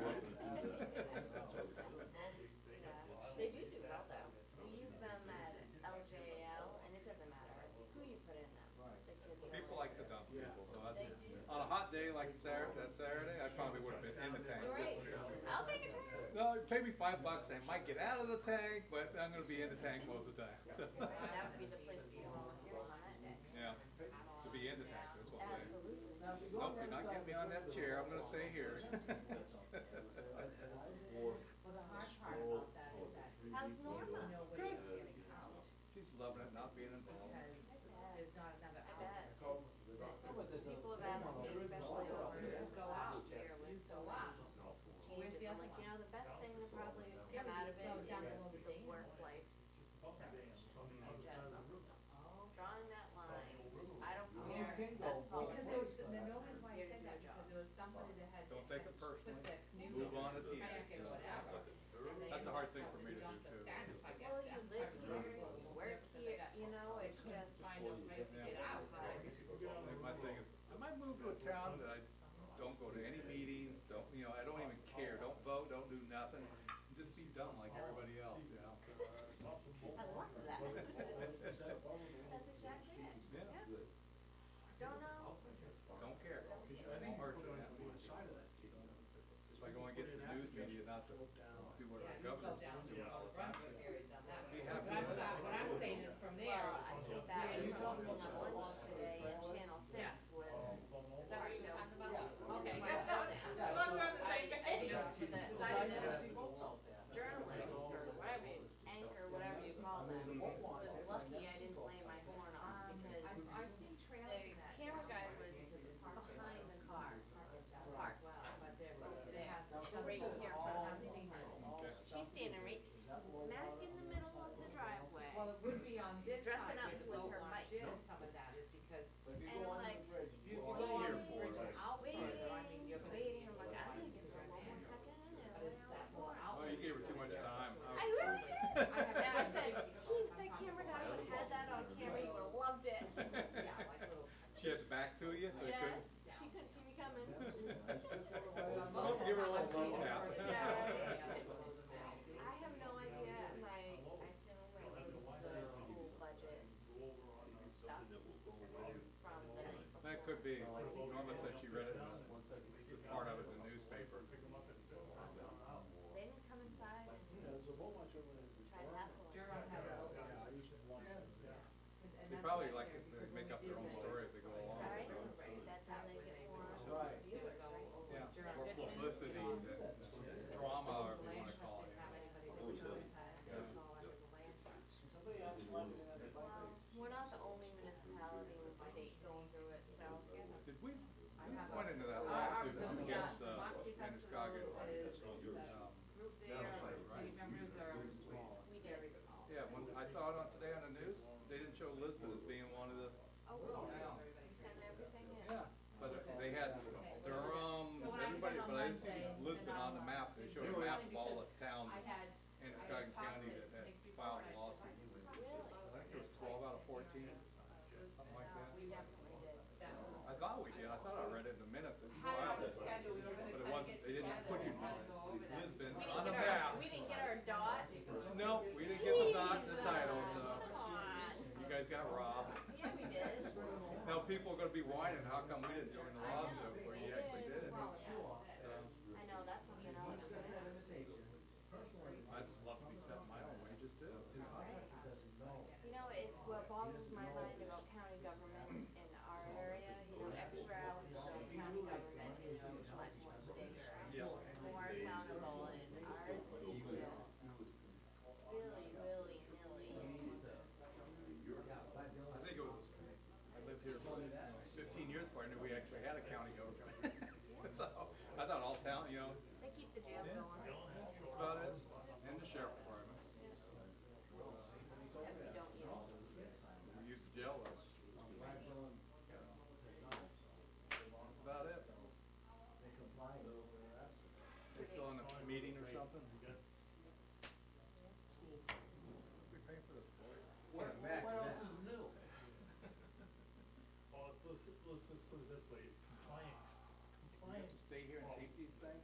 They do well though. We use them at LJL and it doesn't matter who you put in them. The kids are. People like the dump people, so that's, on a hot day like that Saturday, I probably would've been in the tank. Great. I'll take a turn. No, pay me $5, I might get out of the tank, but I'm gonna be in the tank most of the time. So, That would be the place to be volunteering on that day. yeah, to be in the tank, that's what they. Absolutely. Nope, you're not getting me on that chair, I'm gonna stay here. Well, the hard part about that is that How's Norma? no way of getting out, She's loving it, not being involved. because there's not another I bet. outlet. People have asked me, especially over last year with so much Where's changes. the I'm other like, one? you know, the best thing to probably Yeah, come but out you of it slowed down a is little the bit. work-life separation. Oh. Drawing that line, I don't You care, can go that's both Because politics. there was, the notice why I Here to said do that, a job. because there was somebody that had. Don't take it had personally. Put the canoe Move on to in, the kayak and whatever. and they That's a hard thing ended for up me to do, dumped the too. fence, I guess, Well, you after live the road here, closed, you work because they here, got- you know, they it's couldn't just, find a place to Yeah. get out, but. Like, my thing is, I might move to a town that I don't go to any meetings, don't, I don't even care, don't vote, don't do nothing, just be dumb like everybody else, I love that. That's exactly it. Yeah. Don't know, Don't care. Smart to that. It's like when I get the news media not to do what Yeah, our you go governor's down to doing all the time. Brunswick area, done that. We have But some of that. what I'm saying is from there. well, I think that Yeah, you was told on me lunch today and Channel Six Yeah. was. Is that what you were talking about? Okay, My good. building. As long as we're on the same page. Because I know journalists or whatever, anchor, whatever you call them, was lucky I didn't lay my horn on because I've seen trails the in that. camera guy was behind the car, parked, But there, They it has have some right sort of- here I've front. seen it. She's standing right smack in the middle of the driveway. Well, it would be on this Dressing side up where the with boat her launch mic. is, some of that is because And I'm like, if you go on the bridge and out further, I mean, you're gonna. waiting, I'm like, I'm gonna give her one more second and But lay it's her that horn. little Oh, you gave her too much time. I really did. I have- And I said, Keith, the camera guy would have had that on camera, you would have loved it. Yeah, like little. She had the back to you, so you Yes, couldn't. she couldn't see me coming. Oh, give her a little bump tap. Yeah, right. I have no idea, I assume it was the school budget stuff from the night before. That could be. Norma said she read it, as part of it in the newspaper. They didn't come inside and There's a whole bunch of them. try to hassle us. Durham has a little. Yeah, I used to want to. And They that's probably what like they're- it, they make up their own story as they go along. Right, so. that's how they get more Right. viewers, Go right? over Yeah, Durham. or publicity, drama, or if you wanna call it. It's all under the land trust. Somebody else wanted to have a Well, we're not the only municipality in the state going through it, so. Did we have went a- into that Our- lawsuit the, against, Moxie Androscoggin, Festival is, the um, group there, the members are We did. very small. yeah, when I saw it on today on the news, they didn't show Lisbon as being one of the, Oh, cool. towns. We sent everything in. Yeah, but they had Durham, So when I everybody, went on but I didn't see Monday, Lisbon then on the map, they showed a it's map funny of all the because towns I had, in I Androscoggin had talked County to that had Nick before, filed and a I lawsuit. said, Really? I think it was 12 out of 14, something like that. We definitely did. that was. I thought we did, I thought I read it in the minutes, it Had it on the filed. schedule, we were But it gonna wasn't, get they didn't together put and it, kind of go over that. Lisbon We on didn't the get map. our, we didn't get our dot. No, we didn't get the dot and the title, so Come on. you guys got robbed. Yeah, we did. Now people are gonna be whining, how come we didn't join the lawsuit, where you actually did it? Well, So, I know, that's something else. I'd love to be setting my own wages too. You know, what boggles my mind about county government in our area, extra hours of county government is much bigger, Yeah. more accountable, and ours is just really, really nilly. meeting or Right. something? You got school. We paying for this, boy. What else is new? Well, let's just put it this way, it's compliance. We have to stay here and tape these things?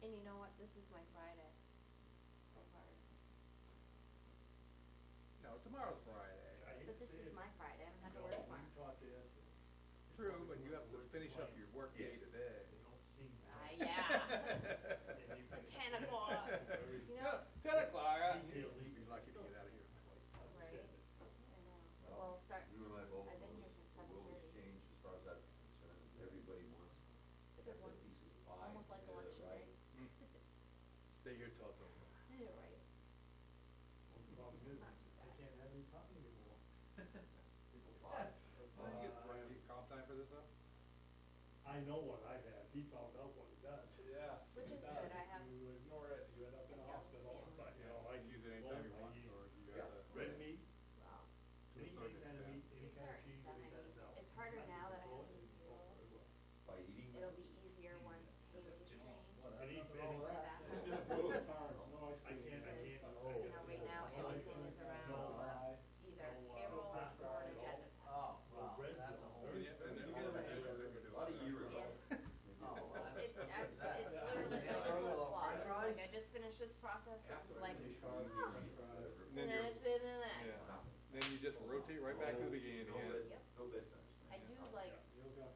And you know what, this is my Friday, so far. No, tomorrow's Friday. I hate But to this say is it, my Friday, I don't have to you work know, tomorrow. we talked to yesterday. True, but you have to finish up your work day today. They don't seem. Yeah. And you can- 10 o'clock. Very You know, 10 o'clock, detailed, you'd be lucky to get out of here. right, understand it. I know, well, start, You and I both I've been know here this- since the world has 7:30. changed as far as that's concerned. Everybody wants It's a their good one, piece of the pie. almost like election day. right? Stay here till it's over. You're right. The problem It's is, not too I bad. can't have any company anymore. People fly. You get comp time for this though? I know what I have, he found out what it does. Yes. Which It is does. good, I have. If you ignore it, you end up in a hospital, but, you know, I Use it anytime you want, or you Yeah. gotta. red meat, Well, To a any certain kind of extent. meat, any kind of certain cheese, extent, any I kind of mean, salad. it's harder Not now that I control have it, new it's all fuel. very well. By eating It'll them. be easier once Haley is trained. What, But I eat don't know better. that. That Just one. go to farms, no ice cream. I can't, Because, Oh. you know, right now, anything is around No pie, either no, payroll or pasta, an no. agenda. Oh, no wow, bread, that's a no whole. very- And then you get the measures that you're doing. About a year ago. Yes. Oh, well, that's. It's literally like Yeah. a flip-flop. It's French like I just finished this process, I'm like, French oh, fries. and then it's in the next Yeah. one. Then you just rotate right back to the beginning No again. bed- Yep. No bedtimes. I do like,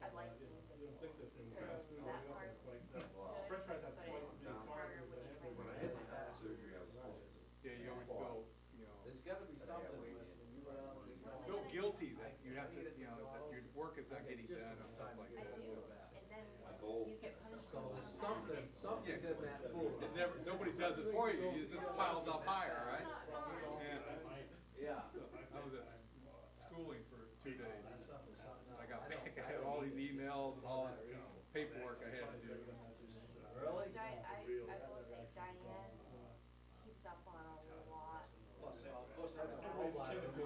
I like being You don't think this busy, is so fast food, that you don't part's think good, like that. Wow. French fries have but twice it's as many harder carbs when as you they try When to I do had my it. back surgery, I was supposed to. Yeah, you always feel, you know, There's gotta be But I something gotta with, wait when you go down to the. feel guilty that you have to, you know, that your work is not getting done and stuff like I that. do, and then My goal. you get punished So when you there's come back. something in that food. It never, nobody does it for you, it just piles up higher, right? It's not fun. And Yeah. I was at schooling for 2 days. That stuff is something else. I got, I had all these emails and all this paperwork I had to do. Really? I will say Diane keeps up on a lot. Plus, of course, that Yeah. whole lot of food,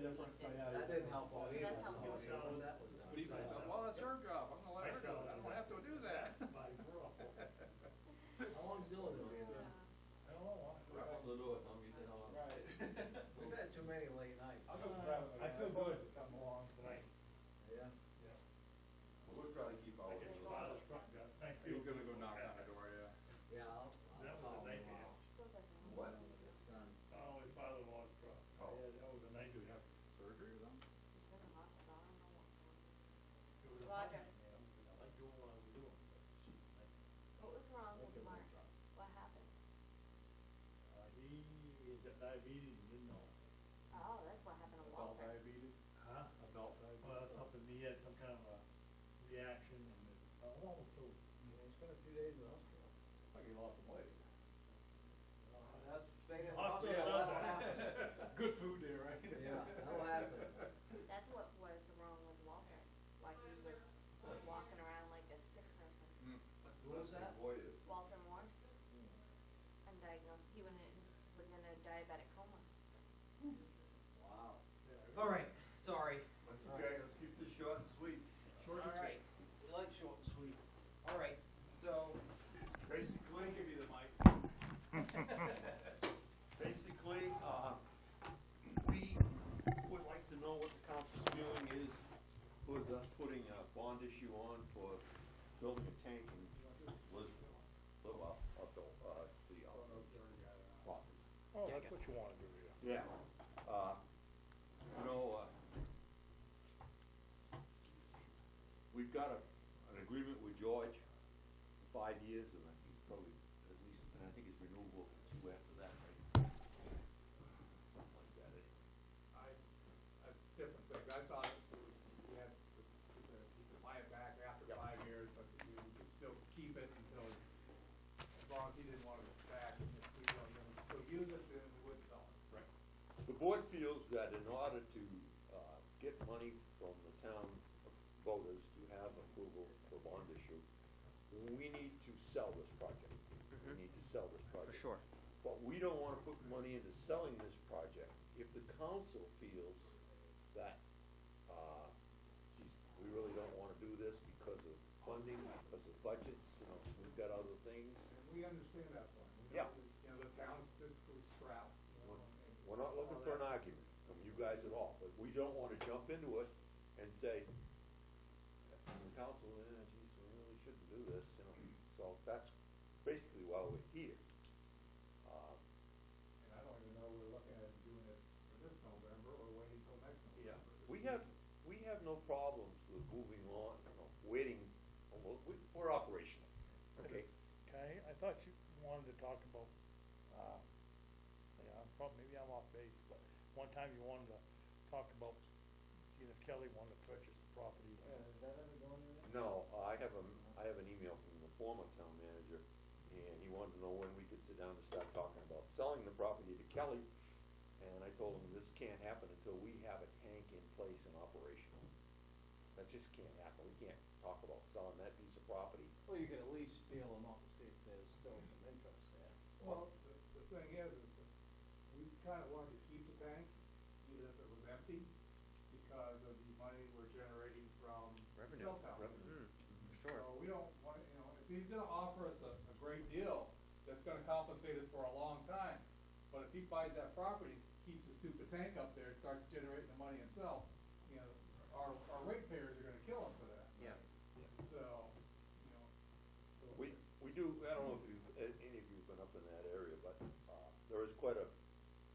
that didn't help out either. That's helpful. So, that was- People say, well, that's her job, I'm gonna let her do it, I don't have to do that. How long's Dylan been doing that? I don't know why. Right on the door, tell me the hell out. We've had too many late nights. I feel good to come along tonight. Yeah. We'll try to keep I our. get a lot of front gun. I feel He's gonna go good. knock on the door, yeah. Yeah, That was a nightmare. Still doesn't. What? It's done. Oh, his father-in-law's truck. Oh. Yeah, that was a nightmare. Surgery or something? He's in the hospital, I don't know what's wrong. It was a Roger. I like doing what I was doing. What was wrong with Mark? What happened? He's got diabetes, and didn't know. Oh, that's what happened to Adult Walter. diabetes? Huh? Adult diabetes? Well, that's something, he had some kind of a reaction, and it almost killed him. He spent a few days in the hospital. Like he lost some weight. That's, staying in the Hospital hospital, does that'll that. happen. Good food there, right? Yeah, that'll happen. That's what was wrong with Walter. Like he was walking around like a stick person. Who was that? Walter Morse. Undiagnosed. He was in a diabetic coma. Wow. All right, sorry. That's okay, let's keep this short and sweet. Short and All right. sweet. We like short and sweet. All right, so, Basically, Give me the mic. basically, we would like to know what the council's feeling is towards us putting a bond issue on for building a tank in Lisbon. Well, the property. Oh, that's what you wanna do, Yeah, yeah. you know, we've got an agreement with George for 5 years, and I think probably at least, and I think it's renewable for 2 after that, right? Something like that, Different things, I thought we had to buy it back after 5 years, but we could still keep it until, as long as he didn't want it back, if we were gonna still use it, then we would sell it. Right. The board feels that in order to get money from the town voters to have approval for bond issue, we need to sell this project. We need to sell this for project. sure. But we don't wanna put money into selling this project if the council feels that, geez, we really don't wanna do this, budgets, we've got other things. And we understand that point. We Yeah. know that, the town's fiscally strapped, and We're not looking all for an that. argument from you guys at all, but we don't wanna jump into it and say, the council, geez, we really shouldn't do this, so that's basically why we're here. And I don't even know we're looking at doing it for this November or waiting till next Yeah, November. we have no problems with moving on, waiting, we're operational, okay? Okay, I thought you wanted to talk about, maybe I'm off base, but one time you wanted to talk about seeing if Kelly wanted to purchase the property. Is that ever going in there? No, I have an email from the former town manager, and he wanted to know when we could sit down and start talking about selling the property to Kelly. And I told him this can't happen until we have a tank in place and operational. That just can't happen. We can't talk about selling that piece of property. Well, you can at least feel them out to see if there's still some interest there. Well, the thing is that we kind of wanted to keep the tank, even if it was empty, because of the money we're generating from Revenue. cell tower. Sure. So we don't want, if he's gonna offer us a great deal, that's gonna compensate us for a long time, but if he buys that property, keeps the stupid tank up there, starts generating the money himself, our ratepayers are gonna kill us for that. Yeah. So, We do, I don't know if any of you have been up in that area, but there is quite a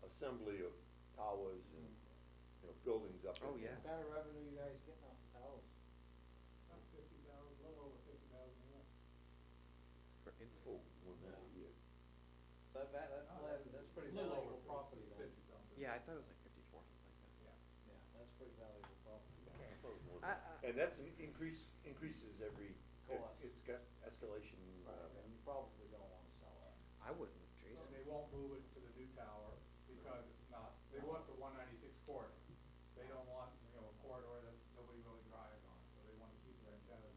assembly of towers and, buildings up in Oh, there. yeah. What kind of revenue you guys getting off the towers? about 50,000, a little over 50,000 a year. Oh, more than that a year. So that's pretty Little valuable over property then. 50 something. Yeah, I thought it was like 54, something like that. Yeah. Yeah, that's pretty valuable property. I thought it was more than that. And that's increases every, Cost. it's got escalation. And you probably don't wanna sell that. I wouldn't, Jason. So they won't move it to the new tower because it's not, they want the 196 corridor. They don't want, a corridor that nobody really drives on, so they wanna keep their antennas,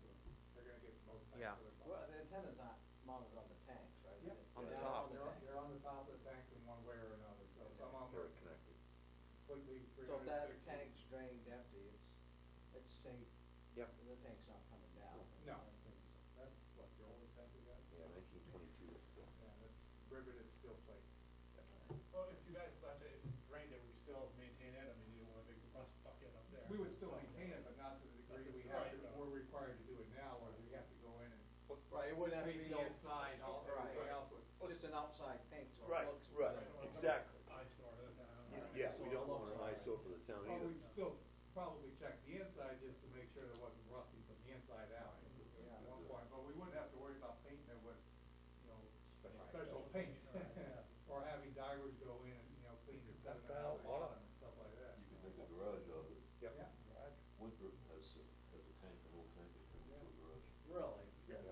they're gonna get the most bang Yeah. for their buck. Well, the antennas aren't mounted on the tanks, right? Yeah. On the They're top. on the tank. They're on the top of the tanks in one way or another, so some of them They're are connected. completely So if that 360. tank's drained empty, it's safe. Yep. The tank's not coming down. No. That's what, the oldest tank we got? Yeah, 1922 it's built. Yeah, that's riveted steel plates. Well, if you guys thought that if it drained it, would you still maintain it? I mean, you don't want a big rust bucket up there. We would still maintain it, but not to the degree we have to, we're required to do it now, where we have to go in and Right, it wouldn't have to paint be the no, inside, all, Right. everything else would. just an outside tank, so Right, it looks. right, presentable. exactly. Eyesore. Yeah, So we it don't want looks an all right. eyesore for the town Well, either. we'd still probably check the inside just to make sure there wasn't rusting from the inside out Yeah. at one point, but we wouldn't have to worry about painting it with, Special special paint. Or having divers go in and, clean the sediment out of the bottom and stuff like that. You can make a garage out of it. Yep. Yeah. Winthrop has a tank, a whole tank that turns into a garage. Really? Yeah.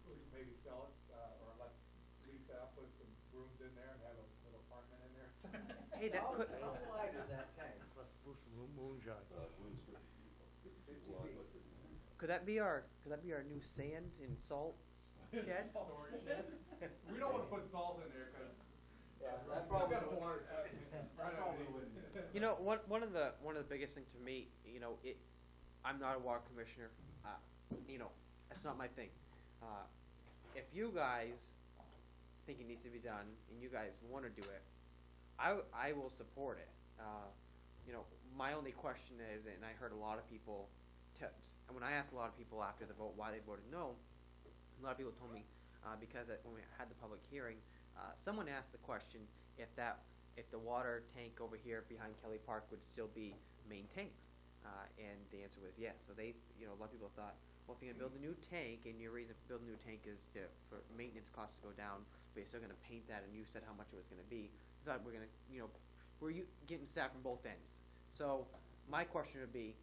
Or you maybe sell it, or let lease out, put some rooms in there and have a little apartment in there. Hey, that could, How wide is that tank? Moonshine. I believe it's 50 feet wide, but 50 feet. could that be our new sand and salt shed? Storage shed. We don't wanna put salt in there, cause Yeah, we that still probably got wouldn't, water, that probably wouldn't. One of the biggest things for me, I'm not a water commissioner, that's not my thing. If you guys think it needs to be done, and you guys wanna do it, I will support it. My only question is, and I heard a lot of people, and when I asked a lot of people after the vote why they voted no, a lot of people told me, because when we had the public hearing, someone asked the question if the water tank over here behind Kelly Park would still be maintained, and the answer was yes. So they, a lot of people thought, well, if you're gonna build a new tank, and your reason for building a new tank is for maintenance costs to go down, but you're still gonna paint that, and you said how much it was gonna be, I thought we're gonna, we're getting staff from both ends. So my question would be,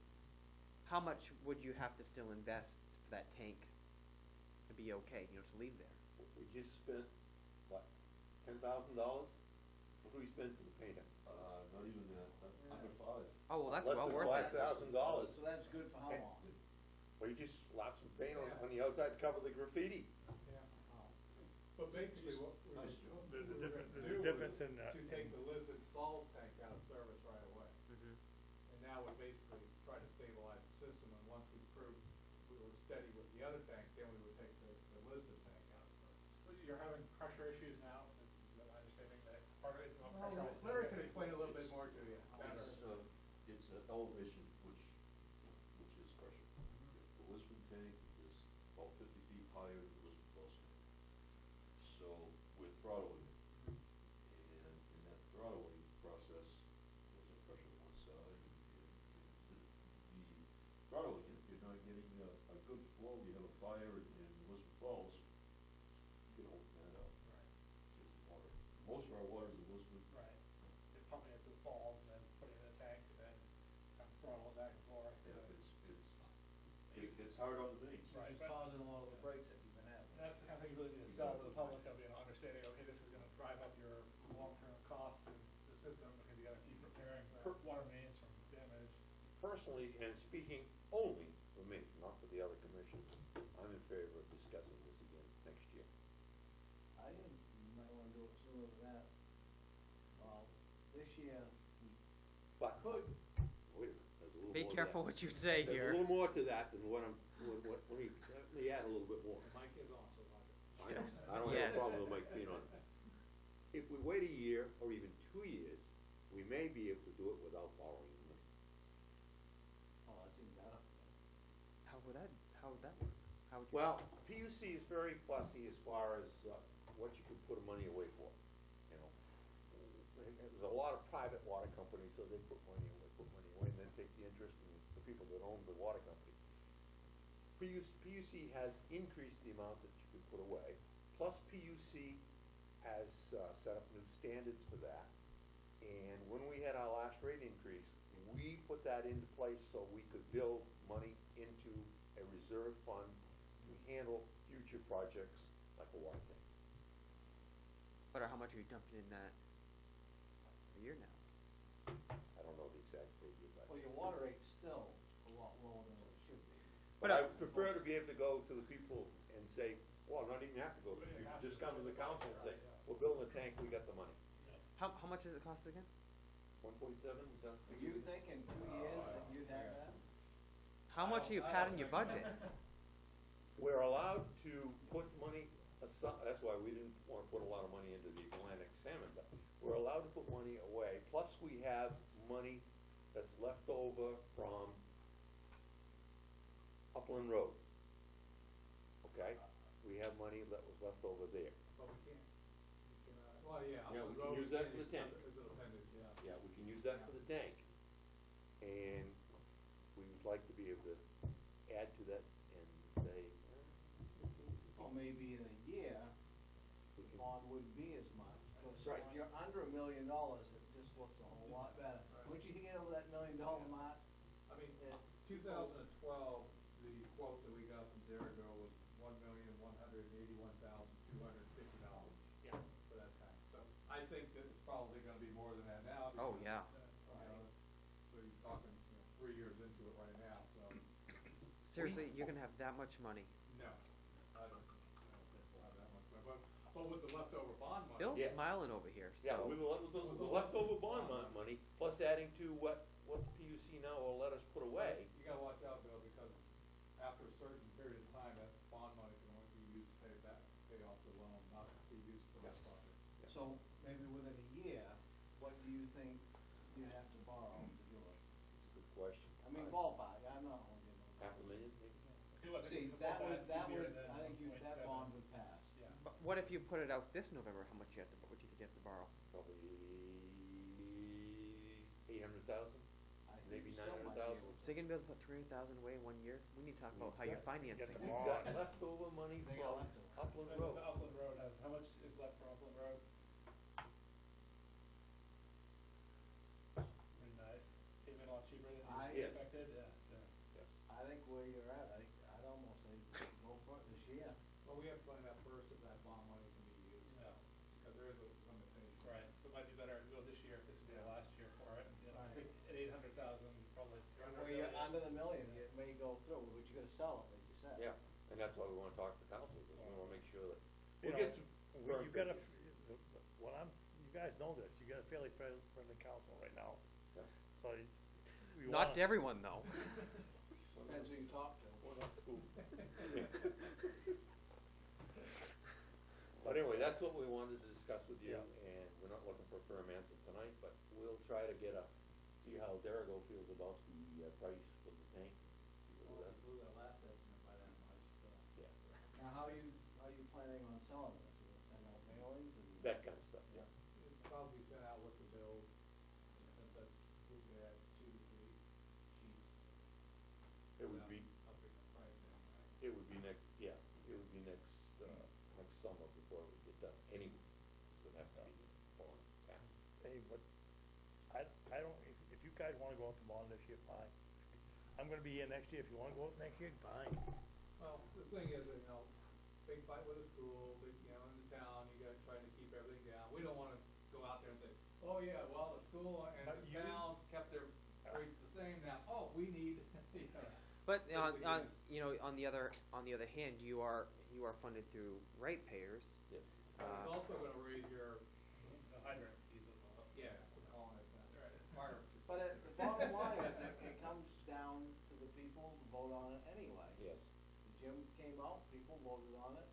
how much would you have to still invest for that tank to be okay, to leave there? We just spent, what, $10,000? What do we spend for the painter? Not even that, under 5. Oh, well, that's Less well than worth it. $5,000. So that's good for how And- long? Well, you just slap some paint on the outside, cover the graffiti. Yeah. Oh. But basically, what we Nice were job. There's a gonna difference- do there's a was difference in that. to take the Lisbon Falls tank out of service right away. Mhm. And now we basically try to stabilize the system, and once we prove we were steady with the other tank, then we would take the Lisbon tank out, so. You're having pressure issues now, is that my understanding that part of it's not pressure? Larry can explain a little bit more to you. It's an elevation which is pressure. The Lisbon tank is about 50 feet higher than the Lisbon Falls tank. So we're throttling it. And in that throttling process, there's a pressure on one side. And the throttling it, you're not getting a good flow. You have a fire in Lisbon Falls, you can open that up. Right. It's water. Most of our water is in Lisbon. Right. They're pumping it to the falls and then putting it in a tank and then kind of throttle it back and forth. Yeah, it's hard on the mains. Right, It's but- causing a lot of the breaks that you've been having. That's the kind of thing you really need to sell to the public, of, you know, understanding, okay, this is gonna drive up your long-term costs in the system, because you gotta keep repairing the water mains from damage. Personally, and speaking only for me, not for the other commissions, I'm in favor of discussing this again next year. I think you might wanna do it sooner than that. This year, But, wait a minute, there's a little more Be to careful that. what you say There's a here. little more to that than what let me add a little bit more. Mike is on, so Mike. I know, Yes. I don't have Yes. a problem with Mike being on. If we wait a year or even 2 years, we may be able to do it without borrowing money. oh, that's even better. How would that work? How would you? Well, PUC is very fussy as far as what you can put money away for, you know. There's a lot of private water companies, so they put money away, and then take the interest in the people that own the water company. PUC has increased the amount that you can put away, plus PUC has set up new standards for that. And when we had our last rate increase, we put that into place so we could build money into a reserve fund to handle future projects like a water tank. But how much are you dumping in that a year now? I don't know the exact figure, but. Well, your water rate's still a lot lower than what it should be. But I prefer to be able to go to the people and say, well, not even have to go to you, just come to the council and say, we're building a tank, we got the money. How much does it cost again? 1.7, is that? Do you think in 2 years that you'd have that? How much are you padding your budget? We're allowed to put money aside, that's why we didn't want to put a lot of money into the Atlantic salmon, but we're allowed to put money away, plus we have money that's left over from Upland Road. Okay? We have money that was left over there. But we can't, well, yeah. Yeah, we Upland can Road use that is- for the tank. is an appendage, yeah. Yeah, we can use that for the tank. And we would like to be able to add to that and say, Or maybe in a year, we the can, bond wouldn't be as much. Because Right. if you're under $1 million, it just looks a whole lot better. Right. Once you get over that $1 million mark, I mean, 2012, the quote that we got from Derigo was $1,181,250. Yeah. For that tank. So I think that it's probably gonna be more than that now. Oh, because, yeah. So you're talking, 3 years into it right now, so, Seriously, you're gonna have that much money? no. I don't think we'll have that much, but with the leftover bond money. Bill's Yeah. smiling over here, yeah, so. with the leftover bond money, plus adding to what the PUC now will let us put away. You gotta watch out, Bill, because after a certain period of time, that bond money can only be used to pay off the loan, not be used for that project. so maybe within a year, what do you think you have to borrow to do it? It's a good question. I mean, ballpark, I'm not gonna give them. $500,000 maybe? See, that would, I think that bond would pass. Yeah. But what if you put it out this November, how much what do you think you have to borrow? Probably 800,000, I think maybe you still might be 900,000. able So you can be able to put 300,000 away in 1 year? We need to talk about how you're financing. We've got leftover money They got from leftover. Upland And Road. the Upland Road has, how much is left for Upland Road? Pretty nice. Came in a lot cheaper than you Yes. expected, yes, yeah. Yes. I think where you're at, I'd almost say go for it this year. Well, we have to find out first if that bond money can be used. Yeah. Because there is a limitation. Right, so it might be better to go this year if this would be the last year for it. You know, I think at 800,000, probably. Where you're under the million, it may go through, but you gotta sell it, like you said. Yeah, and that's why we want to talk to the council, because we want to make sure that You we know, get some. Well, you got a, you guys know this, you got a fairly friendly council right now, Yeah. so we Not want. to everyone, though. Depends who you talk to. We're not school. But anyway, that's what we wanted to discuss with you, Yeah. and we're not looking for a firm answer tonight, but we'll try to see how Derigo feels about the price for the tank. See Well, whether that- blew that last estimate by that much, so. Yeah, Now, how are you planning on selling this? You gonna send out mailings and? that kind of stuff, yeah. It'd probably be sent out with the bills, since that's, we could add 2 to 3 sheets. It would be, Upping the price anyway. it would be next summer before it would get done anyway, so it'd have to be on tax. Hey, but I don't, if you guys wanna go out to bond this year, fine. I'm gonna be here next year, if you wanna go out next year, fine. Well, the thing is, that, big fight with the school, big, in the town, you guys trying to keep everything down. We don't wanna go out there and say, oh yeah, well, the school and But the you- town kept their rates the same now, oh, we need, But on, Basically, on the other hand, you are funded through ratepayers. Yes. But it's also gonna raise your, The hydrant fees as well. yeah, we're calling it that, fire. But the bottom line is, it comes down to the people who vote on it anyway. Yes. Jim came out, people voted on it,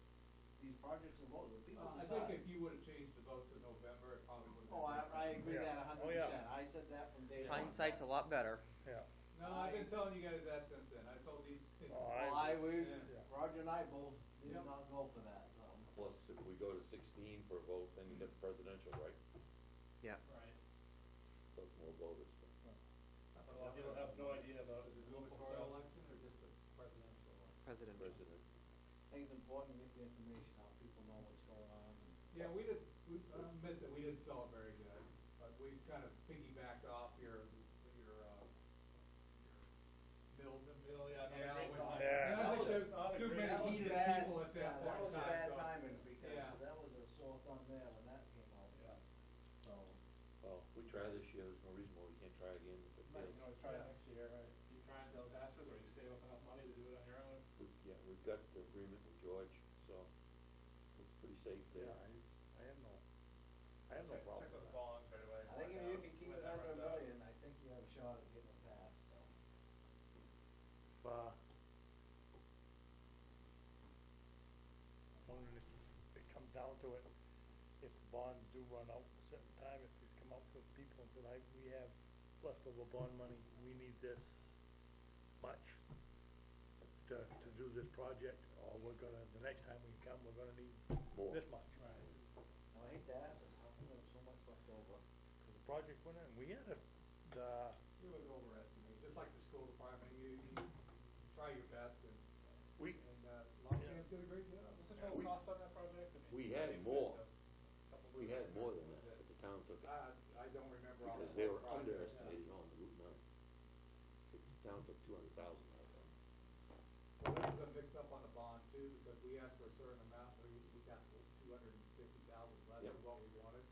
these projects are voted, the people I decide. think if you would've changed the vote to November, it probably would've been. Oh, I agree Yeah. that Oh, yeah. 100%, I said that from day one. Hindsight's a lot better. Yeah. No, I've been telling you guys that since then, I told these. Well, Roger and I both did Yep. not go for that, so. Plus, if we go to 16 for a vote, then you get the presidential, right? Yeah. Right. So it's more voters. Well, you'll have no idea about Is it a local election or just a presidential election? President. President. I think it's important to get the information out, people know what's going on. Yeah, I admit that we didn't sell it very good, but we kind of piggybacked off your mill, yeah. Yeah. And I That think was there's not a too great- many That was heated bad, people at yeah, that point that in was time, bad so. timing, because Yeah. that was a sore thumb there when that came out. Yeah. So, Well, we try this year, there's no reason why we can't try again if it Right, fails. you can always try it next year, right? Keep trying until it passes, or you save up enough money to do it on your own. Yeah, we've got the agreement with George, so it's pretty safe there. I have no problem Check with those that. bonds right away. I think if you can keep it under $1 million, I think you have a shot at getting it passed, so. I'm wondering if it comes down to it, if the bonds do run out a certain time, if you come out to people and say, like, we have leftover bond money, we need this much to do this project, or we're gonna, the next time we come, we're gonna need More. this much. Now, I hate to ask this, how come there's so much left over? Cause the project went in, we had It was overestimated, just like the school department, you try your best and, We, Longchamp did a great job. what's the total cost on that project? we had more, we had more than that, but the town took it, I don't remember all the because they were project. underestimated on the Route 9. The town took 200,000 out of them. Well, there was a mix-up on the bond too, because we asked for a certain amount, we got 250,000 less Yep. than what we wanted.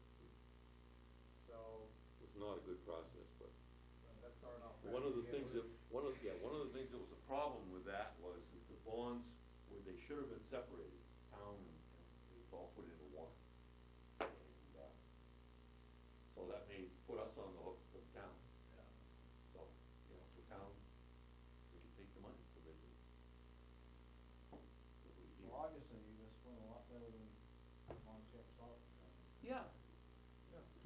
So, It was not a good process, but that started off. one of the bad. things that, one of the things that was a problem with that was that the bonds, where they should have been separated, town and it was all put into one. And, so that put us on the hook for the town. So, the town, we could take the money for the. Well, obviously, you're gonna spend a lot better than Longchamp Salt. Yeah.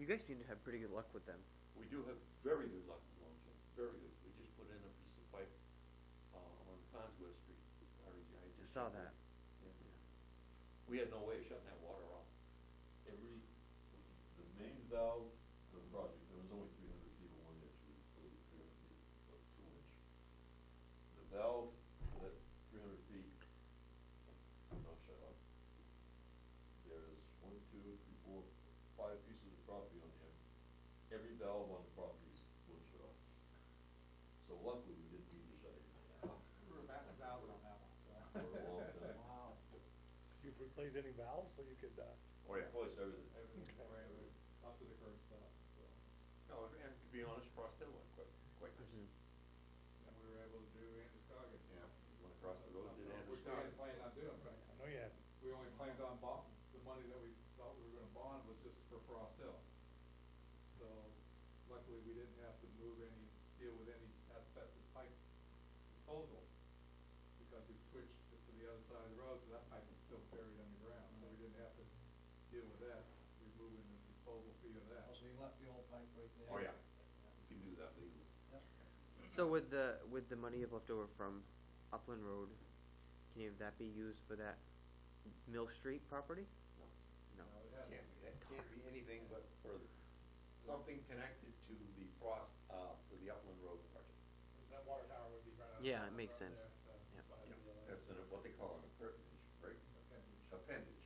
You guys seem to have pretty good luck with them. We do have very good luck with Longchamp, very good. We just put in a piece of pipe, on Farnsworth Street. I just Saw that. Yeah. We had no way of shutting that water off. The main valve for the project, there was only 300 feet of 1 inch, we included 300 feet of 2 inch. The valve for that 300 feet, not shut off. There's 1, 2, 3, 4, 5 pieces of property on here. Every valve on the property was shut off. So luckily, we didn't need to shut it off We were batting a thousand on that one, so. for a long time. Wow. you replace any valves, so you could, Oh, yeah. Replace everything. Everything ran up to the curb stop, so. No, and to be honest, Frost Hill went quite nice. And we were able to do Androscoggin. Yeah, went across the road, did Which we hadn't planned on doing, but I know you had, we only planned on the money that we thought we were gonna bond was just for Frost Hill. So luckily, we didn't have to deal with any asbestos pipe disposal, because we switched it to the other side of the road, so that pipe is still buried underground, so we didn't have to deal with that, removing the disposal fee of that. Oh, so you left the old pipe right there? Oh, yeah, you can do that legally. So with the money you have left over from Upland Road, can any of that be used for that Mill Street property? No. No, it has- That can't be anything but for something connected to the Frost, to the Upland Road project. Because that water tower would be right out. Yeah, it makes sense. Yeah. That's what they call an appurtenage, right? Appendage.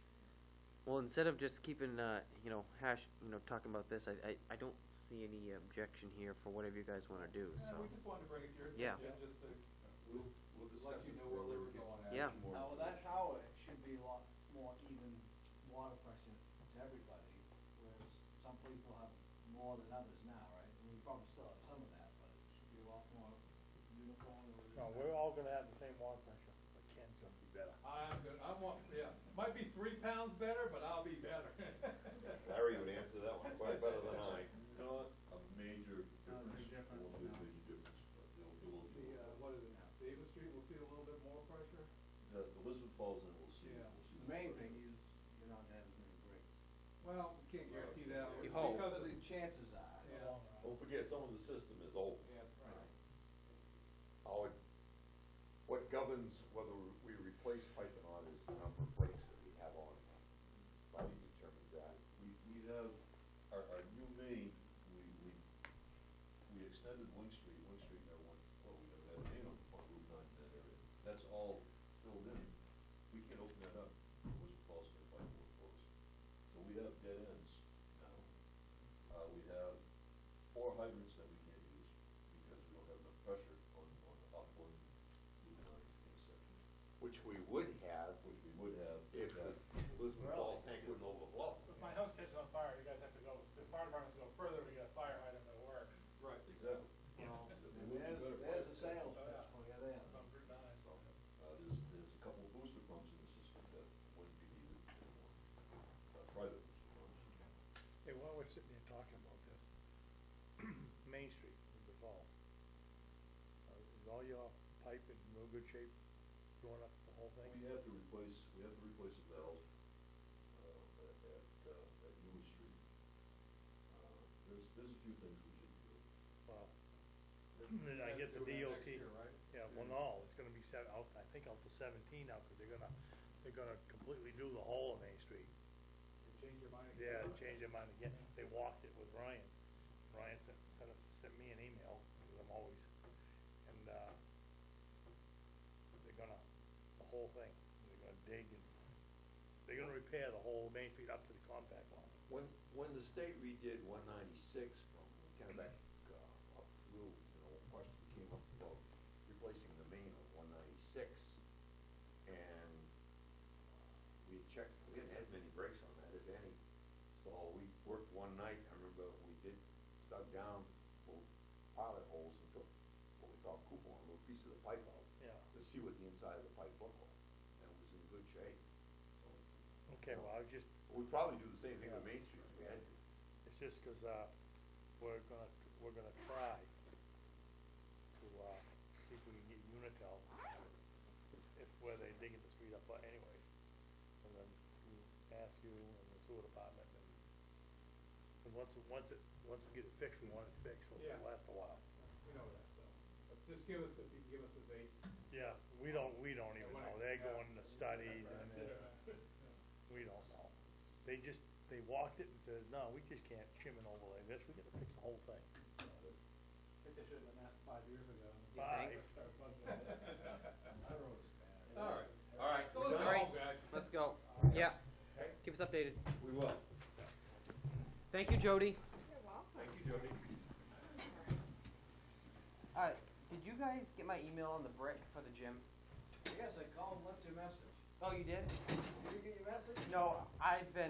Well, instead of just keeping, talking about this, I don't see any objection here for whatever you guys wanna do, Yeah, so. we just wanted to bring it to your Yeah. attention, just to We'll let discuss you it know where we further. were going at. Yeah. More Now, with that tower, it should be a lot more even water pressure to everybody, whereas some people have more than others now, right? And we probably still have some of that, but it should be a lot more uniform. No, we're all gonna have the same water pressure, but Ken's gonna be better. I'm good, might be 3 pounds better, but I'll be better. Larry would answer that one quite better than I. Not a major Not a big difference, difference, won't be a no. major difference, but it will be. What is it now, Davis Street, we'll see a little bit more pressure? The Lisbon Falls in, we'll see. Yeah. We'll see The main pressure. thing is you're not gonna have as many breaks. Well, we can't guarantee that. You hope. Because But of the chances are. Yeah. Don't forget, some of the system is old. Yeah, right. What governs whether we replace pipe or not is the number of breaks that we have on it. Larry determines that. We have, our new main, we extended Wing Street never went, well, we never had a main on Route 9 in that area. That's all filled in, we can't open that up, Lisbon Falls and pipe will close. So we have dead ends now. We have 4 hydrants that we can't use because we don't have enough pressure on the Upland Route 9 intersection. Which we would have if the Lisbon Falls tank wouldn't overflow. If my house catches on fire, you guys have to go, the fire department has to go further to get a fire hydrant that works. Right. Exactly. Well, It would be there's better a sales Oh, yeah. pitch for you there. It's on Route 9. So, there's a couple of booster pumps in the system that wouldn't be needed anymore, private booster pumps. Hey, while we're sitting here talking about this, Main Street, Lisbon Falls, is all your pipe in real good shape going up the whole thing? We have to replace a valve, at Ewing Street. There's a few things we should do. Well, I guess the Do it DOT, next year, right? yeah, well, no, it's gonna be I think out to 17 now, cause they're gonna completely do the whole of Main Street. You change your mind Yeah, again? change their mind again. They walked it with Ryan. Ryan sent me an email, cause I'm always, and, they're gonna, the whole thing, they're gonna dig and, they're gonna repair the whole Main Street up to the compact line. When the state redid 196 from Kennebec up through, question came up about replacing the main on 196, and we checked, we hadn't had many breaks on that, if any. So we worked one night, I remember we dug down, pulled pilot holes and took what we call coupon, a little piece of the pipe out, Yeah. to see what the inside of the pipe looked like, and it was in good shape. So, Okay, well, I was just, we'd probably do the same thing with Yeah. Main Street if we had to. it's just cause, we're gonna try to, see if we can get Unitil, if where they digging the street up anyways. And then we ask you and the sewer department and once we get it fixed, we want it fixed, so Yeah. it'll last a while. We know that, so, but just if you can give us a date. Yeah, we don't even when know, it- they're yeah. going to studies and we don't know. They walked it and says, no, we just can't shim and overlay this, we gotta fix the whole thing. I think they should have done that 5 years ago. You think? Start funding it. My road is bad. All right. All right, So we're let's done? go All right. home, guys. Let's go. Yeah, Okay. keep us updated. We will. Thank you, Jody. You're welcome. Thank you, Jody. Did you guys get my email on the brick for the gym? Yes, I called and left your message. Oh, you did? Did you get your message? No, I've been